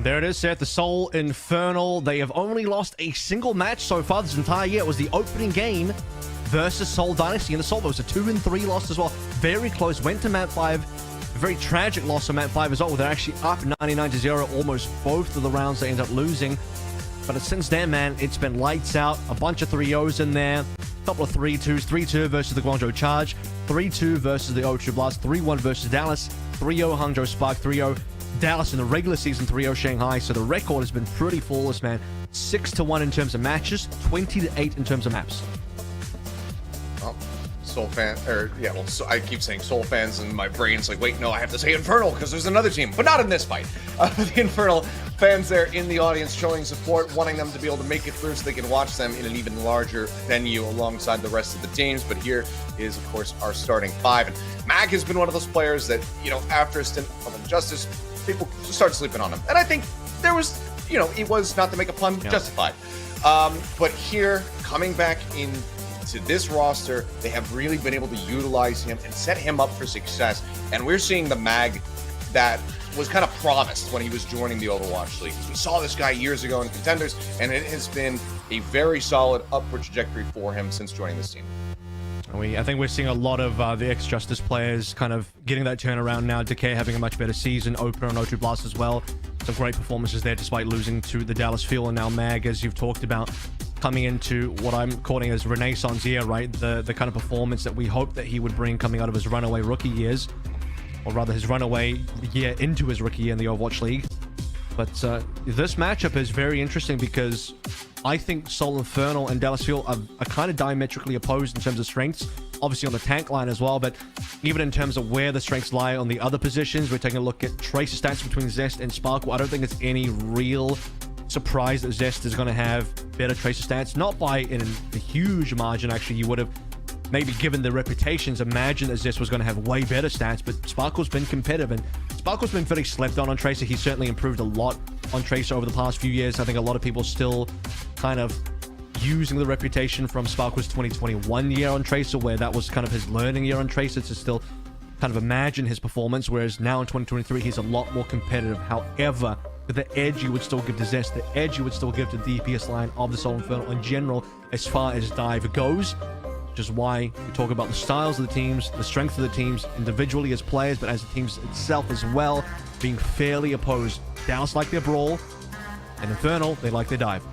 There it is, Seth. The Soul Infernal. They have only lost a single match so far this entire year. It was the opening game versus Seoul Dynasty. And the Seoul was a 2-3 loss as well. Very close. Went to map 5. A very tragic loss on map 5 as well. They're actually up 99-0 almost both of the rounds they end up losing. But since then, man, it's been lights out. A bunch of 3-0s in there. A couple of 3-2s. 3-2 versus the Guangzhou Charge. 3-2 versus the O2 Blast. 3-1 versus Dallas. 3-0 Hangzhou Spark. 3-0 Dallas in the regular season, 3-0 Shanghai. So the record has been pretty flawless, man. 6-1 in terms of matches, 20-8 in terms of maps. Oh, Soul fan, or yeah, well, so I keep saying Soul fans, and my brain's like, wait, no, I have to say Infernal because there's another team, but not in this fight. The Infernal fans there in the audience showing support, wanting them to be able to make it through so they can watch them in an even larger venue alongside the rest of the teams. But here is, of course, our starting 5. And Mag has been one of those players that, you know, after a stint of Injustice, people start sleeping on him. And I think there was, you know, it was, not to make a pun, justified. But here, coming back into this roster, they have really been able to utilize him and set him up for success. And we're seeing the Mag that was kind of promised when he was joining the Overwatch League. We saw this guy years ago in Contenders, and it has been a very solid upward trajectory for him since joining this team. I think we're seeing a lot of the ex-Justice players kind of getting that turnaround now. Decay having a much better season. Opener on O2 Blast as well. Some great performances there despite losing to the Dallas Fuel. And now Mag, as you've talked about, coming into what I'm calling as Renaissance year, right? The kind of performance that we hoped that he would bring coming out of his runaway rookie years. Or rather, his runaway year into his rookie year in the Overwatch League. But this matchup is very interesting because I think Soul Infernal and Dallas Fuel are kind of diametrically opposed in terms of strengths. Obviously on the tank line as well, but even in terms of where the strengths lie on the other positions, we're taking a look at Tracer stats between Zest and Sparkle. I don't think it's any real surprise that Zest is going to have better Tracer stats. Not by in a huge margin, actually. You would have maybe given the reputations, imagine that Zest was going to have way better stats, but Sparkle's been competitive, and Sparkle's been very slept on Tracer. He's certainly improved a lot on Tracer over the past few years. I think a lot of people still kind of using the reputation from Sparkle's 2021 year on Tracer, where that was kind of his learning year on Tracer, to still kind of imagine his performance, whereas now in 2023, he's a lot more competitive. However, the edge you would still give to Zest, the edge you would still give to the DPS line of the Soul Infernal in general, as far as dive goes. Which is why we talk about the styles of the teams, the strength of the teams, individually as players, but as the teams itself as well, being fairly opposed. Dallas like their brawl, and Infernal, they like their dive.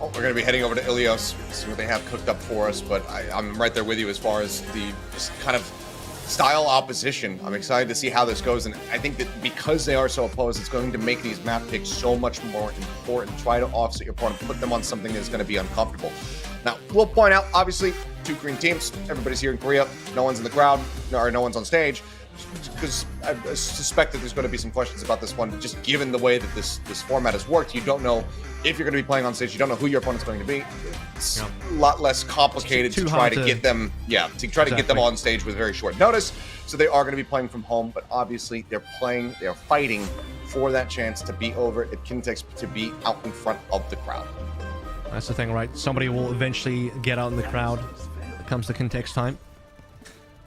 Oh, we're going to be heading over to Ilios, see what they have cooked up for us, but I'm right there with you as far as the just kind of style opposition. I'm excited to see how this goes, and I think that because they are so opposed, it's going to make these map picks so much more important. Try to offset your opponent, put them on something that's going to be uncomfortable. Now, we'll point out, obviously, 2 green teams. Everybody's here in Korea. No one's in the crowd, or no one's on stage, because I suspect that there's going to be some questions about this one. Just given the way that this format has worked, you don't know if you're going to be playing on stage. You don't know who your opponent's going to be. It's a lot less complicated to try to get them, get them on stage with very short notice. So they are going to be playing from home, but obviously they're fighting for that chance to be over at Kintex, to be out in front of the crowd. That's the thing, right? Somebody will eventually get out in the crowd when it comes to Kintex time.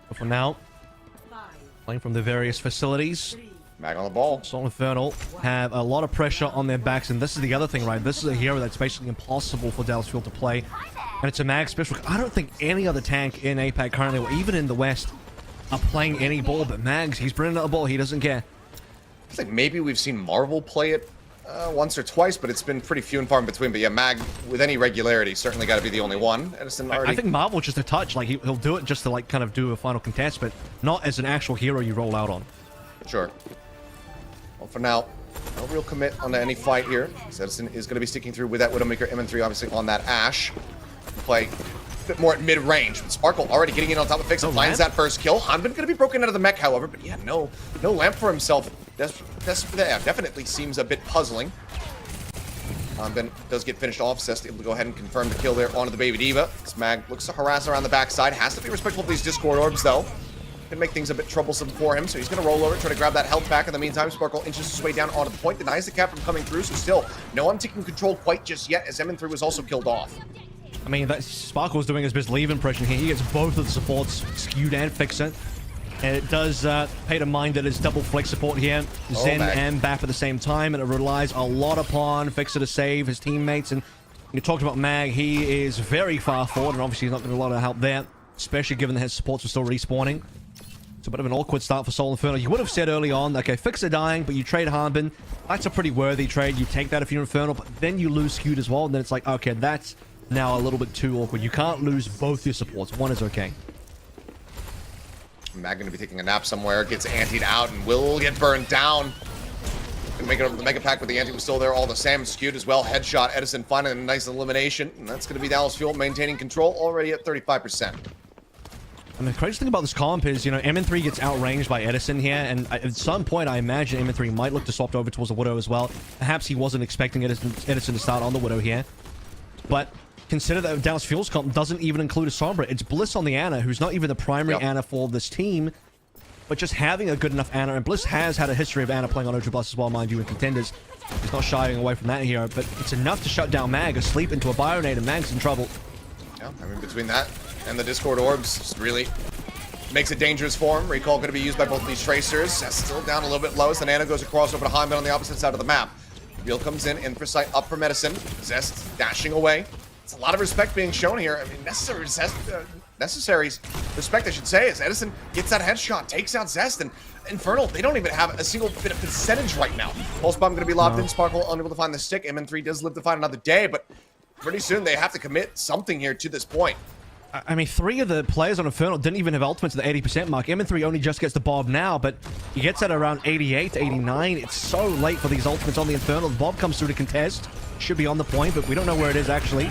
But for now, playing from the various facilities, Mag on the ball. Soul Infernal have a lot of pressure on their backs, and this is the other thing, right? This is a hero that's basically impossible for Dallas Fuel to play, and it's a Mag special. I don't think any other tank in APAC currently, or even in the West, are playing any ball but Mags. He's bringing out a ball. He doesn't care. I think maybe we've seen Marvel play it once or twice, but it's been pretty few and far in between. But yeah, Mag, with any regularity, certainly got to be the only one. Edison already... I think Marvel just a touch. Like, he'll do it just to, like, kind of do a final contest, but not as an actual hero you roll out on. Sure. Well, for now, no real commit on any fight here. Edison is going to be sticking through with that Widowmaker MN3, obviously, on that Ashe. Play a bit more at mid-range. But Sparkle already getting in on top of Fix. Finds that first kill. Hanbin going to be broken out of the mech, however. But yeah, no lamp for himself. That definitely seems a bit puzzling. Hanbin does get finished off. Cest able to go ahead and confirm the kill there onto the Baby Diva. Smag looks to harass around the backside. Has to be respectful of these Discord orbs, though. Can make things a bit troublesome for him, so he's going to roll over, try to grab that health back. In the meantime, Sparkle inches his way down onto the point, denies the cap from coming through, so still no one taking control quite just yet, as MN3 was also killed off. I mean, that Sparkle's doing his best leave impression here. He gets both of the supports, Skewed and Fixer. And it does pay to mind that it's double flick support here. Zen Mag. and BAP at the same time, and it relies a lot upon Fixer to save his teammates. And you talked about Mag, he is very far forward, and obviously he's not going to get a lot of help there, especially given that his supports are still respawning. It's a bit of an awkward start for Soul Inferno. You would have said early on, okay, Fixer dying, but you trade Harbin. That's a pretty worthy trade. You take that if you're Infernal, but then you lose Skewed as well, and then it's like, okay, that's now a little bit too awkward. You can't lose both your supports. One is okay. Mag going to be taking a nap somewhere, gets antied out, and will get burned down. Gonna make it over the Mega Pack, but the anti was still there all the same. Skewed as well. Headshot. Edison finding a nice elimination, and that's going to be Dallas Fuel maintaining control already at 35%. And the crazy thing about this comp is, you know, MN3 gets outranged by Edison here, and at some point I imagine MN3 might look to swap over towards the Widow as well. Perhaps he wasn't expecting Edison to start on the Widow here. But consider that Dallas Fuel's comp doesn't even include a Sombra. It's Bliss on the Ana, who's not even the primary Ana for this team, but just having a good enough Ana. And Bliss has had a history of Ana playing on Ultra Blast as well, mind you, in contenders. He's not shying away from that here, but it's enough to shut down Mag, asleep into a Bionade, and Mag's in trouble. Yeah, I mean, between that and the Discord Orbs, just really makes it dangerous for him. Recall going to be used by both of these Tracers. Still down a little bit low as the Nana goes across over to Hyman on the opposite side of the map. Real comes in for sight, up for Medicine. Zest dashing away. It's a lot of respect being shown here. I mean, necessary respect, I should say, as Edison gets that headshot, takes out Zest, and Infernal, they don't even have a single bit of percentage right now. Pulse Bomb going to be lobbed in. Sparkle unable to find the stick. MN3 does live to find another day, but pretty soon they have to commit something here to this point. I mean, 3 of the players on Infernal didn't even have ultimates at the 80% mark. MN3 only just gets the Bob now, but he gets at around 88, 89. It's so late for these ultimates on the Infernal. The Bob comes through to contest. Should be on the point, but we don't know where it is, actually.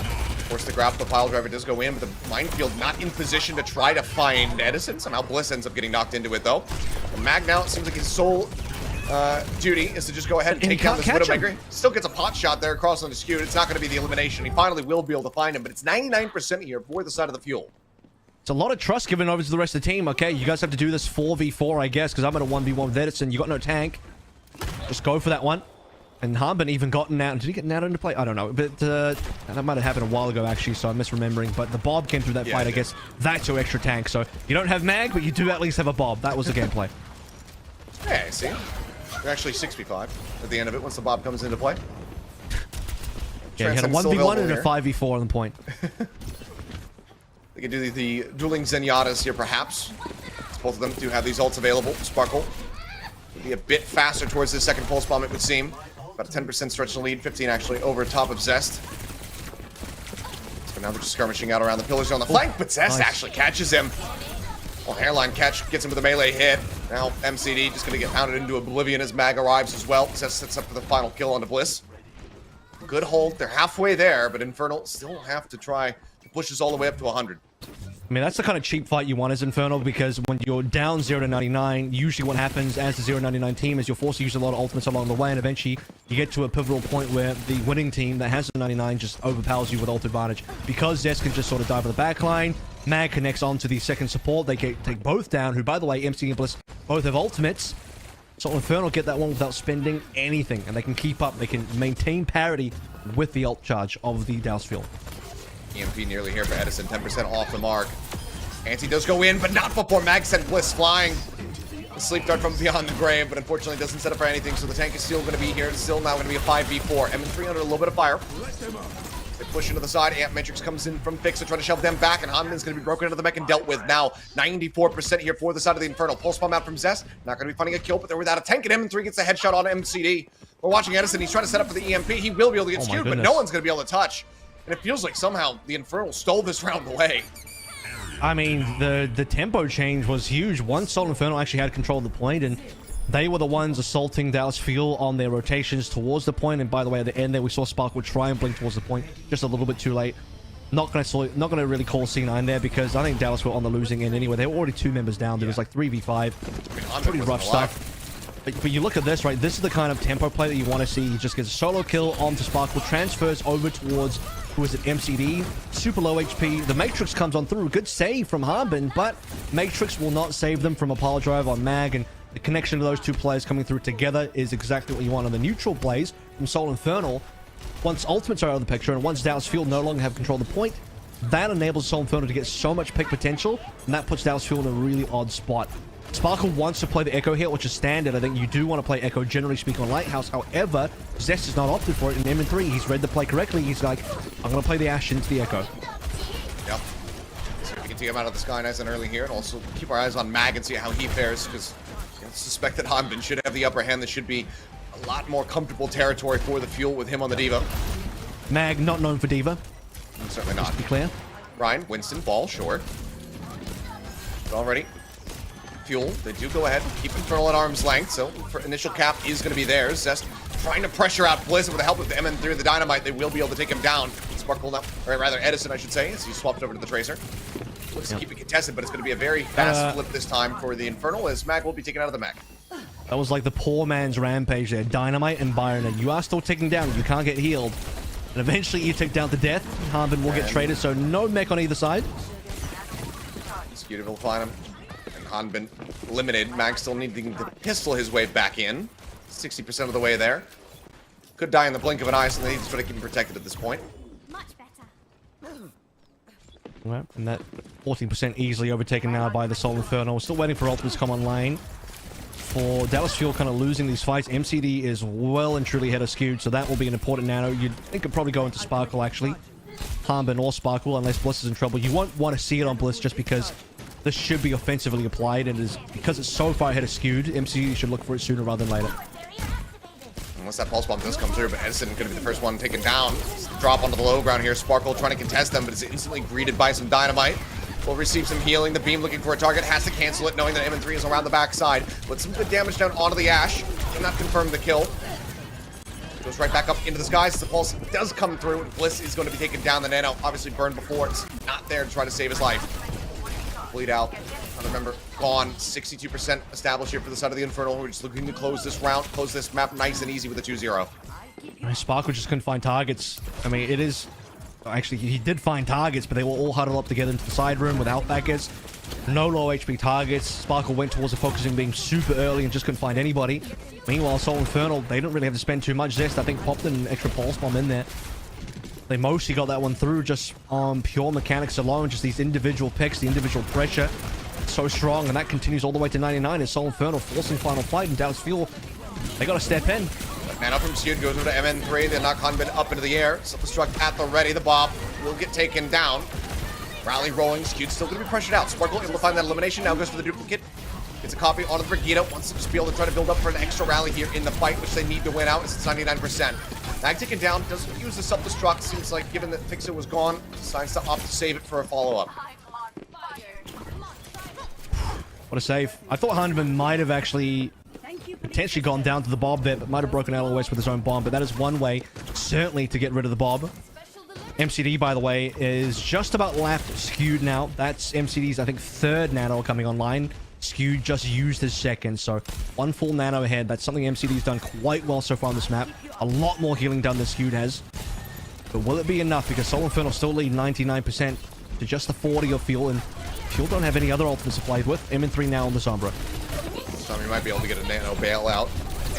Forced to grab the pile driver does go in, but the minefield not in position to try to find Edison. Somehow Bliss ends up getting knocked into it, though. The Mag now, it seems like his sole duty is to just go ahead and take down this Widowmaker. Still gets a pot shot there across on the Skewed. It's not going to be the elimination. He finally will be able to find him, but it's 99% here for the side of the Fuel. It's a lot of trust given over to the rest of the team. Okay, you guys have to do this 4v4, I guess, because I'm in a 1v1 with Edison. You got no tank. Just go for that one. And Harbin even gotten out. Did he get out into play? I don't know. But that might have happened a while ago, actually, so I'm misremembering. But the Bob came through that fight, I guess. That's your extra tank. So you don't have Mag, but you do at least have a Bob. That was the gameplay. Yeah, see? You're actually 6v5 at the end of it once the Bob comes into play. Yeah, you had a 1v1 and a 5v4 on the point. They can do the dueling Zenyatas here, perhaps. Both of them do have these ults available. Sparkle will be a bit faster towards this second pulse bomb, it would seem. About a 10% stretch in the lead, 15 actually over top of Zest. So now they're just skirmishing out around the pillars on the flank, but Zest actually catches him. Well, hairline catch gets him with a melee hit. Now MCD just going to get pounded into oblivion as Mag arrives as well. Zest sets up for the final kill onto Bliss. Good hold. They're halfway there, but Infernal still have to try to push this all the way up to 100. I mean, that's the kind of cheap fight you want as Infernal, because when you're down 0-99, usually what happens as the 0-99 team is you're forced to use a lot of ultimates along the way, and eventually you get to a pivotal point where the winning team that has the 99 just overpowers you with ult advantage. Because Zest can just sort of dive on the back line, Mag connects onto the second support, they take both down, who, by the way, MC and Bliss both have ultimates. So Infernal get that one without spending anything, and they can keep up, they can maintain parity with the ult charge of the Dallas Fuel. EMP nearly here for Edison, 10% off the mark. Anti does go in, but not before Mag sent Bliss flying. The sleep dart from beyond the grave, but unfortunately doesn't set up for anything, so the tank is still going to be here. It's still now going to be a 5v4. MN3 under a little bit of fire. They push into the side. Amp Matrix comes in from Fix to try to shove them back, and Hanman's going to be broken into the mech and dealt with. Now, 94% here for the side of the Infernal. Pulse bomb out from Zest. Not going to be finding a kill, but they're without a tank, and MN3 gets a headshot on MCD. We're watching Edison. He's trying to set up for the EMP. He will be able to get skewed, but no one's going to be able to touch. And it feels like somehow the Infernal stole this round away. I mean, the tempo change was huge. Once Soul Infernal actually had control of the point, and they were the ones assaulting Dallas Fuel on their rotations towards the point. And by the way, at the end there, we saw Sparkle try and blink towards the point, just a little bit too late. Not gonna really call C9 there, because I think Dallas were on the losing end anyway. They were already 2 members down. There was like 3v5. Pretty rough stuff. But you look at this, right? This is the kind of tempo play that you want to see. He just gets a solo kill onto Sparkle, transfers over towards, who is it, MCD. Super low HP. The Matrix comes on through. Good save from Harbin, but Matrix will not save them from a pile drive on Mag, and the connection of those two players coming through together is exactly what you want on the neutral plays from Soul Infernal. Once ultimates are out of the picture, and once Dallas Fuel no longer have control of the point, that enables Soul Infernal to get so much pick potential, and that puts Dallas Fuel in a really odd spot. Sparkle wants to play the Echo here, which is standard. I think you do want to play Echo, generally speaking, on Lighthouse. However, Zest has not opted for it in M3. He's read the play correctly. He's like, I'm going to play the Ashe into the Echo. Yep. So we can take him out of the sky nice and early here, and also keep our eyes on Mag and see how he fares, because I suspect that Hanbin should have the upper hand. This should be a lot more comfortable territory for the Fuel with him on the Diva. Mag, not known for Diva. Certainly not. Just to be clear. Ryan, Winston, ball, sure. But already, Fuel, they do go ahead and keep Infernal at arm's length, so for initial cap is going to be theirs. Zest trying to pressure out Bliss, with the help of the MN3 the Dynamite, they will be able to take him down. Sparkle now, or rather Edison, I should say, as he swapped over to the Tracer. Looks to keep it contested, but it's going to be a very fast flip this time for the Infernal, as Mag will be taken out of the mech. That was like the poor man's rampage there. Dynamite and Byron, and you are still ticking down. You can't get healed. And eventually you tick down to death. Hanbin will get traded, so no mech on either side. Scuda will find him. And Hanbin limited. Mag still needing to pistol his way back in. 60% of the way there. Could die in the blink of an eye, so they need to try to keep him protected at this point. Much better. Right, and that 14% easily overtaken now by the Soul Inferno. We're still waiting for ultimates to come online. For Dallas Fuel kind of losing these fights, MCD is well and truly ahead of Skewed, so that will be an important nano. You'd think it'd probably go into Sparkle, actually. Hanbin or Sparkle, unless Bliss is in trouble. You won't want to see it on Bliss just because this should be offensively applied, and because it's so far ahead of Skewed, MCD should look for it sooner rather than later. Unless that pulse bomb does come through, but Edison going to be the first one taken down. Drop onto the low ground here. Sparkle trying to contest them, but is instantly greeted by some Dynamite. Will receive some healing. The Beam looking for a target. Has to cancel it, knowing that MN3 is around the backside. But some good damage down onto the Ashe. Cannot confirm the kill. Goes right back up into the skies. The pulse does come through. Bliss is going to be taken down. The Nano obviously burned before. It's not there to try to save his life. Bleed out. I remember, gone. 62% established here for the side of the Infernal. We're just looking to close this round, close this map nice and easy with a 2-0. Sparkle just couldn't find targets. I mean, it is... Actually, he did find targets, but they were all huddled up together into the side room without backers. No low HP targets. Sparkle went towards the focusing being super early and just couldn't find anybody. Meanwhile, Soul Infernal, they didn't really have to spend too much. Zest, I think, popped an extra pulse bomb in there. They mostly got that one through just on pure mechanics alone. Just these individual picks, the individual pressure. So strong, and that continues all the way to 99 as Soul Infernal forcing final fight, and Dallas Fuel, they got to step in. Man up from Skewed goes over to MN3. They knock Hanbin up into the air. Self-destruct at the ready. The Bob will get taken down. Rally rolling. Skewed still going to be pressured out. Sparkle able to find that elimination. Now goes for the duplicate. Gets a copy onto the Brigida. Wants to just be able to try to build up for an extra rally here in the fight, which they need to win out. It's 99%. Mag taken down. Doesn't use the self-destruct. Seems like, given that Fixer was gone, decides to opt to save it for a follow-up. What a save. I thought Hanbin might have actually potentially gone down to the Bob there, but might have broken LOS with his own bomb. But that is one way, certainly, to get rid of the Bob. MCD, by the way, is just about left Skewed now. That's MCD's, I think, third nano coming online. Skewed just used his second, so one full nano ahead. That's something MCD's done quite well so far on this map. A lot more healing done than Skewed has. But will it be enough? Because Soul Infernal still lead 99% to just the 40 of Fuel, and Fuel don't have any other ultimates to play with. MN3 now on the Sombra. So he might be able to get a nano bailout.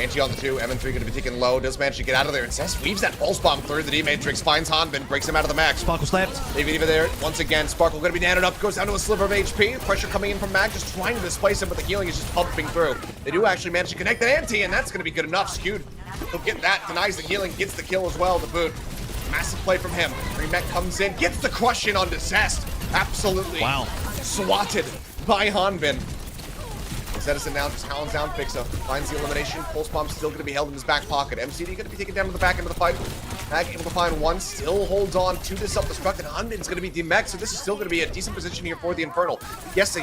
Anti on the 2, MN3 going to be taken low, does manage to get out of there, and Zest weaves that pulse bomb through the D-Matrix, finds Hanbin, breaks him out of the max. Sparkle slapped. David even there, once again, Sparkle going to be nanoed up, goes down to a sliver of HP, pressure coming in from Mag, just trying to displace him, but the healing is just pumping through. They do actually manage to connect that anti, and that's going to be good enough. Skewed, he'll get that, denies the healing, gets the kill as well to boot. Massive play from him. Remech comes in, gets the crush in onto Zest. Absolutely. Wow. Swatted by Hanbin. Edison now just hounds down Fixa, finds the elimination. Pulse bomb still going to be held in his back pocket. MCD going to be taken down to the back end of the fight. Mag able to find one, still holds on to the self-destruct, and Hanbin's going to be demexed, so this is still going to be a decent position here for the Infernal. Yes, they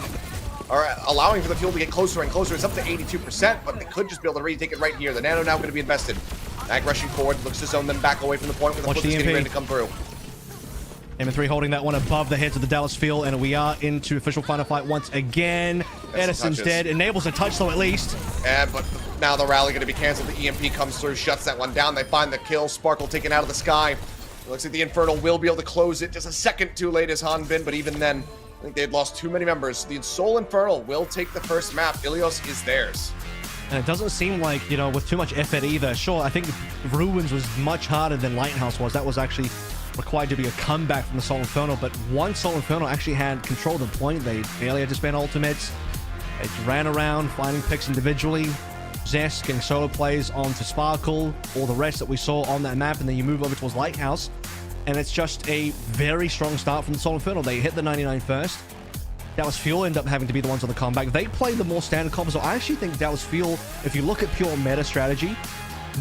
are allowing for the Fuel to get closer and closer. It's up to 82%, but they could just be able to retake it right here. The Nano now going to be invested. Mag rushing forward, looks to zone them back away from the point where the flip is getting ready to come through. MN3 holding that one above the heads of the Dallas Fuel, and we are into official final fight once again. Edison's dead. Enables a touch, though, at least. But now the rally going to be canceled. The EMP comes through, shuts that one down. They find the kill. Sparkle taken out of the sky. It looks like the Infernal will be able to close it. Just a second too late as Hanbin, but even then, I think they'd lost too many members. The Soul Infernal will take the first map. Ilios is theirs. And it doesn't seem like, you know, with too much effort either. Sure, I think Ruins was much harder than Lighthouse was. That was actually required to be a comeback from the Soul Infernal, but once Soul Infernal actually had control of the point, they barely had to spend ultimates. It ran around, finding picks individually. Zest getting solo plays onto Sparkle, all the rest that we saw on that map, and then you move over towards Lighthouse, and it's just a very strong start from the Soul Infernal. They hit the 99 first. Dallas Fuel end up having to be the ones on the comeback. They play the more standard comp, so I actually think Dallas Fuel, if you look at pure meta strategy,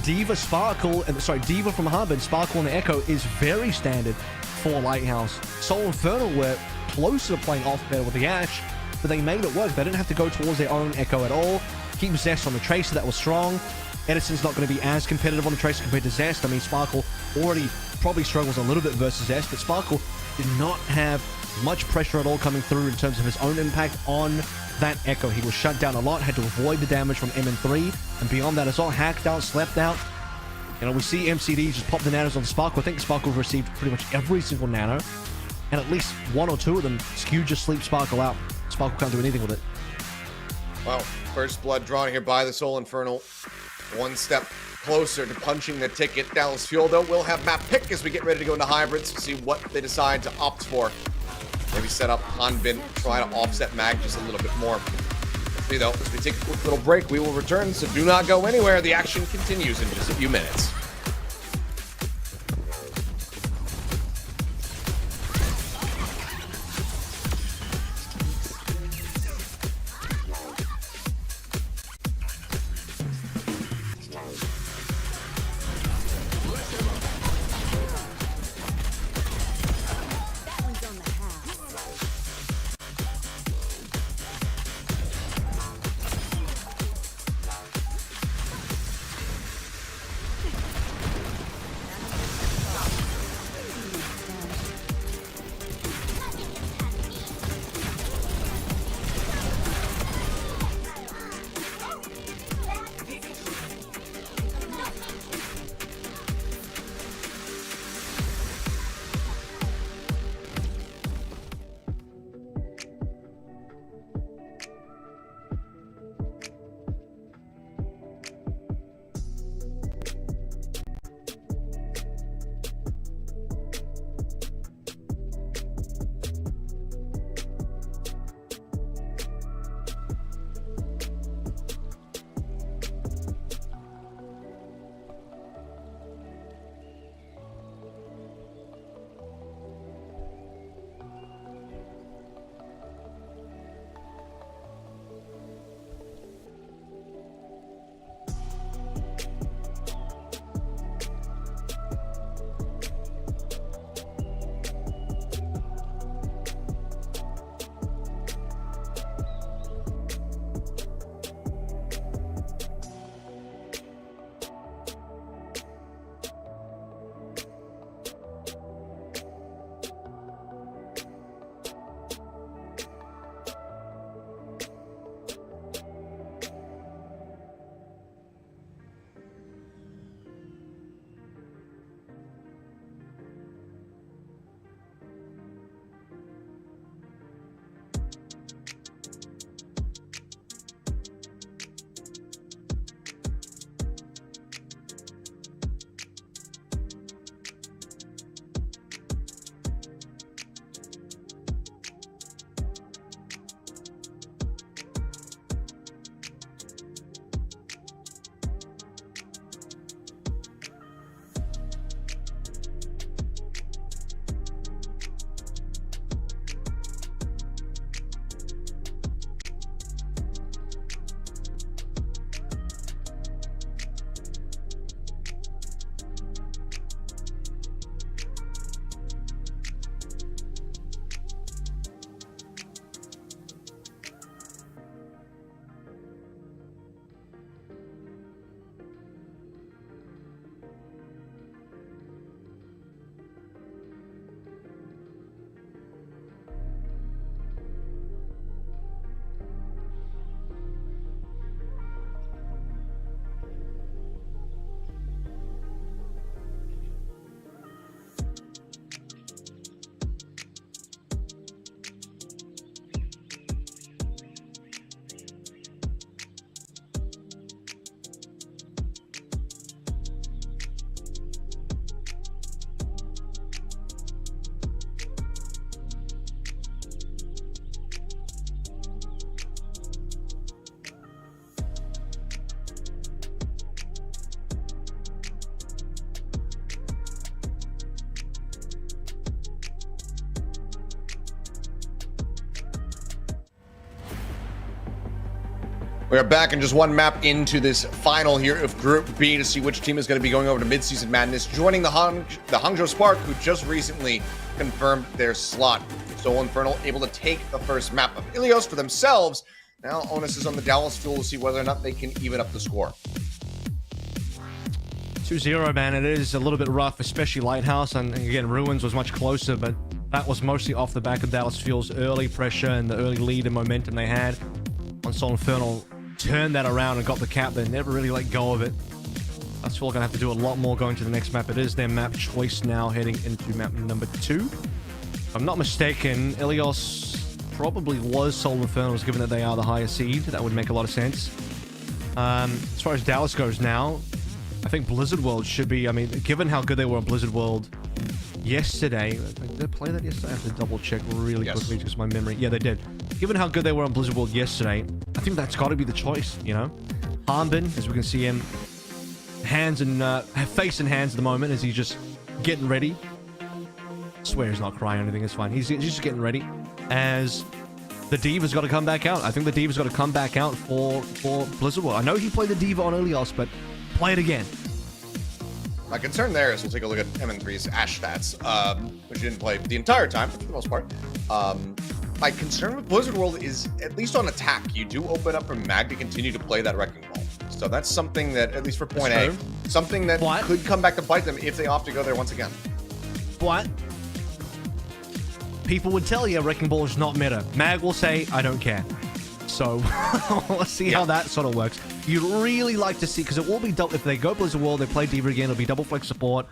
Diva from Harbin, Sparkle and Echo is very standard for Lighthouse. Soul Infernal were closer to playing off better with the Ashe, but they made it work. They didn't have to go towards their own Echo at all. Keep Zest on the Tracer, that was strong. Edison's not going to be as competitive on the Tracer compared to Zest. I mean, Sparkle already probably struggles a little bit versus Zest, but Sparkle did not have much pressure at all coming through in terms of his own impact on that Echo. He was shut down a lot, had to avoid the damage from MN3, and beyond that, it's all hacked out, slept out. You know, we see MCD just pop the nanos on Sparkle. I think Sparkle received pretty much every single nano, and at least one or two of them, Skew just sleeps Sparkle out. Sparkle can't do anything with it. Well, first blood drawn here by the Soul Infernal. One step closer to punching the ticket. Dallas Fuel, though, will have map pick as we get ready to go into hybrids to see what they decide to opt for. Maybe set up Hanbin, try to offset Mag just a little bit more. Let's see, though, as we take a quick little break, we will return, so do not go anywhere. The action continues in just a few minutes. We are back in just one map into this final here of Group B to see which team is going to be going over to Mid-Season Madness, joining the Hangzhou Spark, who just recently confirmed their slot. Soul Infernal able to take the first map of Ilios for themselves. Now onus is on the Dallas Fuel to see whether or not they can even up the score. 2-0, man. It is a little bit rough, especially Lighthouse. And again, Ruins was much closer, but that was mostly off the back of Dallas Fuel's early pressure and the early lead and momentum they had. On Soul Infernal turned that around and got the cap, they never really let go of it. That's Fuel gonna have to do a lot more going to the next map. It is their map choice now, heading into map number 2. If I'm not mistaken, Ilios probably was Soul Infernals, given that they are the higher seed. That would make a lot of sense. As far as Dallas goes now, I think Blizzard World should be, I mean, given how good they were on Blizzard World yesterday. Did they play that yesterday? I have to double check really quickly because my memory. Yeah, they did. Given how good they were on Blizzard World yesterday, I think that's got to be the choice, you know? Harbin, as we can see him, hands and face and hands at the moment as he's just getting ready. I swear he's not crying or anything, it's fine. He's just getting ready as the Diva's got to come back out. I think the Diva's got to come back out for Blizzard World. I know he played the Diva on Ilios, but play it again. My concern there is we'll take a look at MN3's Ashe stats, which he didn't play the entire time, but for the most part. My concern with Blizzard World is, at least on attack, you do open up for Mag to continue to play that Wrecking Ball. So that's something that, at least for point A, something that could come back to bite them if they opt to go there once again. What? People would tell you Wrecking Ball is not meta. Mag will say, I don't care. So, let's see how that sort of works. You'd really like to see, because it will be double, if they go Blizzard World, they play Diva again, it'll be double flex support,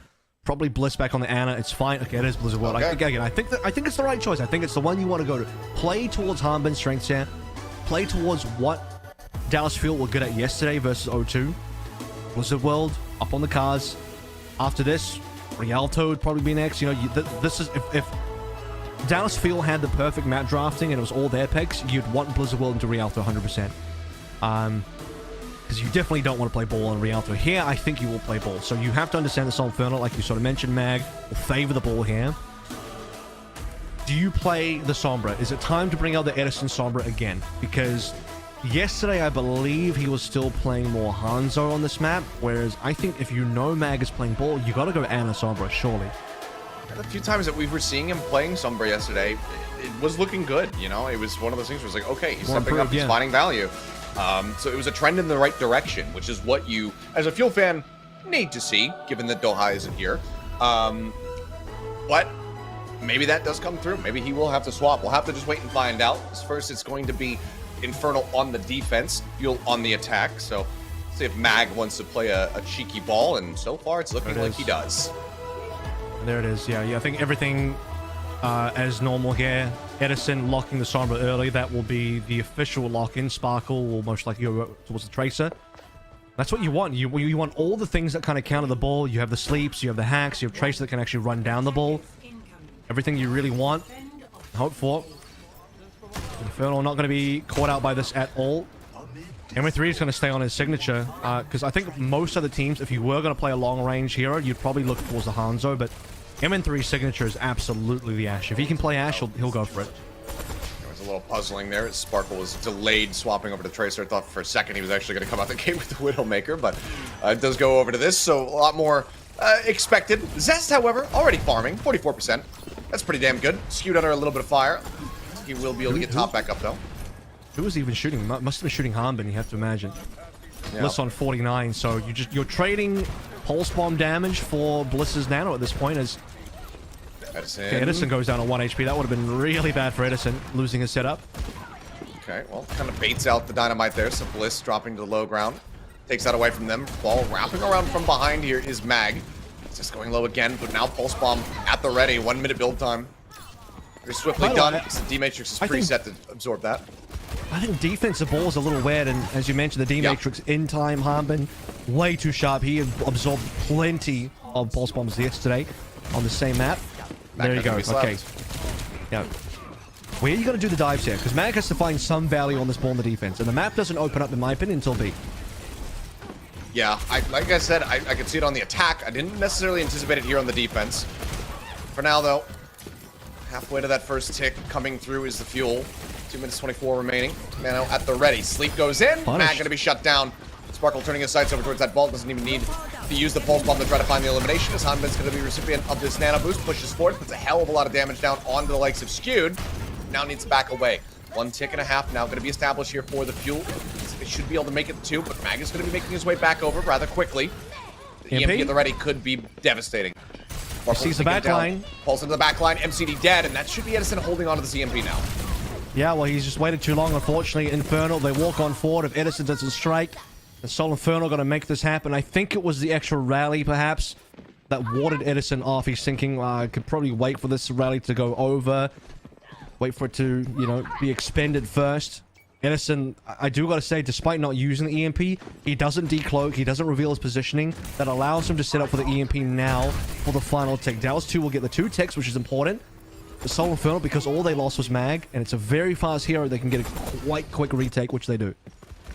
probably Bliss back on the Ana, it's fine. Okay, it is Blizzard World. Okay. I think it's the right choice. I think it's the one you want to go to. Play towards Harbin's strengths here. Play towards what Dallas Fuel were good at yesterday versus O2. Blizzard World, up on the cards. After this, Rialto would probably be next. You know, this is, if Dallas Fuel had the perfect map drafting and it was all their picks, you'd want Blizzard World into Rialto 100%. Because you definitely don't want to play ball on Rialto. Here, I think you will play ball. So you have to understand the Soul Infernal, like you sort of mentioned, Mag, will favor the ball here. Do you play the Sombra? Is it time to bring out the Edison Sombra again? Because yesterday, I believe he was still playing more Hanzo on this map, whereas I think if you know Mag is playing ball, you got to go Ana Sombra, surely. A few times that we were seeing him playing Sombra yesterday, it was looking good, you know? It was one of those things where it's like, okay, he's stepping up, he's finding value. So it was a trend in the right direction, which is what you, as a Fuel fan, need to see, given that Doha isn't here. But maybe that does come through. Maybe he will have to swap. We'll have to just wait and find out. First, it's going to be Infernal on the defense, Fuel on the attack. So let's see if Mag wants to play a cheeky ball, and so far it's looking like he does. There it is. Yeah, I think everything as normal here. Edison locking the Sombra early. That will be the official lock-in. Sparkle will most likely go towards the Tracer. That's what you want. You want all the things that kind of counter the ball. You have the sleeps, you have the hacks, you have Tracer that can actually run down the ball. Everything you really want. Hope for. Infernal not going to be caught out by this at all. MN3 is going to stay on his signature, because I think most of the teams, if you were going to play a long-range hero, you'd probably look towards the Hanzo, but MN3's signature is absolutely the Ashe. If he can play Ashe, he'll go for it. There was a little puzzling there. Sparkle was delayed swapping over to Tracer. I thought for a second he was actually going to come out the gate with the Widowmaker, but it does go over to this, so a lot more expected. Zest, however, already farming, 44%. That's pretty damn good. Skewed under a little bit of fire. He will be able to get top back up, though. Who was even shooting? Must have been shooting Harbin, you have to imagine. Yeah. Bliss on 49, so you're trading pulse bomb damage for Bliss's nano at this point as Edison. Okay, Edison goes down to 1 HP. That would have been really bad for Edison, losing his setup. Okay, well, kind of baits out the dynamite there, so Bliss dropping to the low ground. Takes that away from them. Ball wrapping around from behind here is Mag. It's just going low again, but now pulse bomb at the ready. 1 minute build time. Very swiftly done. The D-Matrix is preset to absorb that. I think defensive ball is a little weird, and as you mentioned, the D-Matrix in time, Harbin, way too sharp. He absorbed plenty of pulse bombs yesterday on the same map. There you go. Okay. Yeah. Where are you going to do the dives here? Because Mag has to find some value on this ball in the defense, and the map doesn't open up, in my opinion, until B. Yeah, like I said, I could see it on the attack. I didn't necessarily anticipate it here on the defense. For now, though, halfway to that first tick coming through is the Fuel. 2 minutes 24 remaining. Nano at the ready. Sleep goes in. Punished. Mag gonna be shut down. Sparkle turning his sights over towards that vault. Doesn't even need to use the pulse bomb to try to find the elimination. As Hanbin's gonna be recipient of this nano boost. Pushes forward, puts a hell of a lot of damage down onto the likes of Skewed. Now needs to back away. 1 tick and a half now gonna be established here for the fuel. They should be able to make it 2, but Mag is gonna be making his way back over rather quickly. The EMP at the ready could be devastating. Sees the back line. Pulse into the back line. MCD dead, and that should be Edison holding onto the EMP now. Yeah, well, he's just waited too long, unfortunately. Infernal, they walk on forward. If Edison doesn't strike, the Soul Infernal going to make this happen. I think it was the extra rally, perhaps, that warded Edison off. He's thinking, I could probably wait for this rally to go over. Wait for it to, you know, be expended first. Edison, I do gotta say, despite not using the EMP, he doesn't decloak, he doesn't reveal his positioning. That allows him to set up for the EMP now for the final tick. Dallas 2 will get the 2 ticks, which is important. The Soul Infernal, because all they lost was Mag, and it's a very fast hero, they can get a quite quick retake, which they do.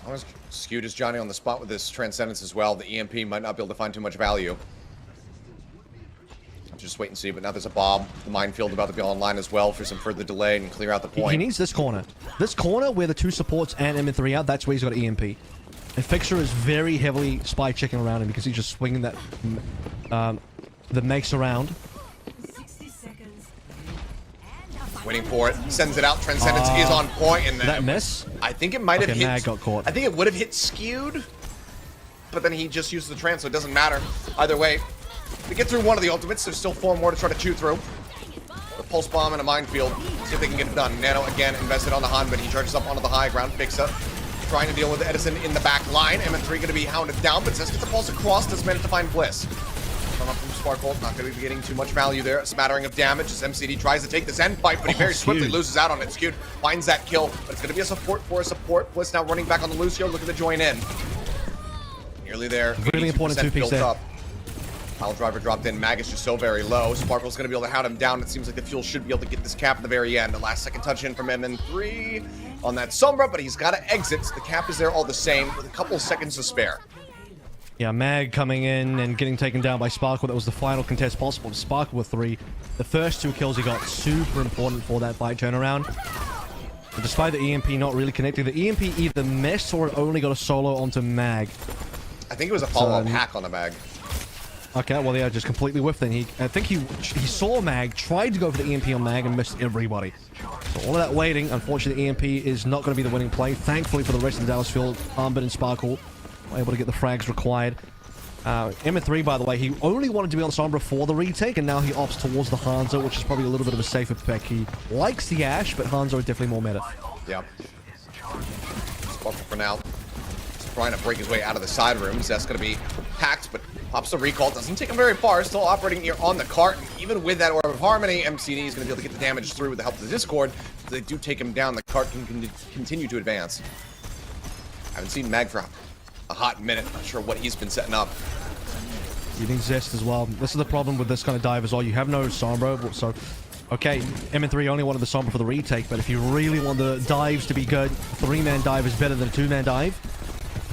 Almost skewed as Johnny on the spot with this Transcendence as well. The EMP might not be able to find too much value. Just wait and see, but now there's a bomb. The minefield about to be online as well for some further delay and clear out the point. He needs this corner. This corner where the 2 supports and M3 out, that's where he's got EMP. And Fixer is very heavily spy checking around him because he's just swinging that that makes around. Waiting for it. Sends it out. Transcendence is on point. And that miss? I think it might have hit. Mag got caught. I think it would have hit Skewed. But then he just used the trance, so it doesn't matter. Either way, we get through one of the ultimates. There's still 4 more to try to chew through. A pulse bomb and a minefield. See if they can get it done. Nano again invested on the Han, but he charges up onto the high ground. Picks up. Trying to deal with Edison in the back line. MN3 going to be hounded down, but says get the pulse across. Does manage to find Bliss. Come up from Sparkle. Not going to be getting too much value there. A smattering of damage as MCD tries to take this end fight, but he very swiftly loses out on it. Skewed finds that kill, but it's going to be a support for a support. Bliss now running back on the Lucio, looking to join in. Nearly there. Really important 2-piece there. Pile driver dropped in. Mag is just so very low. Sparkle's going to be able to hound him down. It seems like the fuel should be able to get this cap at the very end. The last second touch in from MN3 on that Sombra, but he's got to exit. So the cap is there all the same with a couple of seconds to spare. Yeah, Mag coming in and getting taken down by Sparkle. That was the final contest possible. Sparkle with 3. The first 2 kills he got super important for that fight turnaround. But despite the EMP not really connecting, the EMP either missed or it only got a solo onto Mag. I think it was a follow-up hack on the Mag. Okay, well, yeah, just completely whiffed then. I think he saw Mag, tried to go for the EMP on Mag, and missed everybody. So all of that waiting, unfortunately, the EMP is not going to be the winning play. Thankfully for the rest of the Dallas field, Armbin and Sparkle were able to get the frags required. M3, by the way, he only wanted to be on Sombra for the retake, and now he opts towards the Hanzo, which is probably a little bit of a safer pick. He likes the Ashe, but Hanzo is definitely more meta. Yeah. Sparkle for now. He's trying to break his way out of the side rooms. That's going to be hacked, but pops the recall. Doesn't take him very far. Still operating here on the cart. And even with that Orb of Harmony, MCD is going to be able to get the damage through with the help of the Discord. If they do take him down, the cart can continue to advance. I haven't seen Mag for a hot minute. Not sure what he's been setting up. He needs Zest as well. This is the problem with this kind of dive as well. You have no Sombra, so... Okay, MN3 only wanted the Sombra for the retake, but if you really want the dives to be good, a 3-man dive is better than a 2-man dive.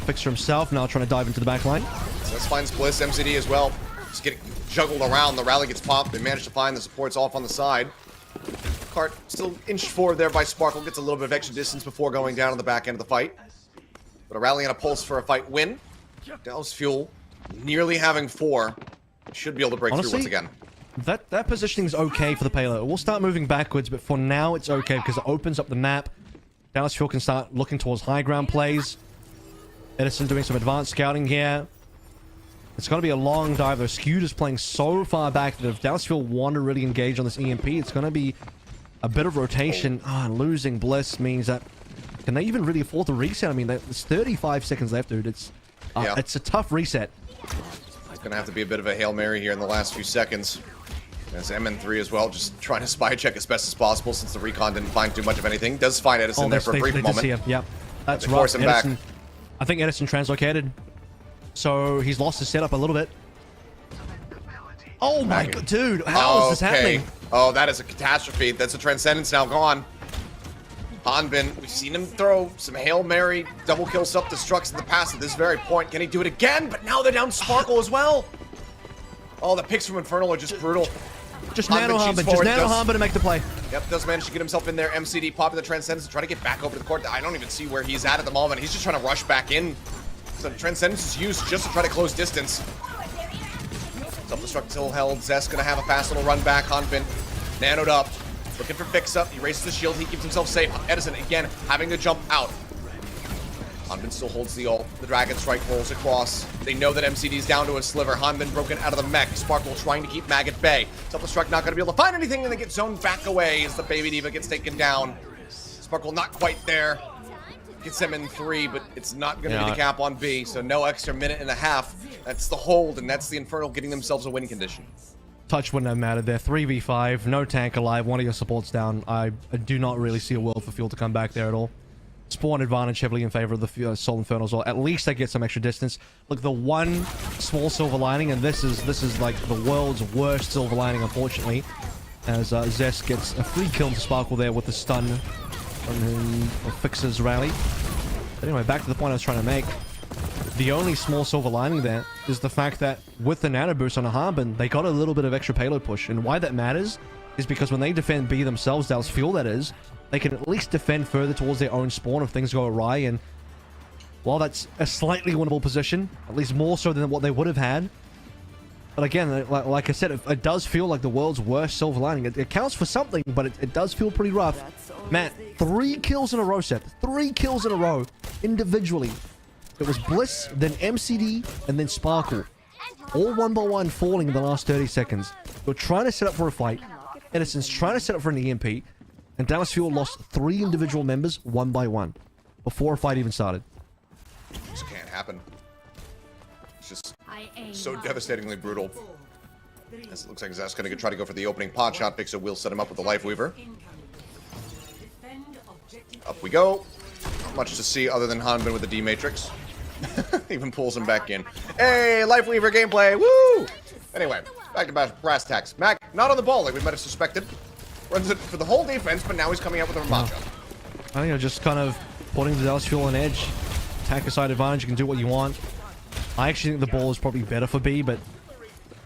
Fixer himself now trying to dive into the back line. So this finds Bliss, MCD as well. Just getting juggled around. The rally gets popped. They manage to find the supports off on the side. Cart still inched forward there by Sparkle. Gets a little bit of extra distance before going down on the back end of the fight. But a rally and a pulse for a fight win. Dallas Fuel nearly having 4. Should be able to break through once again. That positioning is okay for the payload. We'll start moving backwards, but for now it's okay because it opens up the map. Dallas Fuel can start looking towards high ground plays. Edison doing some advanced scouting here. It's going to be a long dive, though. Skewed is playing so far back that if Dallas Fuel want to really engage on this EMP, it's going to be a bit of rotation. Losing Bliss means that... Can they even really afford the reset? I mean, there's 35 seconds left, dude. It's a tough reset. It's going to have to be a bit of a Hail Mary here in the last few seconds. As MN3 as well, just trying to spy check as best as possible since the recon didn't find too much of anything. Does find Edison there for a brief moment. Yeah, that's right. Force him Edison, back. I think Edison translocated. So he's lost his setup a little bit. Oh my god, dude. How is this happening? Oh, that is a catastrophe. That's a Transcendence now gone. Hanbin, we've seen him throw some Hail Mary, double kill self-destructs in the past at this very point. Can he do it again? But now they're down Sparkle as well. Oh, the picks from Infernal are just brutal. Just Nano Hanbin. Just Nano Hanbin to make the play. Yep, does manage to get himself in there. MCD popping the Transcendence to try to get back over to the court. I don't even see where he's at the moment. He's just trying to rush back in. So Transcendence is used just to try to close distance. Self-destruct still held. Zest gonna have a fast little run back. Hanbin nanoed up. Looking for fix-up. He raises the shield. He keeps himself safe. Edison, again, having to jump out. Hanbin still holds the ult. The Dragon Strike rolls across. They know that MCD's down to a sliver. Hanbin broken out of the mech. Sparkle trying to keep Mag at bay. Self-destruct not going to be able to find anything, and they get zoned back away as the Baby Diva gets taken down. Sparkle not quite there. Gets him in 3, but it's not going to be the cap on B, so no extra minute and a half. That's the hold, and that's the Infernal getting themselves a win condition. Touch wouldn't have mattered there. 3v5, no tank alive, one of your supports down. I do not really see a world for Fuel to come back there at all. Spawn advantage heavily in favor of the Soul Infernal as well. At least they get some extra distance. Look, the one small silver lining, and this is like the world's worst silver lining, unfortunately, as Zest gets a free kill to Sparkle there with the stun and fixes rally. But anyway, back to the point I was trying to make. The only small silver lining there is the fact that with the nano boost on a Hanbin, they got a little bit of extra payload push. And why that matters is because when they defend B themselves, Dallas Fuel that is, they can at least defend further towards their own spawn if things go awry. And while that's a slightly winnable position, at least more so than what they would have had, but again, like I said, it does feel like the world's worst silver lining. It counts for something, but it does feel pretty rough. Matt, 3 kills in a row, Seth. 3 kills in a row, individually. It was Bliss, then MCD, and then Sparkle. All 1-by-1 falling in the last 30 seconds. You're trying to set up for a fight. Edison's trying to set up for an EMP. And Dallas Fuel lost 3 individual members 1-by-1 before a fight even started. This can't happen. It's just so devastatingly brutal. This looks like Zest going to try to go for the opening pot shot. Vixo will set him up with the Life Weaver. Up we go. Not much to see other than Hanbin with the D-Matrix. Even pulls him back in. Hey, Life Weaver gameplay. Woo! Anyway, back to brass tacks. Mac, not on the ball like we might have suspected. Runs it for the whole defense, but now he's coming out with a Ramacho. I think just kind of putting the Dallas Fuel on edge. Attacker side advantage, you can do what you want. I actually think the ball is probably better for B, but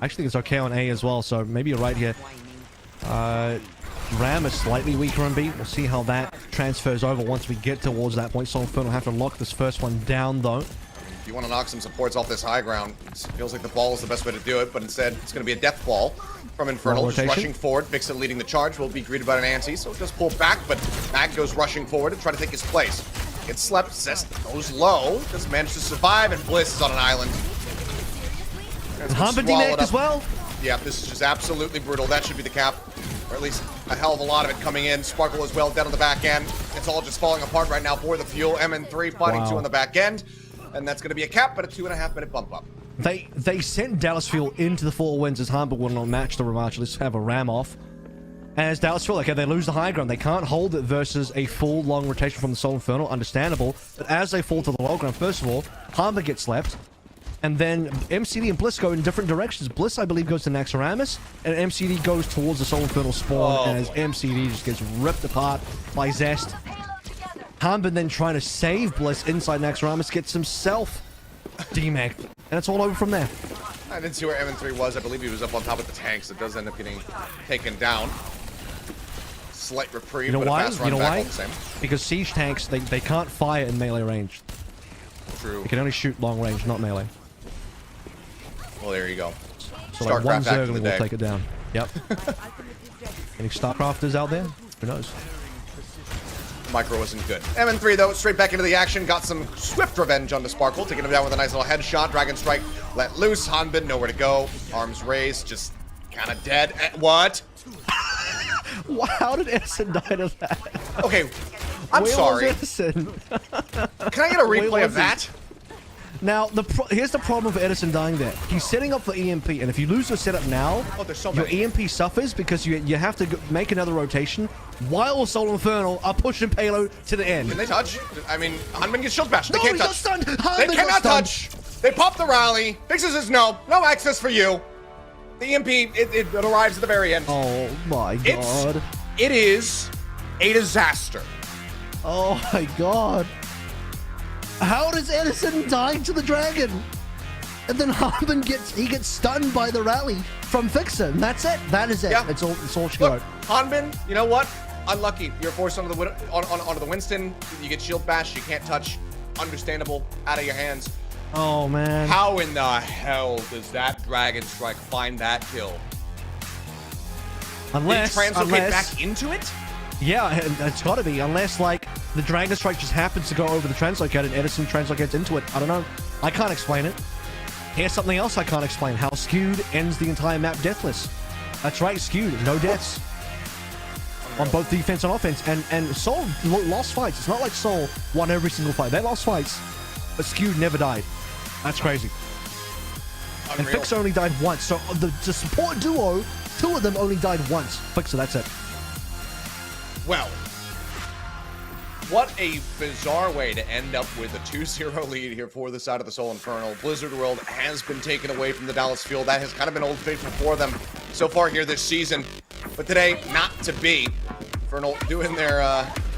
I actually think it's okay on A as well, so maybe you're right here. Ram is slightly weaker on B. We'll see how that transfers over once we get towards that point. Soul Infernal will have to lock this first one down, though. If you want to knock some supports off this high ground, it feels like the ball is the best way to do it, but instead it's going to be a death ball from Infernal. Just rushing forward. Vixen leading the charge will be greeted by an anti, so just pull back, but Mag goes rushing forward to try to take his place. Gets slept, Zest goes low, just managed to survive, and Bliss is on an island. Hanbin D-Neck as well. Yeah, this is just absolutely brutal. That should be the cap, or at least a hell of a lot of it coming in. Sparkle as well down on the back end. It's all just falling apart right now for the Fuel. MN3 fighting 2 on the back end, and that's going to be a cap, but a 2.5 minute bump up. They sent Dallas Fuel into the 4 wins as Hanbin will not match the rematch. Let's have a ram off. As Dallas Fuel, okay, they lose the high ground. They can't hold it versus a full long rotation from the Soul Infernal. Understandable. But as they fall to the low ground, first of all, Hanbin gets slept. And then MCD and Bliss go in different directions. Bliss, I believe, goes to Naxxramas, and MCD goes towards the Soul Infernal spawn, and as MCD just gets ripped apart by Zest. Hanbin then trying to save Bliss inside Naxxramas, gets himself demagged, and it's all over from there. I didn't see where MN3 was. I believe he was up on top of the tanks. It does end up getting taken down. Slight reprieve, you know but why? a fast run back all the same. Because siege tanks, they can't fire in melee range. True. They can only shoot long range, not melee. Well, there you go. So like one StarCraft back Zergling will take it down. Yep. Any StarCrafters out there? Who knows? Micro wasn't good. MN3, though, straight back into the action. Got some swift revenge on the Sparkle. Taking him down with a nice little headshot. Dragon Strike let loose. Hanbin, nowhere to go. Arms raised, just kind of dead. What? How did Edison die to that? Okay, I'm Where sorry. was Edison? Can I get a replay of that? Now, here's the problem with Edison dying there. He's setting up for EMP, and if you lose your setup now, there's so your many. EMP suffers because you have to make another rotation while Soul Infernal are pushing payload to the end. Can they touch? I mean, Hanbin gets shield bashed. They No, can't he got touch. stunned. They Hanbin cannot got touch. They pop the rally. Fixes says no access for you. The EMP, it arrives at the very end. Oh my god. It is a disaster. Oh my god. How does Edison die to the dragon? and then Harmon gets stunned by the rally from Fixer, and that's it. That is it. Yeah. It's all she Look, wrote. Hanbin, you know what? Unlucky. You're forced onto the Winston. You get shield bash. You can't touch. Understandable. Out of your hands. Oh man. How in the hell does that Dragon Strike find that kill? Unless, Did he translocate back into it? Yeah, it's got to be. Unless, like, the Dragon Strike just happens to go over the translocate and Edison translocates into it. I don't know. I can't explain it. Here's something else I can't explain. How Skewed ends the entire map deathless. That's right, Skewed. No deaths. On both defense and offense. And Soul lost fights. It's not like Soul won every single fight. They lost fights, but Skewed never died. That's crazy. Unreal. And Fixer only died once. So the support duo, 2 of them only died once. Fixer, that's it. Well, what a bizarre way to end up with a 2-0 lead here for the side of the Soul Infernal. Blizzard World has been taken away from the Dallas Fuel. That has kind of been Old Faithful for them so far here this season. But today, not to be. Infernal doing their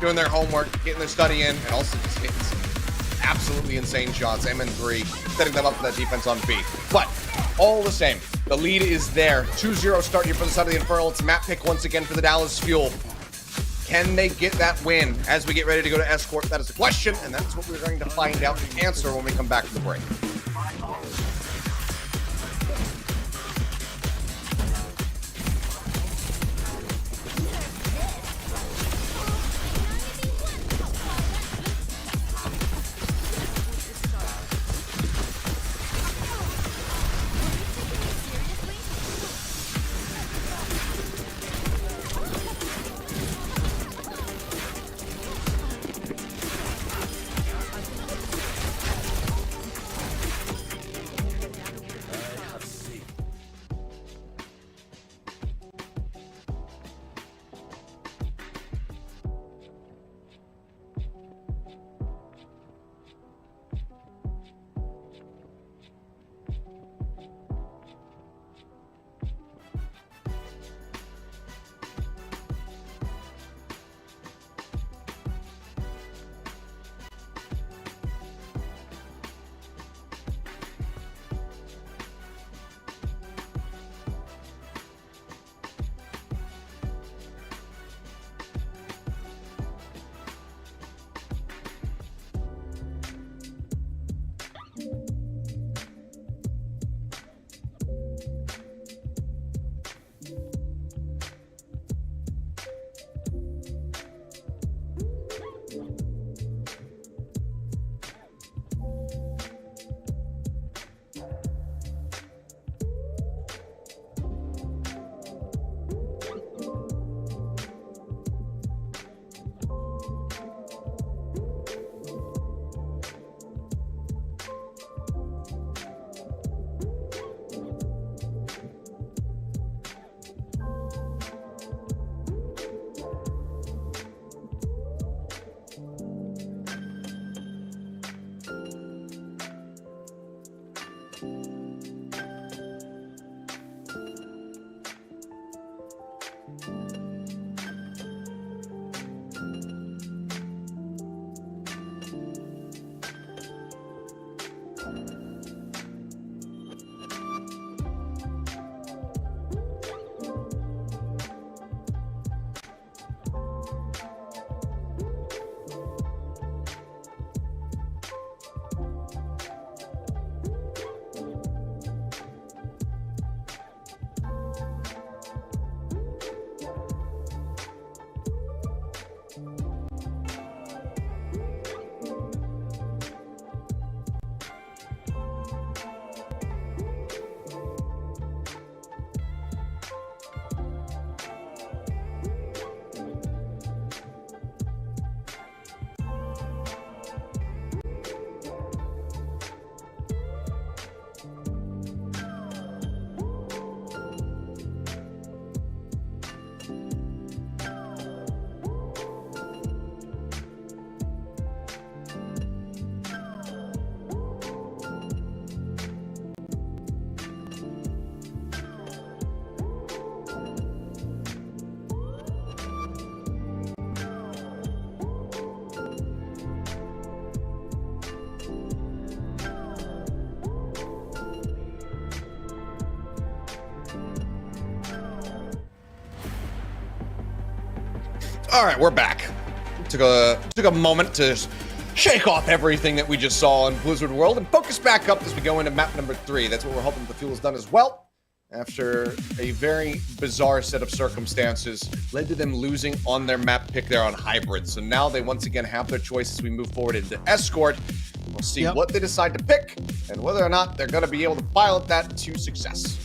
homework, getting their study in, and also just hitting some absolutely insane shots. MN3 setting them up for that defense on B. But all the same, the lead is there. 2-0 start here for the side of the Infernal. It's a map pick once again for the Dallas Fuel. Can they get that win as we get ready to go to Escort? That is the question, and that's what we're going to find out and answer when we come back from the break. All right, we're back. Took a moment to shake off everything that we just saw in Blizzard World and focus back up as we go into map number 3. That's what we're hoping the Fuel has done as well. After a very bizarre set of circumstances led to them losing on their map pick there on Hybrid. So now they once again have their choice as we move forward into Escort. We'll see what they decide to pick and whether or not they're going to be able to pilot that to success.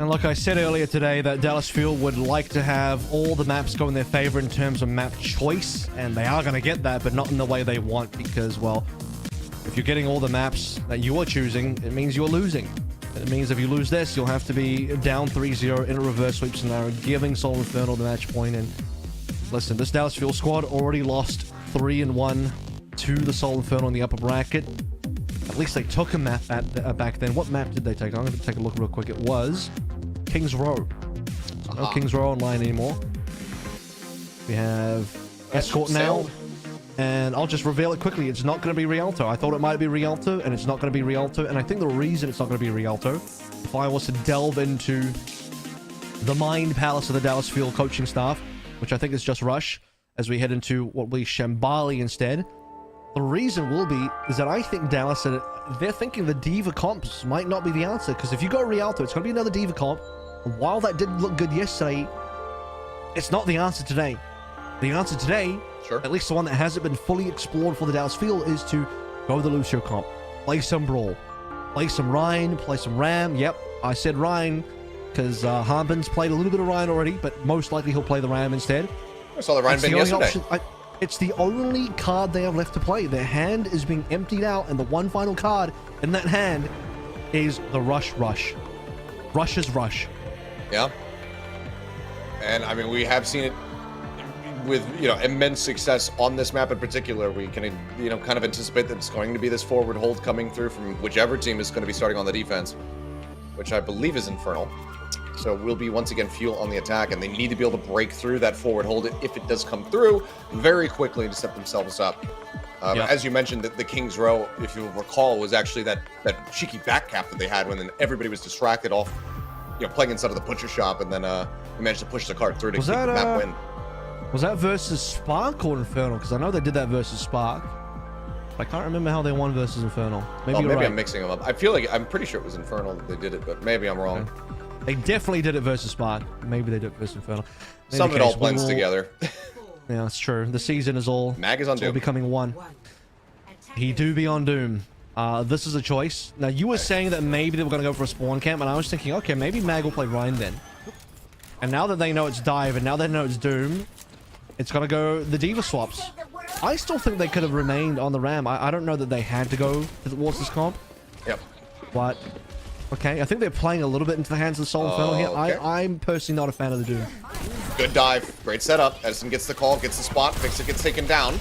And like I said earlier today, that Dallas Fuel would like to have all the maps go in their favor in terms of map choice, and they are going to get that, but not in the way they want, because, well, if you're getting all the maps that you are choosing, it means you're losing. It means if you lose this, you'll have to be down 3-0 in a reverse sweep scenario, giving Soul Infernal the match point. And listen, this Dallas Fuel squad already lost 3-1 to the Soul Infernal in the upper bracket. At least they took a map back then. What map did they take? I'm going to take a look real quick. It was King's Row. No King's Row online anymore. We have Escort now. And I'll just reveal it quickly. It's not going to be Rialto. I thought it might be Rialto, and it's not going to be Rialto. And I think the reason it's not going to be Rialto, if I was to delve into the mind palace of the Dallas Fuel coaching staff, which I think is just Rush, as we head into what will be Shambali instead, the reason will be is that I think Dallas, they're thinking the Diva comps might not be the answer, because if you go Rialto, it's going to be another Diva comp. And while that did look good yesterday, it's not the answer today. The answer today, at least the one that hasn't been fully explored for the Dallas Fuel, is to go the Lucio comp. Play some Brawl. Play some Ryan, play some Ram. Yep, I said Ryan, because Harbin's played a little bit of Ryan already, but most likely he'll play the Ram instead. I saw the Ryan bin yesterday. It's the only card they have left to play. Their hand is being emptied out, and the one final card in that hand is the Rush. Rush's Rush. Yeah. And, I mean, we have seen it with, you know, immense success on this map in particular. We can, you know, kind of anticipate that it's going to be this forward hold coming through from whichever team is going to be starting on the defense, which I believe is Infernal. So we'll be once again Fuel on the attack, and they need to be able to break through that forward hold if it does come through very quickly to set themselves up. As you mentioned, the King's Row, if you recall, was actually that cheeky back cap that they had when everybody was distracted off, you know, playing inside of the butcher shop, and then we managed to push the cart through to keep the map win. Was that versus Spark or Infernal? Because I know they did that versus Spark. I can't remember how they won versus Infernal. Maybe right. I'm mixing them up. I feel like I'm pretty sure it was Infernal that they did it, but maybe I'm wrong. Okay. They definitely did it versus Spark. Maybe they did it versus Infernal. Some of it all blends together. Yeah, that's true. The season is all... Mag is on Doom. All becoming one. He do be on Doom. This is a choice. Now, you were saying that maybe they were going to go for a spawn camp, and I was thinking, okay, maybe Mag will play Ryan then. And now that they know it's Dive, and now they know it's Doom, it's going to go the Diva swaps. I still think they could have remained on the Ram. I don't know that they had to go towards this comp. Yep. But... okay, I think they're playing a little bit into the hands of the Soul Infernal here. Okay. I'm personally not a fan of the Doom. Good dive. Great setup. Edison gets the call, gets the spot. Fixer gets taken down.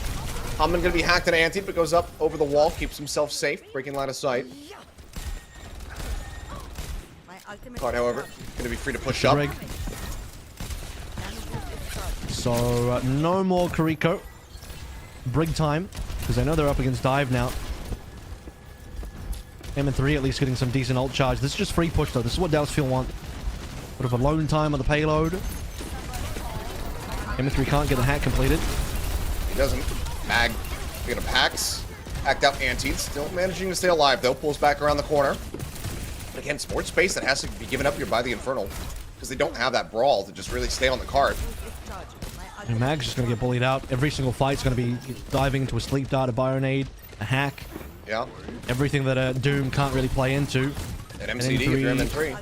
Hammond going to be hacked and antied, but goes up over the wall, keeps himself safe, breaking line of sight. Card, however, going to be free to push up. So, no more Kariko. Brig time, because I know they're up against Dive now. M3 at least getting some decent ult charge. This is just free push though. This is what Dallas Fuel want. Bit of a load time on the payload. M3 can't get the hack completed. He doesn't. Mag picking up hacks. Hacked out antied. Still managing to stay alive though. Pulls back around the corner. Again, sports space that has to be given up here by the Infernal, because they don't have that brawl to just really stay on the card. And Mag's just going to get bullied out. Every single fight's going to be diving into a sleep dart, a Byronade, a hack. Yeah. Everything that Doom can't really play into. An MCD if you're M3.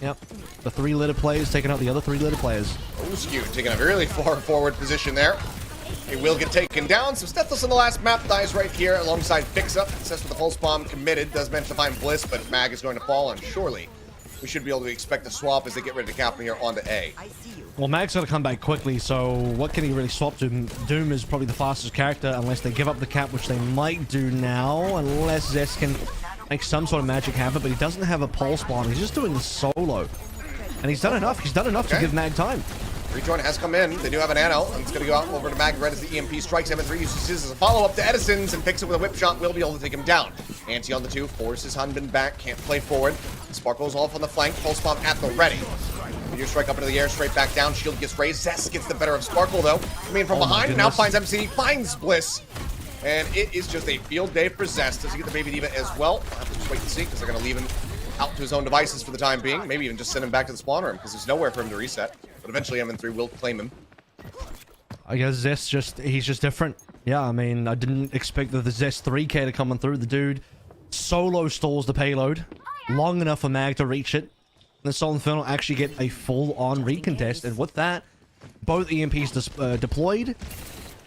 Yep. The 3-litter players taking out the other 3-litter players. Oh, Skew taking a really far forward position there. He will get taken down. So Stethos on the last map dies right here alongside Fix-Up. Success with the pulse bomb committed. Does manage to find Bliss, but Mag is going to fall, and surely we should be able to expect a swap as they get ready to cap here onto A. Well, Mag's got to come back quickly, so what can he really swap to? Doom is probably the fastest character, unless they give up the cap, which they might do now, unless Zest can make some sort of magic happen, but he doesn't have a pulse bomb. He's just doing the solo. And he's done enough. He's done enough to give Mag time. Rejoin has come in. They do have an nano, and it's going to go out over to Mag right as the EMP strikes. M3 uses his as a follow-up to Edison's and picks it with a whip shot. Will be able to take him down. Anti on the 2, forces Hanbin back, can't play forward. Sparkles off on the flank, pulse bomb at the ready. Meteor strike up into the air, straight back down. Shield gets raised. Zest gets the better of Sparkle, though. I mean, from behind, now finds MCD, finds Bliss. And it is just a field day for Zest. Does he get the Baby Diva as well? We'll have to just wait and see, because they're going to leave him out to his own devices for the time being. Maybe even just send him back to the spawn room, because there's nowhere for him to reset. But eventually MN3 will claim him. I guess Zest he's just different. Yeah, I mean, I didn't expect the Zest 3K to come on through. The dude solo stalls the payload long enough for Mag to reach it. And the Soul Infernal actually get a full-on recontest. And with that, both EMPs deployed.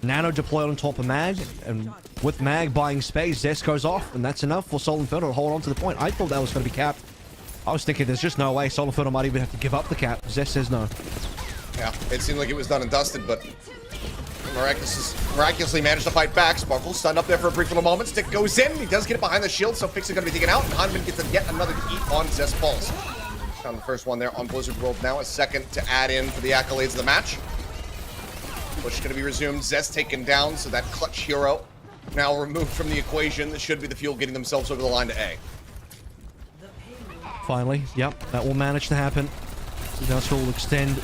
Nano deployed on top of Mag. And with Mag buying space, Zest goes off. And that's enough for Soul Infernal to hold on to the point. I thought that was going to be capped. I was thinking there's just no way Soul Infernal might even have to give up the cap. Zest says no. Yeah, it seemed like it was done and dusted, but miraculously managed to fight back. Sparkle stunned up there for a brief little moment. Stick goes in. He does get it behind the shield, so Fix is going to be taken out. And Hanbin gets yet another eat on Zest Pulse. Found the first one there on Blizzard World now. A second to add in for the accolades of the match. Push going to be resumed. Zest taken down, so that clutch hero now removed from the equation. This should be the Fuel getting themselves over the line to A. Finally, yep, that will manage to happen. Dallas Fuel will extend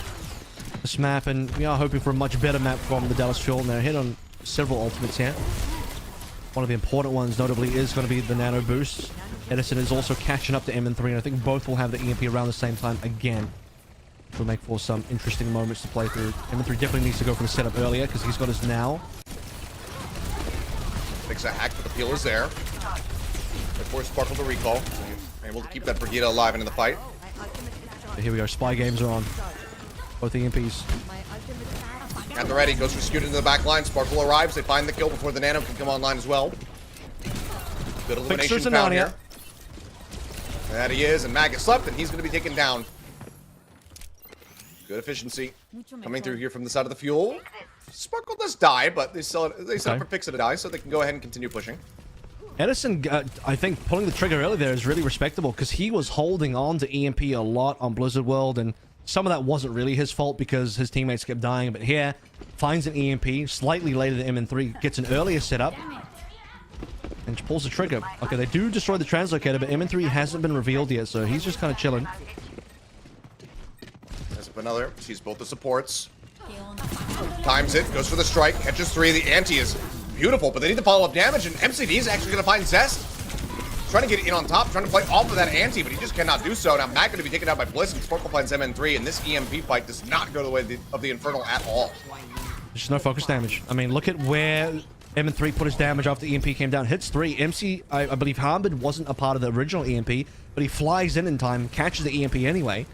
this map, and we are hoping for a much better map from the Dallas Fuel. Now, hit on several ultimates here. One of the important ones, notably, is going to be the Nano Boost. Edison is also catching up to MN3, and I think both will have the EMP around the same time again. Will make for some interesting moments to play through. MN3 definitely needs to go for the setup earlier, because he's got his now. Fix a hack, but the peel is there. They force Sparkle to recall. Able to keep that Brigida alive into the fight. So here we go. Spy games are on. Both EMPs. At the ready, goes for Scoot into the back line. Sparkle arrives. They find the kill before the Nano can come online as well. Good elimination found here. And that he is, and Mag gets slept, and he's going to be taken down. Good efficiency coming through here from the side of the Fuel. Sparkle does die, but they set up for Pixie to die, so they can go ahead and continue pushing. Edison, I think pulling the trigger early there is really respectable, because he was holding on to EMP a lot on Blizzard World, and some of that wasn't really his fault because his teammates kept dying. But here, finds an EMP slightly later than MN3, gets an earlier setup, and pulls the trigger. Okay, they do destroy the translocator, but MN3 hasn't been revealed yet, so he's just kind of chilling. There's another. Sees both the supports. Times it, goes for the strike, catches 3. The anti is beautiful, but they need the follow-up damage, and MCD is actually going to find Zest. Trying to get in on top, trying to play off of that anti, but he just cannot do so. Now Mac going to be taken out by Bliss, and Sparkle finds MN3, and this EMP fight does not go the way of the Infernal at all. There's no focus damage. I mean, look at where MN3 put his damage after EMP came down. Hits 3. MC, I believe Harmon wasn't a part of the original EMP, but he flies in time, catches the EMP anyway,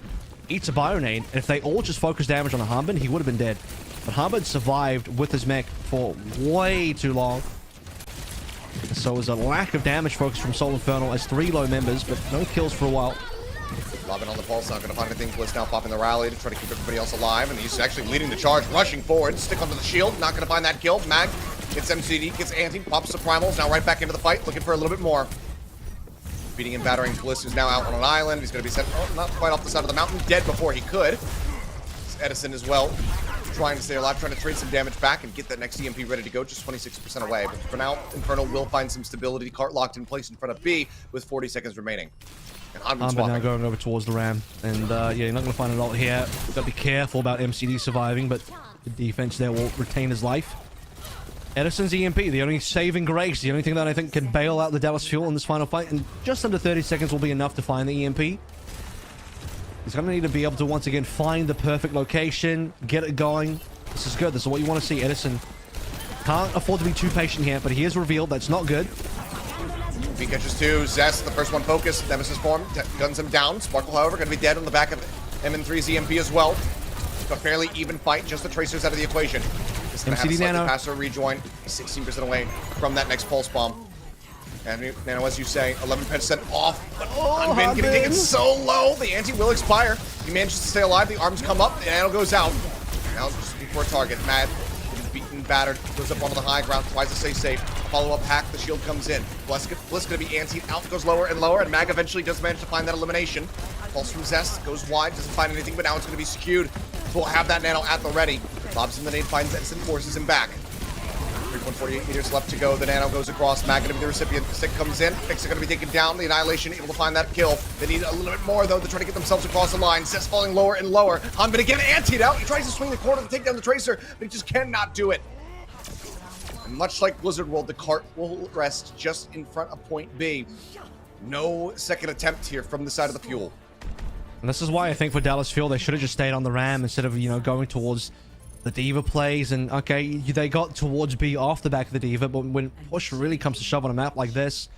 eats a Bionade, and if they all just focus damage on Harmon, he would have been dead. But Harmon survived with his mech for way too long. So it was a lack of damage focus from Soul Infernal as 3 low members, but no kills for a while. Lobbing on the pulse, not going to find anything. Bliss now popping the rally to try to keep everybody else alive, and he's actually leading the charge, rushing forward. Stick onto the shield, not going to find that kill. Mag gets MCD, gets anti, pops the primals, now right back into the fight, looking for a little bit more. Beating and battering Bliss, who's now out on an island. He's going to be sent, not quite off the side of the mountain, dead before he could. It's Edison as well, trying to stay alive, trying to trade some damage back and get that next EMP ready to go, just 26% away. But for now, Infernal will find some stability. Cart locked in place in front of B with 40 seconds remaining. And Hanbin now going over towards the Ram. And yeah, you're not going to find it all here. Got to be careful about MCD surviving, but the defense there will retain his life. Edison's EMP, the only saving grace, the only thing that I think can bail out the Dallas Fuel in this final fight, and just under 30 seconds will be enough to find the EMP. He's going to need to be able to once again find the perfect location, get it going. This is good. This is what you want to see. Edison can't afford to be too patient here, but he is revealed. That's not good. He catches 2. Zest, the first one focused. Nemesis form, guns him down. Sparkle, however, going to be dead on the back of MN3's EMP as well. A fairly even fight, just the tracers out of the equation. Just going to have a slightly faster rejoin, 16% away from that next pulse bomb. And Nano, as you say, 11% off, but Hanbin getting taken so low, the anti will expire. He manages to stay alive, the arms come up, the Nano goes out. Now just before target, Mad, beaten, battered, goes up onto the high ground, tries to stay safe. Follow-up hack, the shield comes in. Bliss going to be anti, out goes lower and lower, and Mag eventually does manage to find that elimination. Pulse from Zest, goes wide, doesn't find anything, but now it's going to be skewed. We'll have that Nano at the ready. Lobs in the nade, finds Edison, forces him back. 3.48 meters left to go. The Nano goes across. Mag gonna be the recipient. Stick comes in. Fix gonna be taken down. The Annihilation able to find that kill. They need a little bit more though to try to get themselves across the line. Zest falling lower and lower. Hanbin again antied out. He tries to swing the corner to take down the Tracer, but he just cannot do it. And much like Blizzard World, the cart will rest just in front of point B. No second attempt here from the side of the fuel. And this is why I think for Dallas Fuel, they should have just stayed on the Ram instead of, going towards the D.Va plays. And, okay, they got towards B off the back of the D.Va, but when push really comes to shove on a map like this,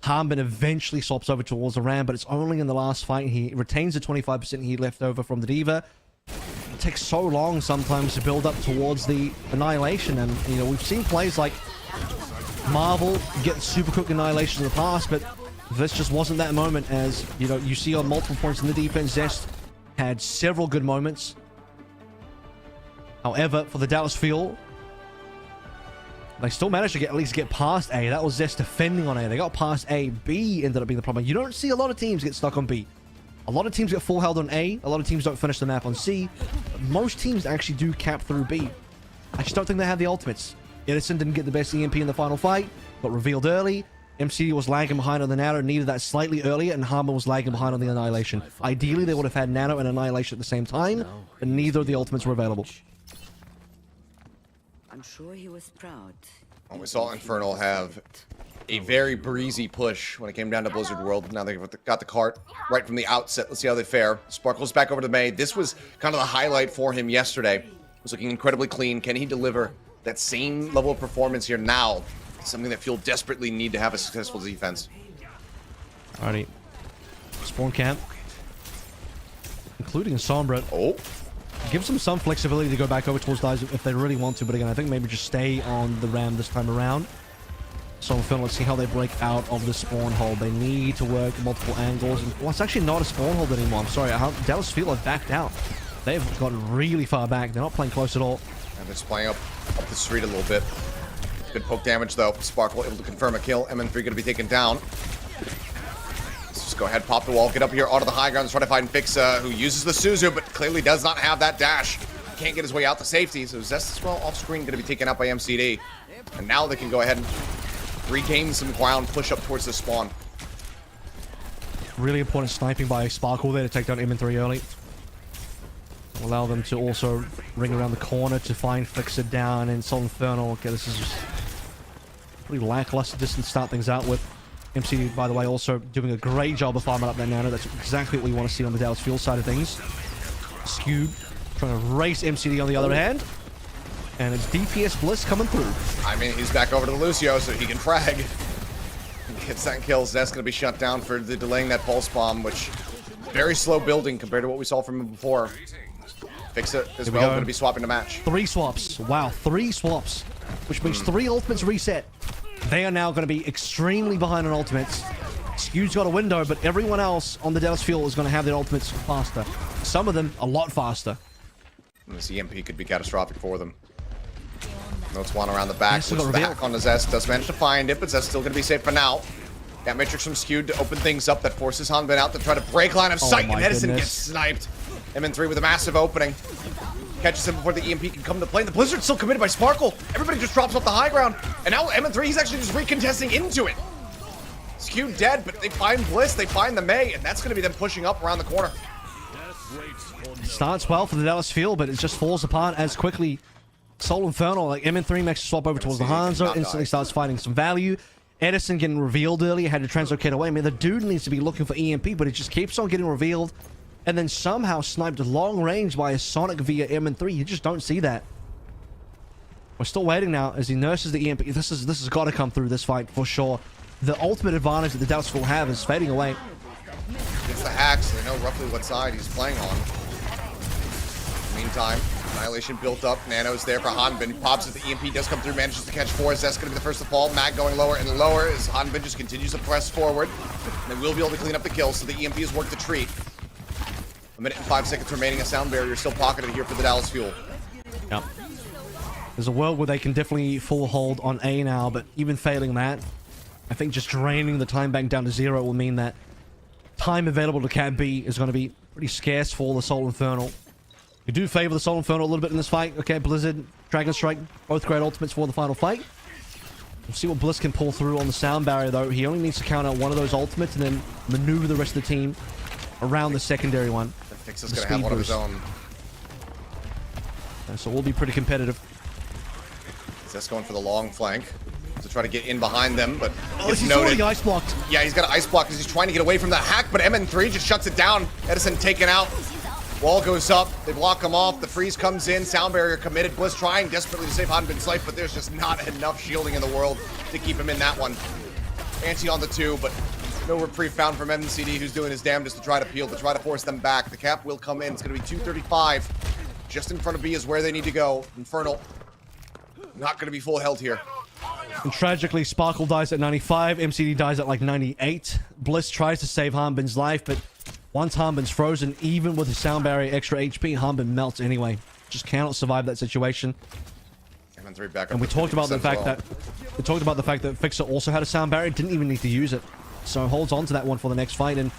Hanbin eventually swaps over towards the Ram, but it's only in the last fight. He retains the 25% he left over from the D.Va. It takes so long sometimes to build up towards the Annihilation. And, we've seen plays like Marvel get super quick Annihilation in the past, but this just wasn't that moment. As you see on multiple points in the defense, Zest had several good moments. However, for the Dallas Fuel, they still managed to at least get past A. That was Zest defending on A. They got past A. B ended up being the problem. You don't see a lot of teams get stuck on B. A lot of teams get full held on A. A lot of teams don't finish the map on C. But most teams actually do cap through B. I just don't think they have the ultimates. Edison didn't get the best EMP in the final fight, got revealed early. MCD was lagging behind on the Nano, needed that slightly earlier, and Hanbin was lagging behind on the Annihilation. Ideally, they would have had Nano and Annihilation at the same time, but neither of the ultimates were available. I'm sure he was proud. Well, we saw Infernal have a very breezy push when it came down to Blizzard World. Now they've got the cart right from the outset. Let's see how they fare. Sparkle's back over to May. This was kind of the highlight for him yesterday. It was looking incredibly clean. Can he deliver that same level of performance here now? Something that Fuel desperately need to have a successful defense. Alrighty. Spawn camp. Including a Sombra. Oh. Gives them some flexibility to go back over towards Dives if they really want to, but again, I think maybe just stay on the Ram this time around. So let's see how they break out of the spawn hole. They need to work multiple angles. Well, it's actually not a spawn hold anymore. I'm sorry. Dallas Fuel have backed out. They've gotten really far back. They're not playing close at all. And they're just playing up the street a little bit. Good poke damage, though. Sparkle able to confirm a kill. MN3 going to be taken down. Let's just go ahead, pop the wall, get up here onto the high ground, try to find Fixa, who uses the Suzu, but clearly does not have that dash. Can't get his way out to safety, so Zest as well off-screen going to be taken out by MCD. And now they can go ahead and regain some ground, push up towards the spawn. Really important sniping by Sparkle there to take down MN3 early. Allow them to also ring around the corner to find Fixa down and Soul Infernal. Okay, this is just pretty lackluster distance to start things out with. MCD, by the way, also doing a great job of farming up that Nano. That's exactly what we want to see on the Dallas Fuel side of things. Skewed, trying to race MCD on the other hand. And it's DPS Bliss coming through. I mean, he's back over to the Lucio so he can frag. He gets that kill. Zest going to be shut down for the delaying that pulse bomb, which very slow building compared to what we saw from him before. Fixa as well, going to be swapping the match. 3 swaps. Wow, 3 swaps. Which means 3 ultimates reset. They are now going to be extremely behind on ultimates. Skewed's got a window, but everyone else on the Dallas Fuel is going to have their ultimates faster. Some of them a lot faster. And this EMP could be catastrophic for them. Notes one around the back, Yes, looks back on the Zest, does manage to find it, but Zest's still going to be safe for now. That Matrix from Skewed to open things up, that forces Hanbin out to try to break line of sight, and Edison gets sniped. MN3 with a massive opening. Catches him before the EMP can come to play. And the Blizzard's still committed by Sparkle. Everybody just drops off the high ground. And now MN3, he's actually just recontesting into it. Skewed dead, but they find Bliss, they find the May, and that's going to be them pushing up around the corner. Starts well for the Dallas Fuel, but it just falls apart as quickly. Soul Infernal, like MN3 makes a swap over towards the Hanzo, instantly starts finding some value. Edison getting revealed earlier, had to translocate away. I mean, the dude needs to be looking for EMP, but it just keeps on getting revealed. And then somehow sniped long range by a Sonic via MN3. You just don't see that. We're still waiting now as he nurses the EMP. This has got to come through this fight for sure. The ultimate advantage that the Dallas will have is fading away. Gets the hacks, they know roughly what side he's playing on. Meantime, Annihilation built up. Nano's there for Hanbin. Pops it. The EMP does come through, manages to catch 4. Zest going to be the first to fall. Mag going lower and lower as Hanbin just continues to press forward. They will be able to clean up the kill, so the EMP has worked the treat. 1 minute and 5 seconds remaining. A sound barrier still pocketed here for the Dallas Fuel. Yep. There's a world where they can definitely full hold on A now, but even failing that, I think just draining the time bank down to 0 will mean that time available to Cat B is going to be pretty scarce for the Soul Infernal. We do favor the Soul Inferno a little bit in this fight. Okay, Blizzard, Dragon Strike, both great ultimates for the final fight. We'll see what Bliss can pull through on the sound barrier, though. He only needs to count out one of those ultimates and then maneuver the rest of the team around the secondary one. Fix is going to have one of his own. So we'll be pretty competitive. Zest going for the long flank to try to get in behind them, but He's already ice blocked. Yeah, he's got an ice block because he's trying to get away from the hack, but MN3 just shuts it down. Edison taken out. Wall goes up. They block him off. The freeze comes in. Sound barrier committed. Bliss trying desperately to save Hanbin's life, but there's just not enough shielding in the world to keep him in that one. Anti on the 2, but no reprieve found from MCD, who's doing his damnedest to try to peel, to try to force them back. The cap will come in. It's going to be 235. Just in front of B is where they need to go. Infernal not going to be full health here. And tragically, Sparkle dies at 95. MCD dies at like 98. Bliss tries to save Hanbin's life, but once Hanbin's frozen, even with his sound barrier extra HP, Hanbin melts anyway. Just cannot survive that situation. MN3 back up. And we talked about the fact that Fixer also had a sound barrier, didn't even need to use it. So holds on to that one for the next fight. And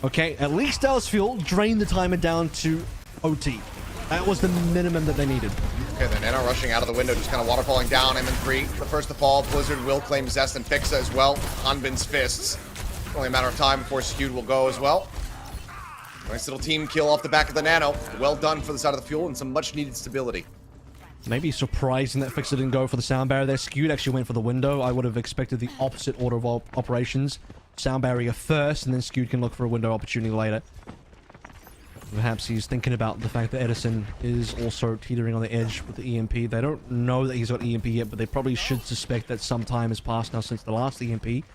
okay, at least Dallas Fuel drained the timer down to OT. That was the minimum that they needed. Okay, then Nano rushing out of the window, just kind of waterfalling down. MN3, the first to fall. Blizzard will claim Zest and Fixa as well. Hanbin's fists. Only a matter of time before Skewed will go as well. Nice little team kill off the back of the Nano. Well done for the side of the Fuel and some much needed stability. Maybe surprising that Fixer didn't go for the sound barrier there. Skewed actually went for the window. I would have expected the opposite order of operations. Sound barrier first, and then Skewed can look for a window opportunity later. Perhaps he's thinking about the fact that Edison is also teetering on the edge with the EMP. They don't know that he's got EMP yet, but they probably should suspect that some time has passed now since the last EMP.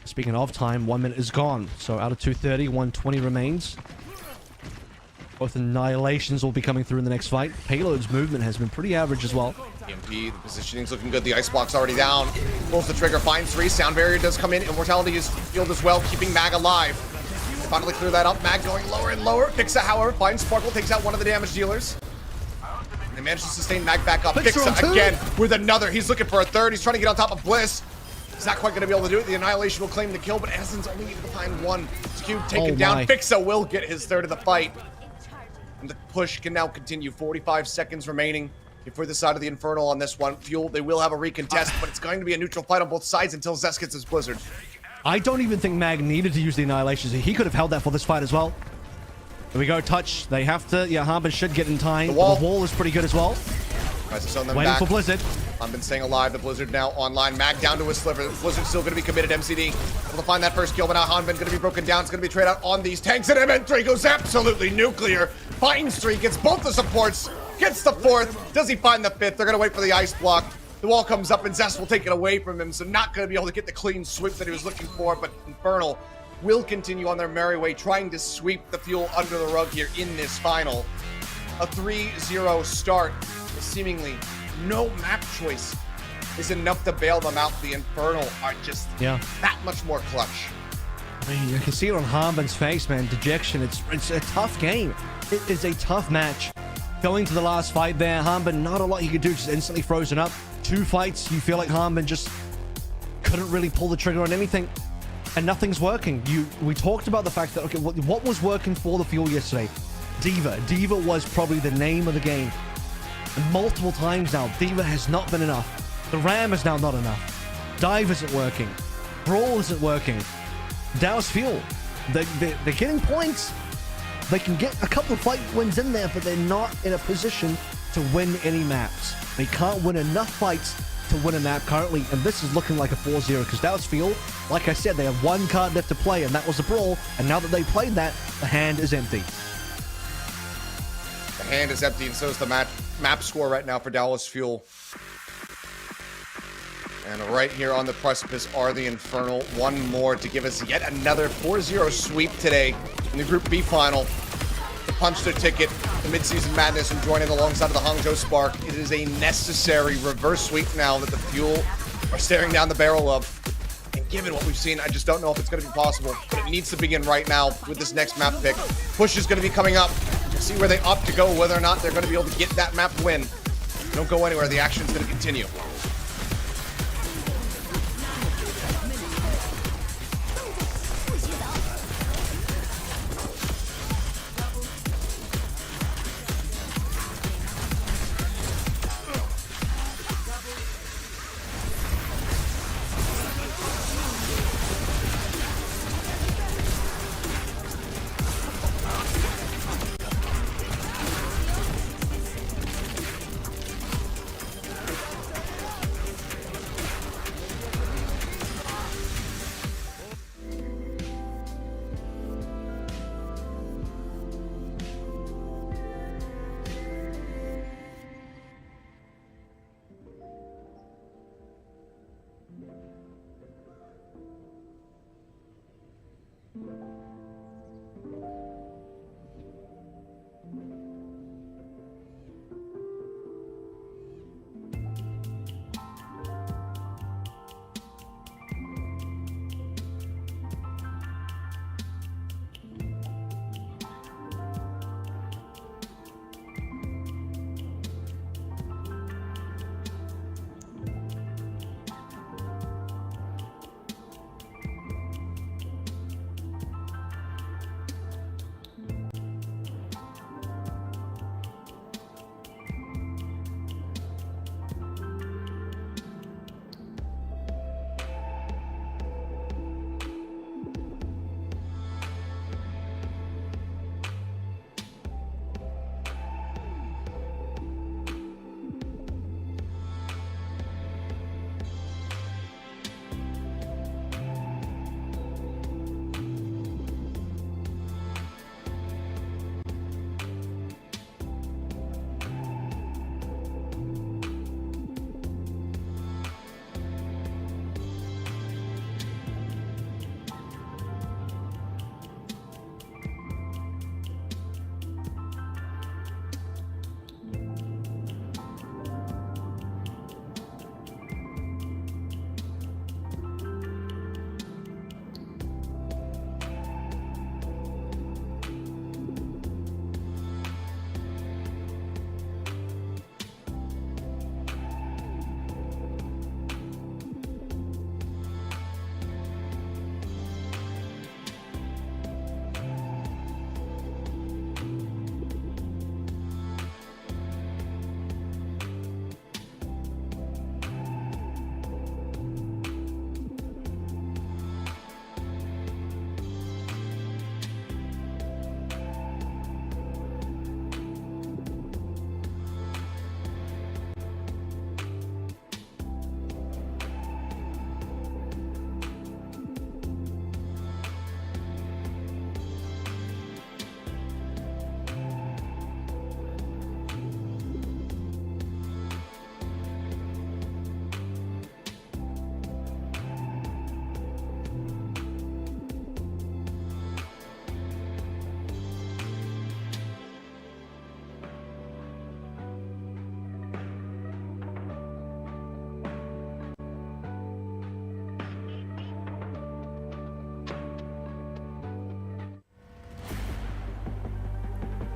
Speaking of time, 1 minute is gone. So out of 230, 120 remains. Both Annihilations will be coming through in the next fight. Payload's movement has been pretty average as well. EMP, the positioning's looking good. The ice block's already down. Pulls the trigger, finds 3. Sound barrier does come in. Immortality is healed as well, keeping Mag alive. They finally clear that up. Mag going lower and lower. Fixa, however, finds Sparkle, takes out one of the damage dealers. And they manage to sustain Mag back up. Fixa again with another. He's looking for a third. He's trying to get on top of Bliss. He's not quite going to be able to do it. The Annihilation will claim the kill, but Edison's only able to find one. Skewed taken down. Fixa will get his third of the fight. And the push can now continue. 45 seconds remaining for the side of the Infernal on this one. Fuel, they will have a recontest, but it's going to be a neutral fight on both sides until Zest gets his Blizzard. I don't even think Mag needed to use the Annihilations. He could have held that for this fight as well. Here we go, touch. They have to. Yeah, Hanbin should get in time. The wall is pretty good as well. Tries to zone them Waiting back. for Blizzard. Hanbin staying alive. The Blizzard now online. Mag down to his sliver. Blizzard still going to be committed. MCD able to find that first kill, but now Hanbin going to be broken down. It's going to be trade out on these tanks, and MN3 goes absolutely nuclear. Finds 3, gets both the supports, gets the 4th. Does he find the 5th? They're going to wait for the ice block. The wall comes up, and Zest will take it away from him, so not going to be able to get the clean sweep that he was looking for, but Infernal will continue on their merry way, trying to sweep the Fuel under the rug here in this final. A 3-0 start with seemingly no map choice is enough to bail them out. The Infernal are just that much more clutch. I mean, you can see it on Hanbin's face, man. Dejection. It's a tough game. It is a tough match. Going to the last fight there, Hanbin, not a lot he could do, just instantly frozen up. 2 fights, you feel like Hanbin just couldn't really pull the trigger on anything, and nothing's working. We talked about the fact that, okay, what was working for the Fuel yesterday? D.Va. D.Va was probably the name of the game. And multiple times now, D.Va has not been enough. The Ram is now not enough. Dive isn't working. Brawl isn't working. Dallas Fuel, they're getting points. They can get a couple of fight wins in there, but they're not in a position to win any maps. They can't win enough fights to win a map currently, and this is looking like a 4-0 because Dallas Fuel, like I said, they have 1 card left to play, and that was a brawl, and now that they played that, the hand is empty. The hand is empty, and so is the map score right now for Dallas Fuel. And right here on the precipice are the Infernal. 1 more to give us yet another 4-0 sweep today in the Group B final. To punch their ticket to Mid-Season Madness and join in alongside of the Hangzhou Spark. It is a necessary reverse sweep now that the Fuel are staring down the barrel of. And given what we've seen, I just don't know if it's going to be possible. But it needs to begin right now with this next map pick. Push is going to be coming up. We'll see where they opt to go, whether or not they're going to be able to get that map win. Don't go anywhere. The action's going to continue.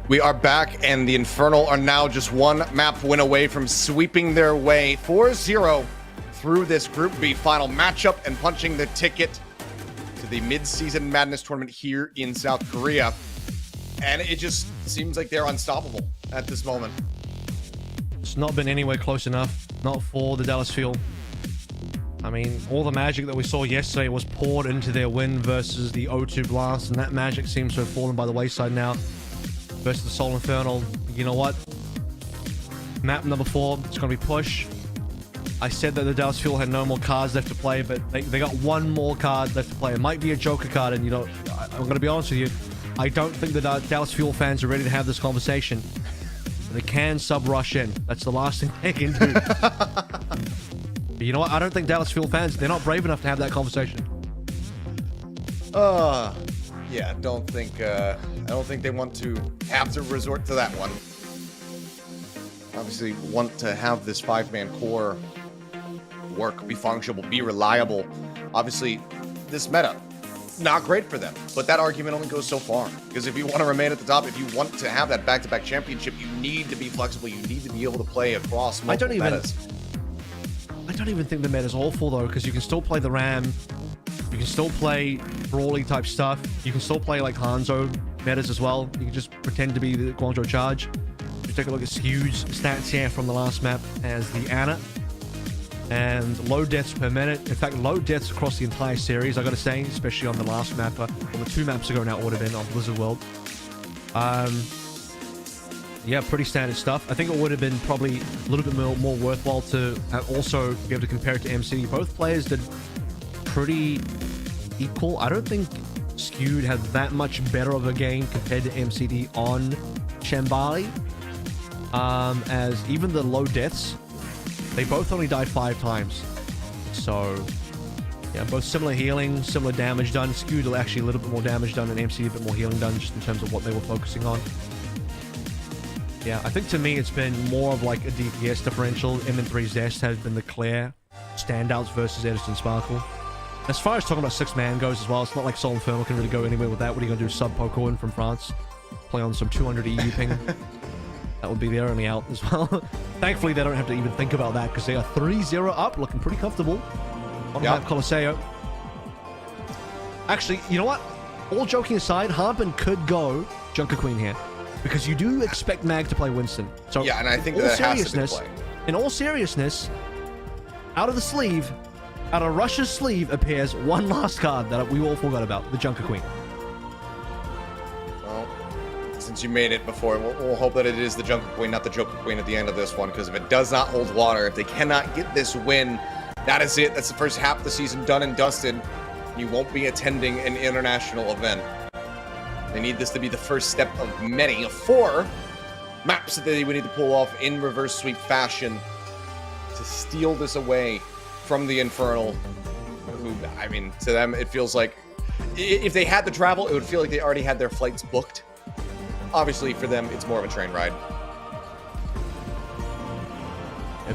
We are back, and the Infernal are now just one map win away from sweeping their way 4-0 through this Group B final matchup and punching the ticket to the mid-season Madness tournament here in South Korea. And it just seems like they're unstoppable at this moment. It's not been anywhere close enough, not for the Dallas Fuel. I mean, all the magic that we saw yesterday was poured into their win versus the O2 Blast, and that magic seems to have fallen by the wayside now versus the Seoul Infernal. You know what? Map number 4, it's going to be push. I said that the Dallas Fuel had no more cards left to play, but they got one more card left to play. It might be a Joker card, and, you know, I'm going to be honest with you. I don't think the Dallas Fuel fans are ready to have this conversation. They can sub-rush in. That's the last thing they can do. But you know what? I don't think Dallas Fuel fans, they're not brave enough to have that conversation. Yeah, I don't think they want to have to resort to that one. Obviously, want to have this 5-man core work, be functional, be reliable. Obviously, this meta, not great for them, but that argument only goes so far. Because if you want to remain at the top, if you want to have that back-to-back championship, you need to be flexible. You need to be able to play across multiple metas. I don't even think the meta's awful, though, because you can still play the Ram. You can still play Brawly type stuff. You can still play like Hanzo metas as well. You can just pretend to be the Guangzhou Charge. Just take a look at Skew's stats here from the last map as the Ana. And low deaths per minute. In fact, low deaths across the entire series, I gotta say, especially on the last map, or the 2 maps ago now it would have been on Blizzard World. Yeah, pretty standard stuff. I think it would have been probably a little bit more worthwhile to also be able to compare it to MCD. Both players did pretty equal. I don't think Skewed had that much better of a game compared to MCD on Chambali. As even the low deaths, they both only died 5 times. So, yeah, both similar healing, similar damage done. Skewed actually a little bit more damage done, and MCD a bit more healing done, just in terms of what they were focusing on. Yeah, I think to me it's been more of like a DPS differential. MN3 Zest has been the clear standouts versus Edison Sparkle. As far as talking about 6-man goes as well, it's not like Seoul Infernal can really go anywhere with that. What are you going to do? Sub Poco in from France? Play on some 200 EU ping? That would be their only out as well. Thankfully, they don't have to even think about that because they are 3-0 up, looking pretty comfortable on map Colosseo. Actually, you know what? All joking aside, Harpen could go Junker Queen here. Because you do expect Mag to play Winston. So yeah, and I think that has to be played. In all seriousness, out of the sleeve, out of Russia's sleeve appears one last card that we all forgot about, the Junker Queen. Well, since you made it before, we'll hope that it is the Junker Queen, not the Joker Queen at the end of this one, because if it does not hold water, if they cannot get this win, that is it. That's the first half of the season done and dusted. You won't be attending an international event. They need this to be the first step of many, of 4 maps that they would need to pull off in reverse sweep fashion to steal this away from the Infernal. Who, I mean, to them, it feels like if they had the travel, it would feel like they already had their flights booked. Obviously, for them, it's more of a train ride.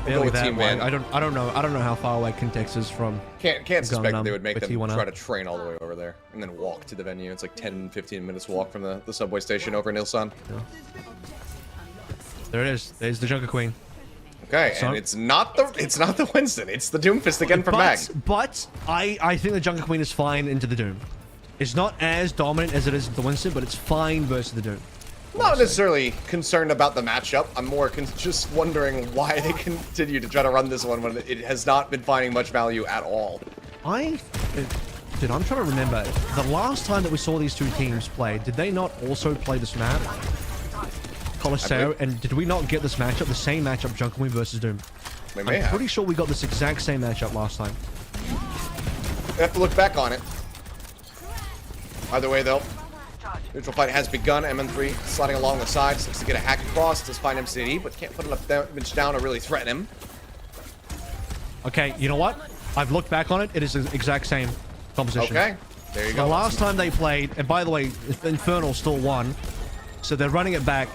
Barely that way. I don't know how far away Kintex is from. Can't suspect that they would make them try to train all the way over there and then walk to the venue. It's like 10-15 minutes walk from the subway station over in Ilsan. Yeah. There it is. There's the Junker Queen. Okay, so, and it's not the Winston. It's the Doomfist again from Mag. But I think the Junker Queen is fine into the Doom. It's not as dominant as it is with the Winston, but it's fine versus the Doom. Not necessarily concerned about the matchup. I'm more just wondering why they continue to try to run this one when it has not been finding much value at all. Dude, I'm trying to remember. The last time that we saw these 2 teams play, did they not also play this map? Colosseo, and did we not get this matchup, the same matchup, Junker Queen versus Doom? We may have. Pretty sure we got this exact same matchup last time. We have to look back on it. Either way, though, neutral fight has begun. MN3 sliding along the sides, looks to get a hack across, does find MCD, but can't put enough damage down to really threaten him. Okay, you know what? I've looked back on it. It is the exact same composition. Okay, there you go. The last time they played, and by the way, Infernal still won, so they're running it back.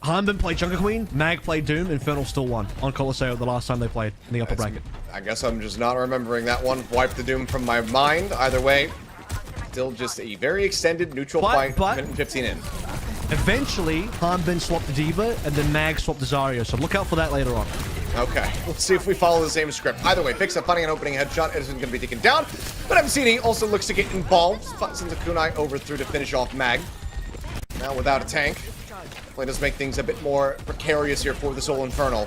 Hanbin played Junker Queen, Mag played Doom, Infernal still won on Colosseo the last time they played in the upper bracket. I guess I'm just not remembering that one. Wipe the Doom from my mind. Either way, still just a very extended neutral fight, minute and 15 in. Eventually, Hanbin swapped the Diva, and then Mag swapped the Zarya, so look out for that later on. Okay, let's see if we follow the same script. Either way, Fixa finding an opening headshot. Edison's going to be taken down, but MCD also looks to get involved. Sends a kunai over through to finish off Mag. Now without a tank. Play does make things a bit more precarious here for the Soul Infernal.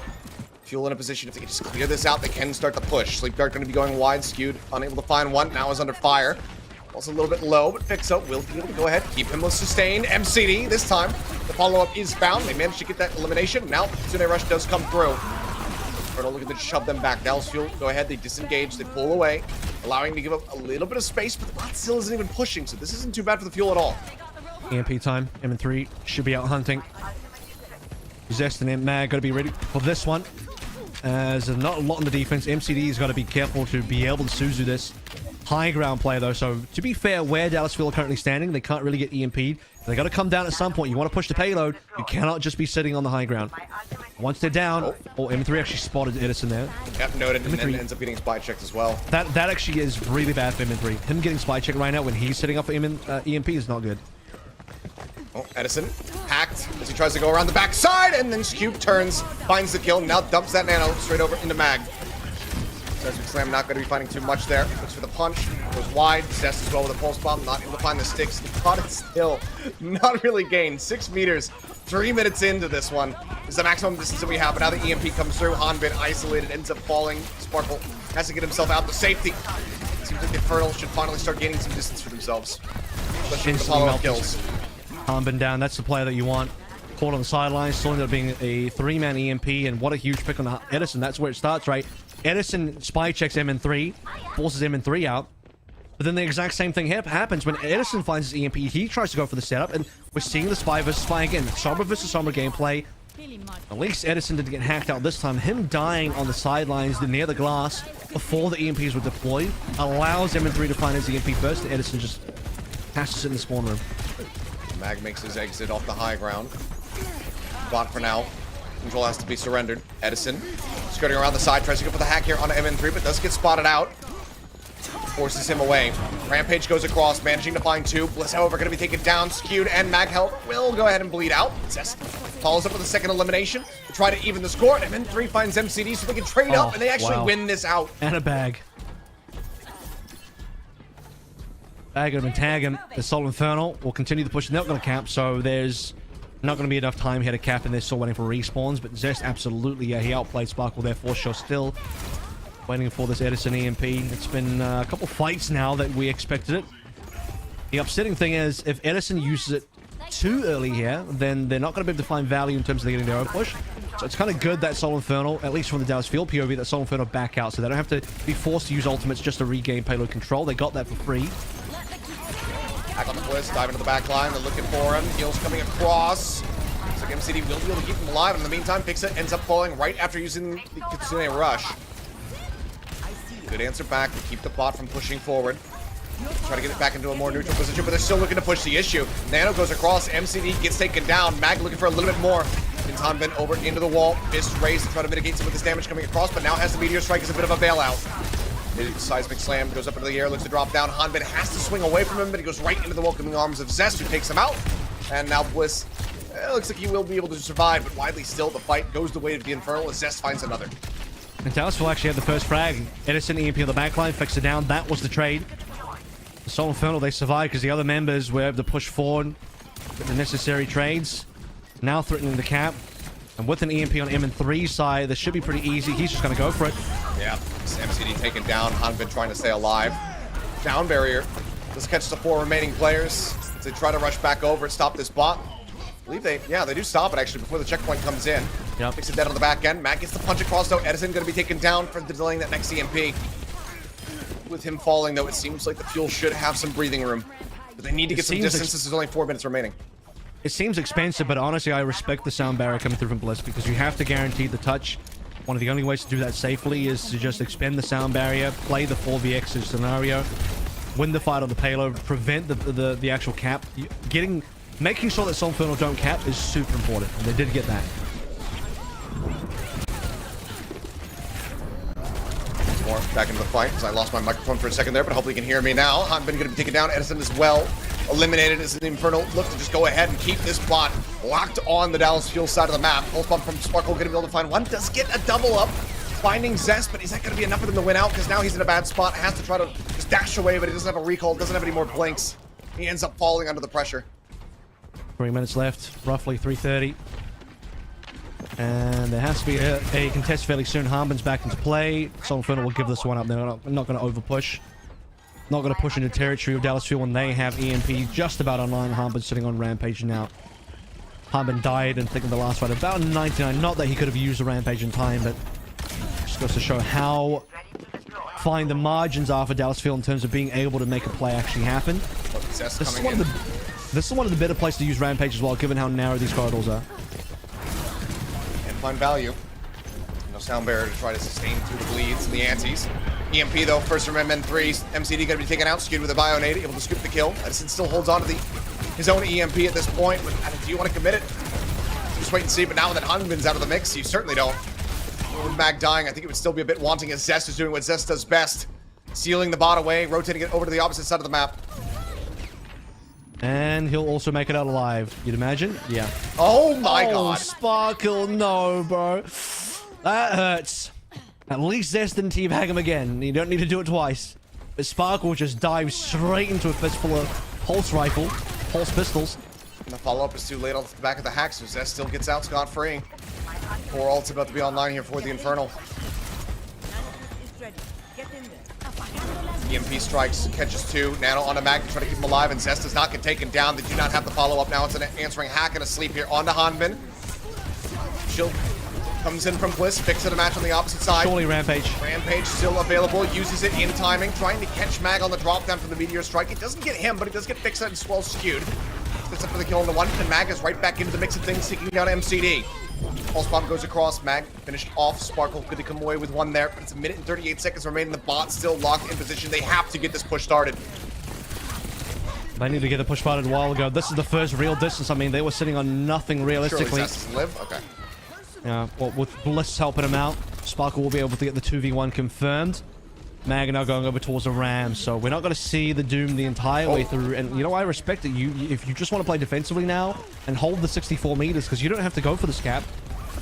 Fuel in a position, if they can just clear this out, they can start the push. Sleep Dart going to be going wide, skewed, unable to find one. Now is under fire. Also a little bit low, but Fixa will be able to go ahead, keep him with sustain. MCD, this time, the follow-up is found. They managed to get that elimination. Now, Tsune Rush does come through. Infernal looking to shove them back. Dallas Fuel, go ahead, they disengage, they pull away, allowing to give up a little bit of space, but the bot still isn't even pushing, so this isn't too bad for the Fuel at all. EMP time. M3 should be out hunting. Zest and Mag got to be ready for this one. As there's not a lot on the defense. MCD's got to be careful to be able to Suzu this. High ground play, though. So, to be fair, where Dallas Fuel are currently standing, they can't really get EMP'd. They got to come down at some point. You want to push the payload. You cannot just be sitting on the high ground. Once they're down... Oh, M3 actually spotted Edison there. Yep, noted, and then ends up getting spy checked as well. That actually is really bad for M3. Him getting spy checked right now when he's sitting up for EMP is not good. Oh, Edison hacked as he tries to go around the backside, and then Cube turns, finds the kill, now dumps that nano straight over into Mag. Seismic Slam not going to be finding too much there. Looks for the punch, goes wide. Zest as well with a pulse bomb, not able to find the sticks. The pot is still not really gained. 6 meters, 3 minutes into this one is the maximum distance that we have. But now the EMP comes through. Hanbin isolated, ends up falling. Sparkle has to get himself out to safety. Seems like the Infernal should finally start gaining some distance for themselves. Especially with the follow-up kills. Hanbin down, that's the player that you want. Caught on the sidelines, still ended up being a 3-man EMP, and what a huge pick on Edison. That's where it starts, right? Edison spy checks MN3, forces MN3 out, but then the exact same thing happens when Edison finds his EMP. He tries to go for the setup, and we're seeing the spy versus spy again. Sombra versus Sombra gameplay. At least Edison didn't get hacked out this time. Him dying on the sidelines near the glass before the EMPs were deployed allows MN3 to find his EMP first, and Edison just has to sit in the spawn room. Mag makes his exit off the high ground. Bot for now. Control has to be surrendered. Edison skirting around the side, tries to go for the hack here on MN3, but does get spotted out. Forces him away. Rampage goes across, managing to find 2. Bliss, however, going to be taken down, skewed, and Mag Health will go ahead and bleed out. Zest follows up with a second elimination to try to even the score. MN3 finds MCD so they can trade up, and they actually win this out. And a bag. Bag of him and tag him. The Soul Infernal will continue the push. They're not going to cap, so there's not going to be enough time here to cap, and they're still waiting for respawns. But Zest absolutely, yeah, he outplayed Sparkle there for sure. Still waiting for this Edison EMP. It's been a couple fights now that we expected it. The upsetting thing is, if Edison uses it too early here, then they're not going to be able to find value in terms of getting their own push. So it's kind of good that Soul Infernal, at least from the Dallas Field POV, that Soul Infernal back out, so they don't have to be forced to use ultimates just to regain payload control. They got that for free. Back on the Bliss, dive into the back line. They're looking for him. Heals coming across. Looks like MCD will be able to keep him alive. In the meantime, Fixa ends up falling right after using the Kitsune Rush. Good answer back to keep the bot from pushing forward. Try to get it back into a more neutral position, but they're still looking to push the issue. Nano goes across. MCD gets taken down. Mag looking for a little bit more. Hanbin over into the wall. Fist raised to try to mitigate some of this damage coming across, but now has the Meteor Strike as a bit of a bailout. Seismic Slam goes up into the air, looks to drop down. Hanbin has to swing away from him, but he goes right into the welcoming arms of Zest, who takes him out. And now Bliss, looks like he will be able to survive, but widely still, the fight goes the way of the Infernal as Zest finds another. And Dallas will actually have the first frag. Edison EMP on the backline, fix it down. That was the trade. The Soul Infernal, they survived because the other members were able to push forward with the necessary trades. Now threatening the cap. And with an EMP on M3's side, this should be pretty easy. He's just going to go for it. Yeah, MCD taken down. Hanbin trying to stay alive. Down barrier. Let's catch the 4 remaining players. They try to rush back over and stop this bot. I believe they do stop it actually before the checkpoint comes in. Yep. Fix it dead on the back end. Matt gets the punch across though. Edison going to be taken down for delaying that next EMP. With him falling though, it seems like the Fuel should have some breathing room. But they need to get some distance since there's only 4 minutes remaining. It seems expensive, but honestly, I respect the sound barrier coming through from Bliss because you have to guarantee the touch. One of the only ways to do that safely is to just expend the sound barrier, play the 4vx scenario, win the fight on the payload, prevent the actual cap. Making sure that Soul Infernal don't cap is super important, and they did get that. More back into the fight because I lost my microphone for a second there, but hopefully you can hear me now. Hanbin going to be taken down. Edison as well. eliminated as the Infernal look to just go ahead and keep this bot locked on the Dallas Fuel side of the map. Pulse Bomb from Sparkle going to be able to find one. Does get a double up, finding Zest, but is that going to be enough for them to win out? Because now he's in a bad spot, has to try to just dash away, but he doesn't have a recall, doesn't have any more blinks. He ends up falling under the pressure. 3 minutes left, roughly 3:30. And there has to be a contest fairly soon. Harbin's back into play. Infernal will give this one up. They're not going to overpush. Not going to push into territory of Dallas Fuel when they have EMP just about online. Harbin sitting on Rampage now. Harbin died in thinking the last fight about 99. Not that he could have used a Rampage in time, but just goes to show how fine the margins are for Dallas Fuel in terms of being able to make a play actually happen. This is one of the better places to use Rampage as well, given how narrow these corridors are. And find value. No sound barrier to try to sustain through the bleeds and the antes. EMP though, first from MN3. MCD gonna be taken out, skewed with a bio nade, able to scoop the kill. Edison still holds on to his own EMP at this point, but do you want to commit it? Just wait and see, but now that Hunbin's out of the mix, you certainly don't. With Mag dying, I think it would still be a bit wanting as Zest is doing what Zest does best. Sealing the bot away, rotating it over to the opposite side of the map. And he'll also make it out alive, you'd imagine? Yeah. Oh my god. Sparkle, no, bro. That hurts. At least Zest didn't teabag him again. You don't need to do it twice. But Sparkle just dives straight into a fistful of pulse rifle, pulse pistols. And the follow-up is too late off the back of the hack, so Zest still gets out scot-free. 4 ults about to be online here for the Infernal. EMP strikes, catches 2. Nano on a Mag to try to keep him alive, and Zest does not get taken down. They do not have the follow-up. Now it's an answering hack and a sleep here onto Hanbin. Shield comes in from Bliss, fixing a match on the opposite side. Surely Rampage. Rampage still available, uses it in timing, trying to catch Mag on the drop down from the Meteor Strike. It doesn't get him, but it does get Fixa and Swell skewed. Splits up for the kill on the one, and Mag is right back into the mix of things, seeking down MCD. Pulse Bomb goes across, Mag finished off. Sparkle could come away with one there, but it's 1 minute and 38 seconds remaining. The bot still locked in position. They have to get this push started. They need to get the push started a while ago. This is the first real distance. I mean, they were sitting on nothing realistically. Surely Zest doesn't live? Okay. Yeah, well, with Bliss helping him out, Sparkle will be able to get the 2v1 confirmed. Mag now going over towards the Ram, so we're not going to see the Doom the entire way through. And you know, I respect it. If you just want to play defensively now and hold the 64 meters, because you don't have to go for the scap.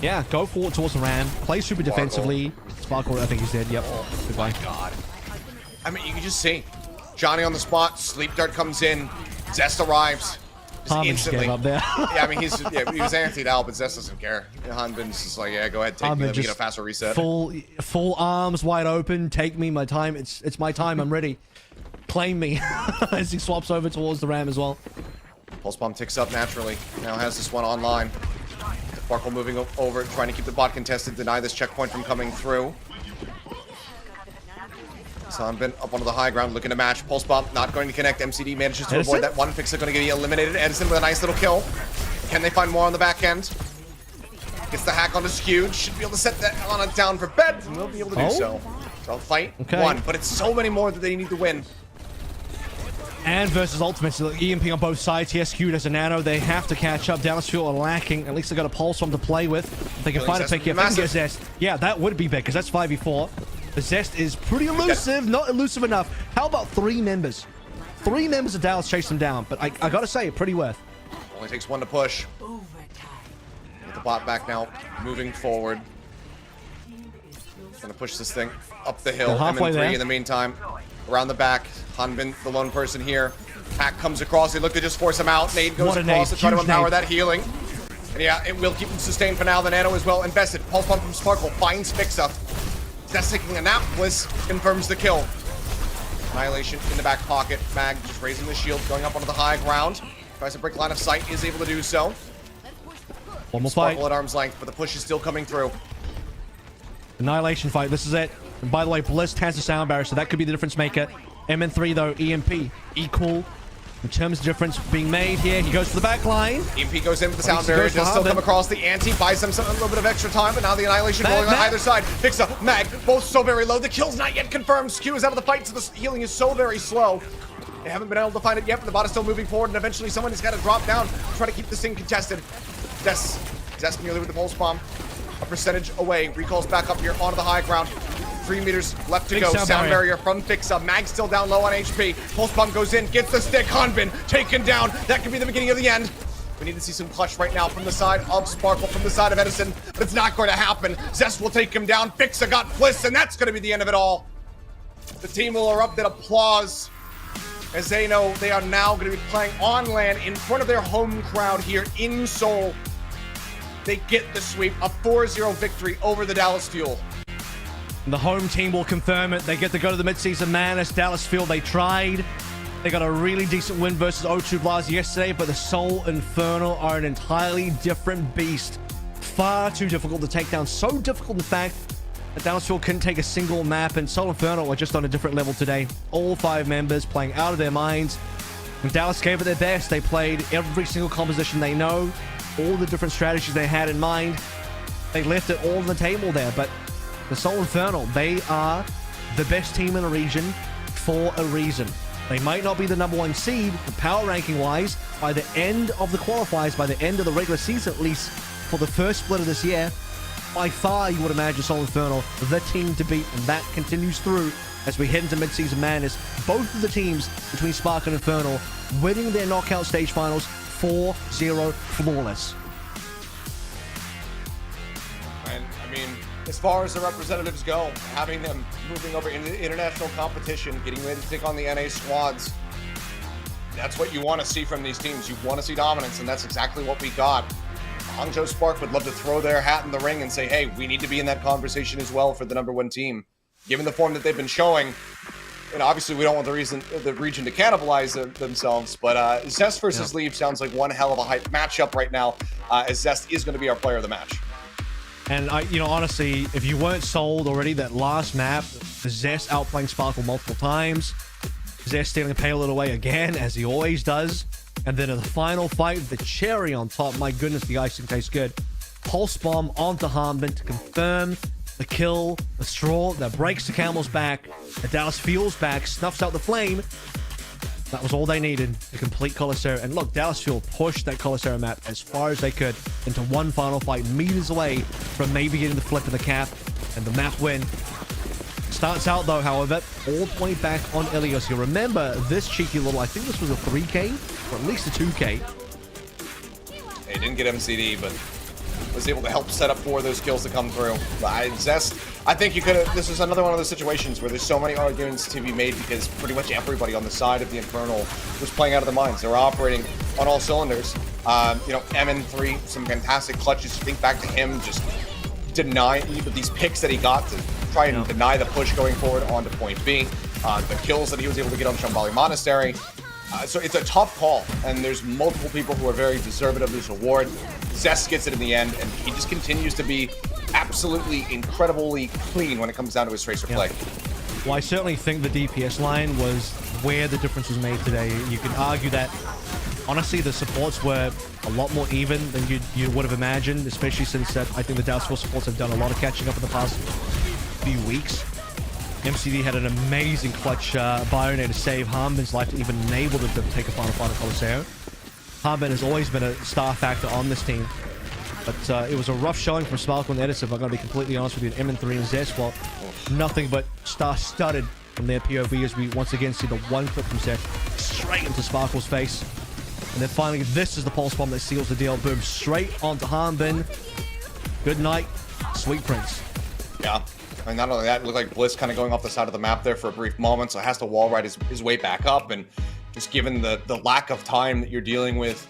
Yeah, go forward towards the Ram, play super defensively. Sparkle, I think he's dead. Yep. Goodbye. God. I mean, you can just see Johnny on the spot. Sleep Dart comes in. Zest arrives. Just instantly. Up there. Yeah, I mean, he was antied out, but Zest doesn't care. Hanbin's just like, yeah, go ahead, take me, let me get a faster reset. Full arms wide open. Take me, my time. It's my time. I'm ready. Claim me. As he swaps over towards the Ram as well. Pulse Bomb ticks up naturally. Now has this one online. Sparkle moving over, trying to keep the bot contested, deny this checkpoint from coming through. Hanbin up onto the high ground, looking to match. Pulse Bomb not going to connect. MCD manages to avoid that one. Fixa going to get eliminated. Edison with a nice little kill. Can they find more on the back end? Gets the hack onto Skewed. Should be able to set that on it down for bed. And they'll be able to do so. So I'll fight one, but it's so many more that they need to win. And versus Ultimate, so EMP on both sides. Yes, Skewed as a Nano. They have to catch up. Dallas Fuel are lacking. At least they got a Pulse Bomb to play with. If they can find a pick here. If they can get Zest. Yeah, that would be big, because that's 5v4. The Zest is pretty elusive, not elusive enough. How about 3 members? 3 members of Dallas chase them down, but I gotta say, pretty worth. Only takes 1 to push. Get the bot back now, moving forward. Gonna push this thing up the hill. MN3 in the meantime. Around the back, Hanbin, the lone person here. Hack comes across, they look to just force him out. Nade goes across to try to empower that healing. And yeah, it will keep him sustained for now. The Nano is well invested. Pulse Bomb from Sparkle finds Fixa. That's taking a nap. Bliss confirms the kill. Annihilation in the back pocket. Mag just raising the shield, going up onto the high ground. Tries to break line of sight, is able to do so. One more Sparkle fight. at arm's length, but the push is still coming through. Annihilation fight, this is it. And by the way, Bliss has a sound barrier, so that could be the difference maker. MN3 though, EMP, equal. In terms of difference being made here, he goes for the back line. EMP goes in with the sound barrier, does still come across the anti, buys them a little bit of extra time, but now the Annihilation rolling on either side. Fixa, Mag, both so very low. The kill's not yet confirmed. Skew is out of the fight, so the healing is so very slow. They haven't been able to find it yet, but the bot is still moving forward, and eventually someone has got to drop down to try to keep this thing contested. Zest nearly with the Pulse Bomb. A percentage away, recalls back up here onto the high ground. 3 meters left to Big go. sound Sound barrier. barrier from Fixa. Mag still down low on HP. Pulse bomb goes in, gets the stick. Hanbin taken down. That could be the beginning of the end. We need to see some clutch right now from the side of Sparkle, from the side of Edison, but it's not going to happen. Zest will take him down. Fixa got Bliss, and that's going to be the end of it all. The team will erupt in applause as they know they are now going to be playing on land in front of their home crowd here in Seoul. They get the sweep, a 4-0 victory over the Dallas Fuel. The home team will confirm it. They get to go to the midseason madness. Dallas Field, they tried. They got a really decent win versus O2 Blast yesterday, but the Seoul Infernal are an entirely different beast. Far too difficult to take down. So difficult, in fact, that Dallas Field couldn't take a single map, and Seoul Infernal are just on a different level today. All 5 members playing out of their minds. And Dallas gave it their best. They played every single composition they know, all the different strategies they had in mind. They left it all on the table there, but the Seoul Infernal, they are the best team in the region for a reason. They might not be the #1 seed, but power ranking wise, by the end of the qualifiers, by the end of the regular season at least, for the first split of this year, by far you would imagine Seoul Infernal the team to beat, and that continues through as we head into mid-season madness. Both of the teams between Spark and Infernal winning their knockout stage finals 4-0 flawless. And I mean, as far as the representatives go, having them moving over into international competition, getting ready to take on the NA squads, that's what you want to see from these teams. You want to see dominance, and that's exactly what we got. Hangzhou Spark would love to throw their hat in the ring and say, hey, we need to be in that conversation as well for the #1 team. Given the form that they've been showing, and obviously we don't want the region to cannibalize themselves, but Zest versus Leave sounds like one hell of a hype matchup right now, as Zest is going to be our player of the match. And honestly, if you weren't sold already, that last map, Zest outplaying Sparkle multiple times, Zest stealing a payload away again, as he always does. And then in the final fight, the cherry on top, my goodness, the icing tastes good. Pulse bomb onto Hanbin to confirm the kill, the straw that breaks the camel's back. The Dallas Fuel's back, snuffs out the flame. That was all they needed to complete Coliseo. And look, Dallas Fuel pushed that Coliseo map as far as they could into one final fight, meters away from maybe getting the flip of the cap and the map win. Starts out though, however, all point back on Ilios. You remember this cheeky little, I think this was a 3K, or at least a 2K. He didn't get MCD, but was able to help set up for those kills to come through. Zest, I think you could have, this is another one of those situations where there's so many arguments to be made because pretty much everybody on the side of the Infernal was playing out of their minds. They were operating on all cylinders. MN3, some fantastic clutches. Think back to him just denying these picks that he got to try and deny the push going forward onto point B. The kills that he was able to get on Shambali Monastery. So it's a tough call, and there's multiple people who are very deserving of this award. Zest gets it in the end, and he just continues to be absolutely incredibly clean when it comes down to his tracer play. Well, I certainly think the DPS line was where the difference was made today. You can argue that, honestly, the supports were a lot more even than you would have imagined, especially since I think the Dallas Force supports have done a lot of catching up in the past few weeks. MCD had an amazing clutch Byron to save Hanbin's life to even enable them to take a final fight at Coliseo. Hanbin has always been a star factor on this team, but it was a rough showing from Sparkle and Edison, if I'm going to be completely honest with you. MN3 and Zest, well, nothing but star-studded from their POV as we once again see the one clip from Zest straight into Sparkle's face. And then finally, this is the pulse bomb that seals the deal. Boom, straight onto Hanbin. Good night, sweet prince. Yeah. And not only that, it looked like Bliss kind of going off the side of the map there for a brief moment, so has to wall ride his way back up. And just given the lack of time that you're dealing with,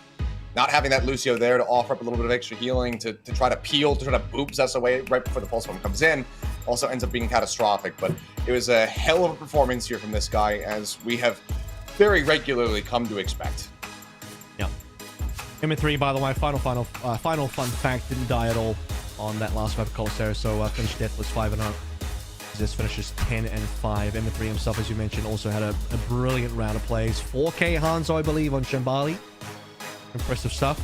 not having that Lucio there to offer up a little bit of extra healing to try to peel, to try to boop Zest away right before the pulse bomb comes in, also ends up being catastrophic. But it was a hell of a performance here from this guy, as we have very regularly come to expect. Yeah. MN3, by the way, final fun fact, didn't die at all on that last map of Coliseo, so finished deathless 5-0. Zest finishes 10-5. MN3 himself, as you mentioned, also had a brilliant round of plays. 4K Hanzo, I believe, on Shambali. Impressive stuff.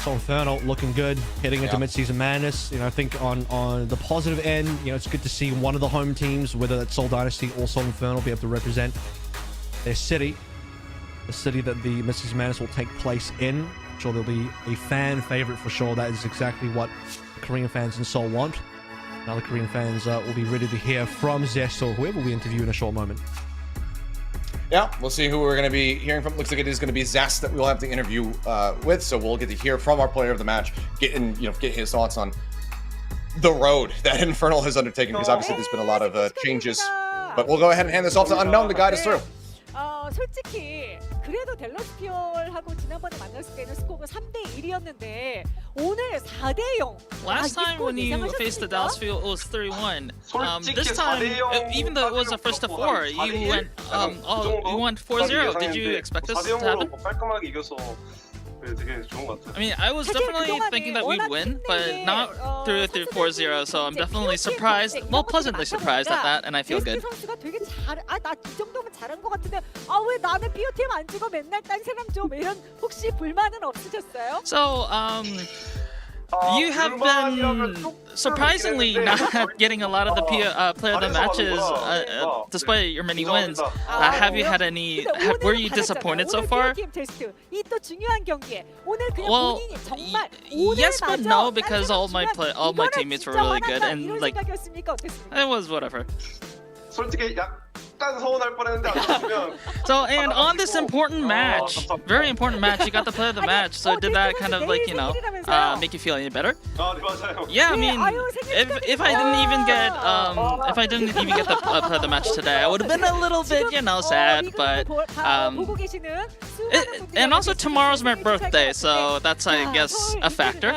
Soul Infernal looking good, heading into mid-season madness. I think on the positive end, it's good to see one of the home teams, whether that's Seoul Dynasty or Soul Infernal, be able to represent their city, the city that the mid-season madness will take place in. I'm sure there'll be a fan favorite for sure. That is exactly what Korean fans in Seoul want. Now the Korean fans will be ready to hear from Zest or whoever we interview in a short moment. Yeah, we'll see who we're going to be hearing from. Looks like it is going to be Zest that we'll have the interview with, so we'll get to hear from our player of the match, get his thoughts on the road that Infernal has undertaken, because obviously there's been a lot of changes. But we'll go ahead and hand this off to Unknown to guide us through. 솔직히 그래도 델러스 피얼하고 지난번에 만났을 때는 스코어가 3대 1이었는데 오늘 4대 0. Last time when you faced the Dallas Fuel, it was 3-1. This time, even though it was a first to 4, you went you went 4-0. Did you expect this to happen? 깔끔하게 이겨서 되게 좋은 것 같아요. I mean, I was definitely thinking that we'd win, but not through 4-0. So I'm definitely surprised, well, pleasantly surprised at that, and I feel good. 선수가 되게 나이 정도면 잘한 것 같은데 왜 나는 피오팀 안 주고 맨날 딴 사람 줘? 이런 혹시 불만은 없으셨어요? So you have been surprisingly not getting a lot of the player of the matches, despite your many wins. Have you had any? Were you disappointed so far? Well, yes, but no, because all my teammates were really good, and like it was whatever. 솔직히 약간 서운할 뻔했는데 안 줬으면. So, and on this important match, very important match, you got the player of the match. So did that kind of like, you know, make you feel any better? 네, 맞아요. Yeah, I mean, if I didn't even get the player of the match today, I would have been a little bit, you know, sad. But and also tomorrow's my birthday, so that's, I guess, a factor.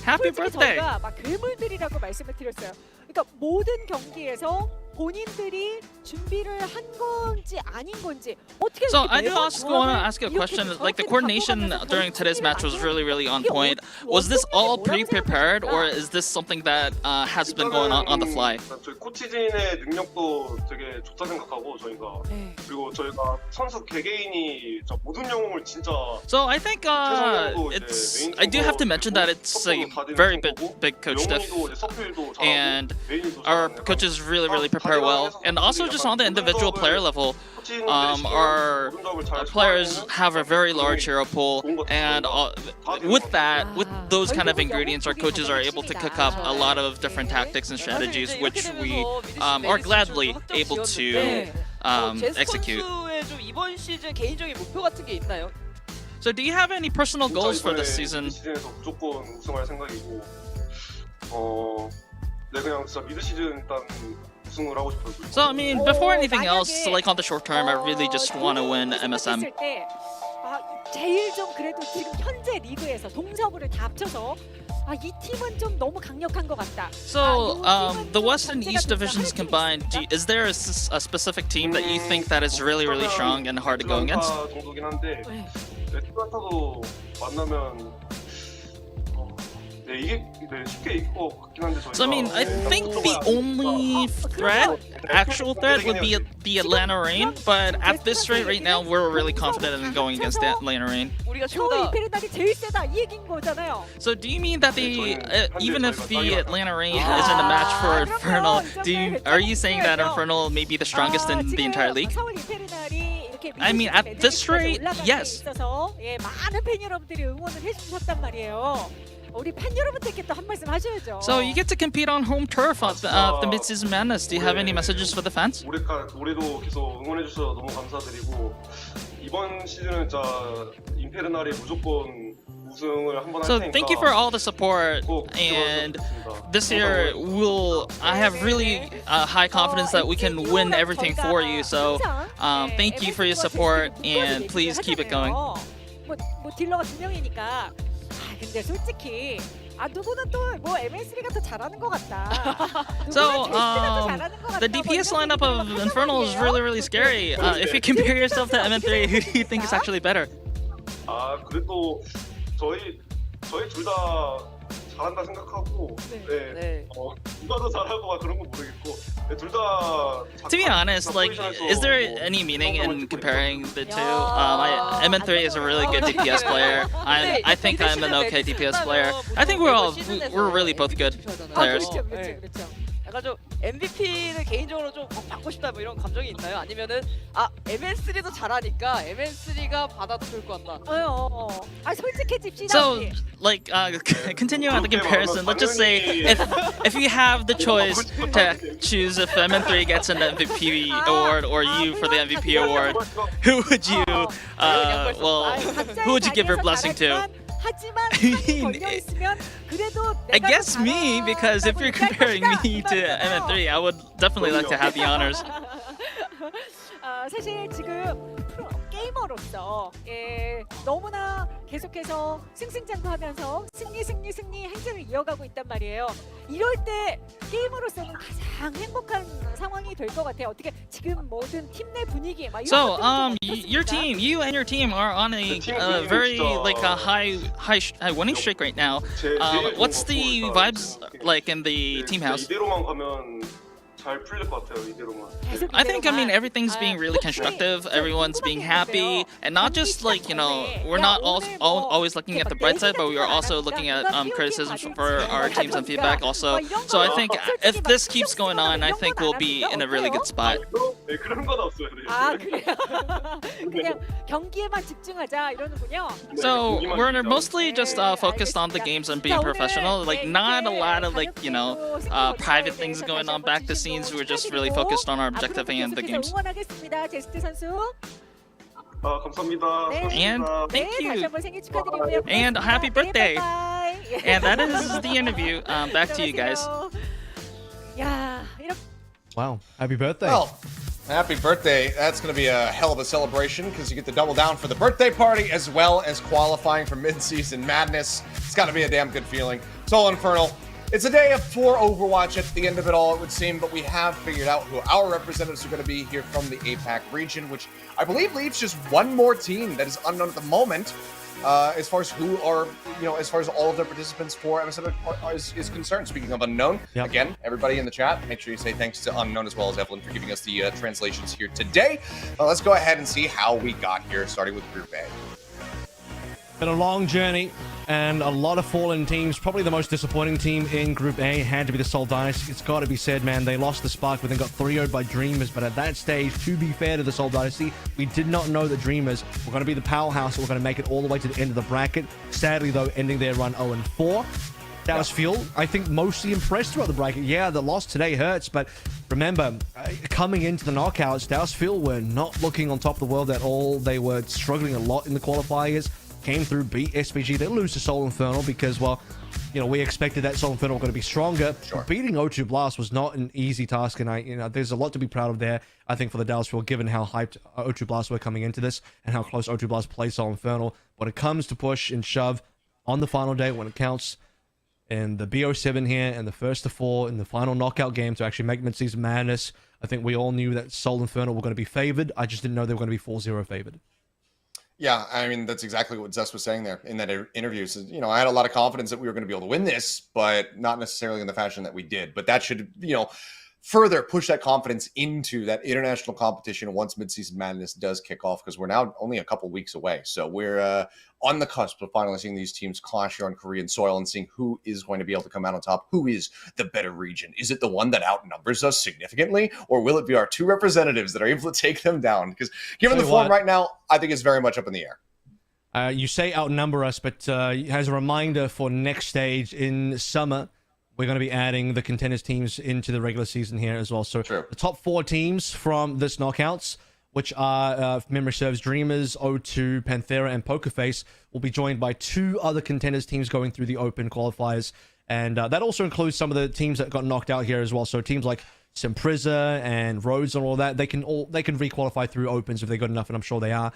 Happy birthday! 막 괴물들이라고 말씀을 드렸어요. 그러니까 모든 경기에서 본인들이 준비를 한 건지 아닌 건지 어떻게. So I do also want to ask you a question. Like the coordination during today's match was really, really on point. Was this all pre-prepared, or is this something that has been going on the fly? 저희 코치진의 능력도 되게 좋다 생각하고 저희가 그리고 저희가 선수 개개인이 모든 영웅을 진짜. So I think it's. I do have to mention that it's a very big coach diff, and our coaches really prepare well, and also just on the individual player level, our players have a very large hero pool, and with those kind of ingredients, our coaches are able to cook up a lot of different tactics and strategies, which we are gladly able to execute. 이번 시즌 개인적인 목표 같은 게 있나요? So do you have any personal goals for this season? 시즌에서 무조건 우승할 생각이고, 네 그냥 진짜 미드 시즌 일단. So I mean, before anything else, like on the short term, I really just want to win MSM. 제일 좀 그래도 지금 현재 리그에서 동서부를 다 합쳐서 이 팀은 좀 너무 강력한 것 같다. So the West and East divisions combined, is there a specific team that you think that is really strong and hard to go against? 정도긴 한데, 애틀란타도 만나면. So I mean, I think the only actual threat would be the Atlanta Reign, but at this rate right now, we're really confident in going against the Atlanta Reign. So do you mean that even if the Atlanta Reign isn't a match for Infernal, are you saying that Infernal may be the strongest in the entire league? I mean, at this rate, yes. 우리 팬 여러분들께 또 한 말씀 하셔야죠. So you get to compete on home turf of the mid-season madness. Do you have any messages for the fans? 올해도 계속 응원해 주셔서 너무 감사드리고 이번 시즌은 진짜 임페르날이 무조건 우승을 한번 할 테니까. So thank you for all the support, and this year I have really high confidence that we can win everything for you. So thank you for your support, and please keep it going. 뭐 딜러가 두 명이니까. 근데 솔직히 누구는 또 뭐 MS3가 더 잘하는 것 같다. So the DPS lineup of Infernal is really scary. If you compare yourself to MN3, who do you think is actually better? 그래도 저희 둘 다 잘한다 생각하고 누가 더 잘하고 그런 건 모르겠고 둘 다. To be honest, like, is there any meaning in comparing the two? MN3 is a really good DPS player. I think I'm an okay DPS player. I think we're really both good players. 약간 좀 MVP를 개인적으로 좀 꼭 받고 싶다 뭐 이런 감정이 있나요? 아니면은 MN3도 잘하니까 MN3가 받아도 좋을 것 같다. 솔직해집시다. So, 우리. like, continuing on the comparison, let's just say if you have the choice to choose if MN3 gets an MVP award or you for the MVP award, who would you, who would you give your blessing to? I guess me, because if you're comparing me to MN3, I would definitely like to have the honors. 사실 지금 게이머로서 너무나 계속해서 승승장구하면서 승리 행진을 이어가고 있단 말이에요. 이럴 때 게이머로서는 가장 행복한 상황이 될 것 같아요. 어떻게 지금 모든 팀 내 분위기 막 So, you and your team are on a very like a high winning streak right now. What's the vibes like in the team house? 이대로만 가면 잘 풀릴 것 같아요. 이대로만. I think, everything's being really constructive. Everyone's being happy, and not just like, we're not always looking at the bright side, but we are also looking at criticisms for our teams and feedback also. So I think if this keeps going on, I think we'll be in a really good spot. 네, 그런 건 없어요. 그래요? 그냥 경기에만 집중하자 이러는군요. So we're mostly just focused on the games and being professional. Like, not a lot of private things going on back the scenes. We're just really focused on our objective and the games. 응원하겠습니다, 제스트 선수. 감사합니다. And thank 다시 you. 한번 생일 축하드리고요. And happy birthday. 바이바이. And that is the interview. Back to you guys. 야, 이렇게 Wow, happy birthday. Well, happy birthday. That's going to be a hell of a celebration because you get to double down for the birthday party as well as qualifying for mid-season madness. It's got to be a damn good feeling. Soul Infernal. It's a day for Overwatch at the end of it all, it would seem, but we have figured out who our representatives are going to be here from the APAC region, which I believe leaves just one more team that is unknown at the moment, as far as who are, as far as all of the participants for MSN is concerned. Speaking of unknown, again, everybody in the chat, make sure you say thanks to Unknown as well as Evelyn for giving us the translations here today. Let's go ahead and see how we got here, starting with Group A. Been a long journey and a lot of fallen teams. Probably the most disappointing team in Group A had to be the Seoul Dynasty. It's got to be said, man. They lost the spark, but then got 3-0'd by Dreamers. But at that stage, to be fair to the Seoul Dynasty, we did not know that Dreamers were going to be the powerhouse that were going to make it all the way to the end of the bracket. Sadly, though, ending their run 0-4. Dallas Fuel, I think, mostly impressed throughout the bracket. Yeah, the loss today hurts, but remember, coming into the knockouts, Dallas Fuel were not looking on top of the world at all. They were struggling a lot in the qualifiers. Came through, beat SPG. They lose to Soul Infernal because, well, we expected that Soul Infernal were going to be stronger. Sure. Beating O2 Blast was not an easy task, and there's a lot to be proud of there, I think, for the Dallas Fuel, given how hyped O2 Blast were coming into this and how close O2 Blast plays Soul Infernal. When it comes to push and shove on the final day, when it counts in the BO7 here and the first to 4 in the final knockout game to actually make mid-season madness, I think we all knew that Soul Infernal were going to be favored. I just didn't know they were going to be 4-0 favored. Yeah, I mean, that's exactly what Zest was saying there in that interview. So, I had a lot of confidence that we were going to be able to win this, but not necessarily in the fashion that we did. But that should, further push that confidence into that international competition once midseason madness does kick off, because we're now only a couple weeks away. So we're on the cusp of finally seeing these teams clash here on Korean soil and seeing who is going to be able to come out on top. Who is the better region? Is it the one that outnumbers us significantly, or will it be our two representatives that are able to take them down? Because given the form right now, I think it's very much up in the air. You say outnumber us, but as a reminder for next stage in summer, we're going to be adding the contenders teams into the regular season here as well. So the top 4 teams from this knockouts, which are, if memory serves, Dreamers, O2, Panthera, and Pokerface, will be joined by 2 other contenders teams going through the open qualifiers. And that also includes some of the teams that got knocked out here as well. So teams like Simpriza and Rhodes and all that, they can re-qualify through opens if they're good enough, and I'm sure they are.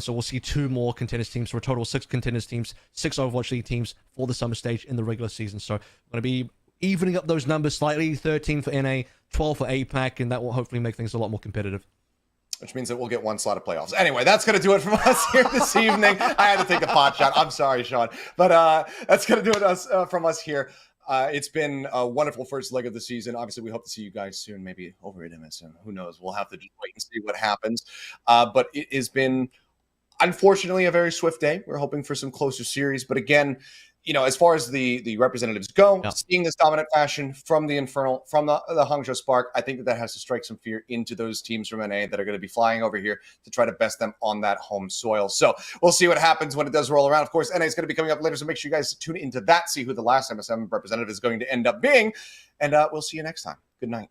So we'll see 2 more contenders teams for a total of 6 contenders teams, 6 Overwatch League teams for the summer stage in the regular season. So we're going to be evening up those numbers slightly, 13 for NA, 12 for APAC, and that will hopefully make things a lot more competitive. Which means that we'll get 1 slot of playoffs. Anyway, that's going to do it from us here this evening. I had to take a pot shot. I'm sorry, Sean. But that's going to do it from us here. It's been a wonderful first leg of the season. Obviously, we hope to see you guys soon, maybe over at MSN. Who knows? We'll have to just wait and see what happens. But it has been, unfortunately, a very swift day. We're hoping for some closer series. But again, as far as the representatives go, Yeah. seeing this dominant fashion from the Infernal, from the Hangzhou Spark, I think that has to strike some fear into those teams from NA that are going to be flying over here to try to best them on that home soil. So we'll see what happens when it does roll around. Of course, NA is going to be coming up later, so make sure you guys tune into that, see who the last MSM representative is going to end up being. And we'll see you next time. Good night.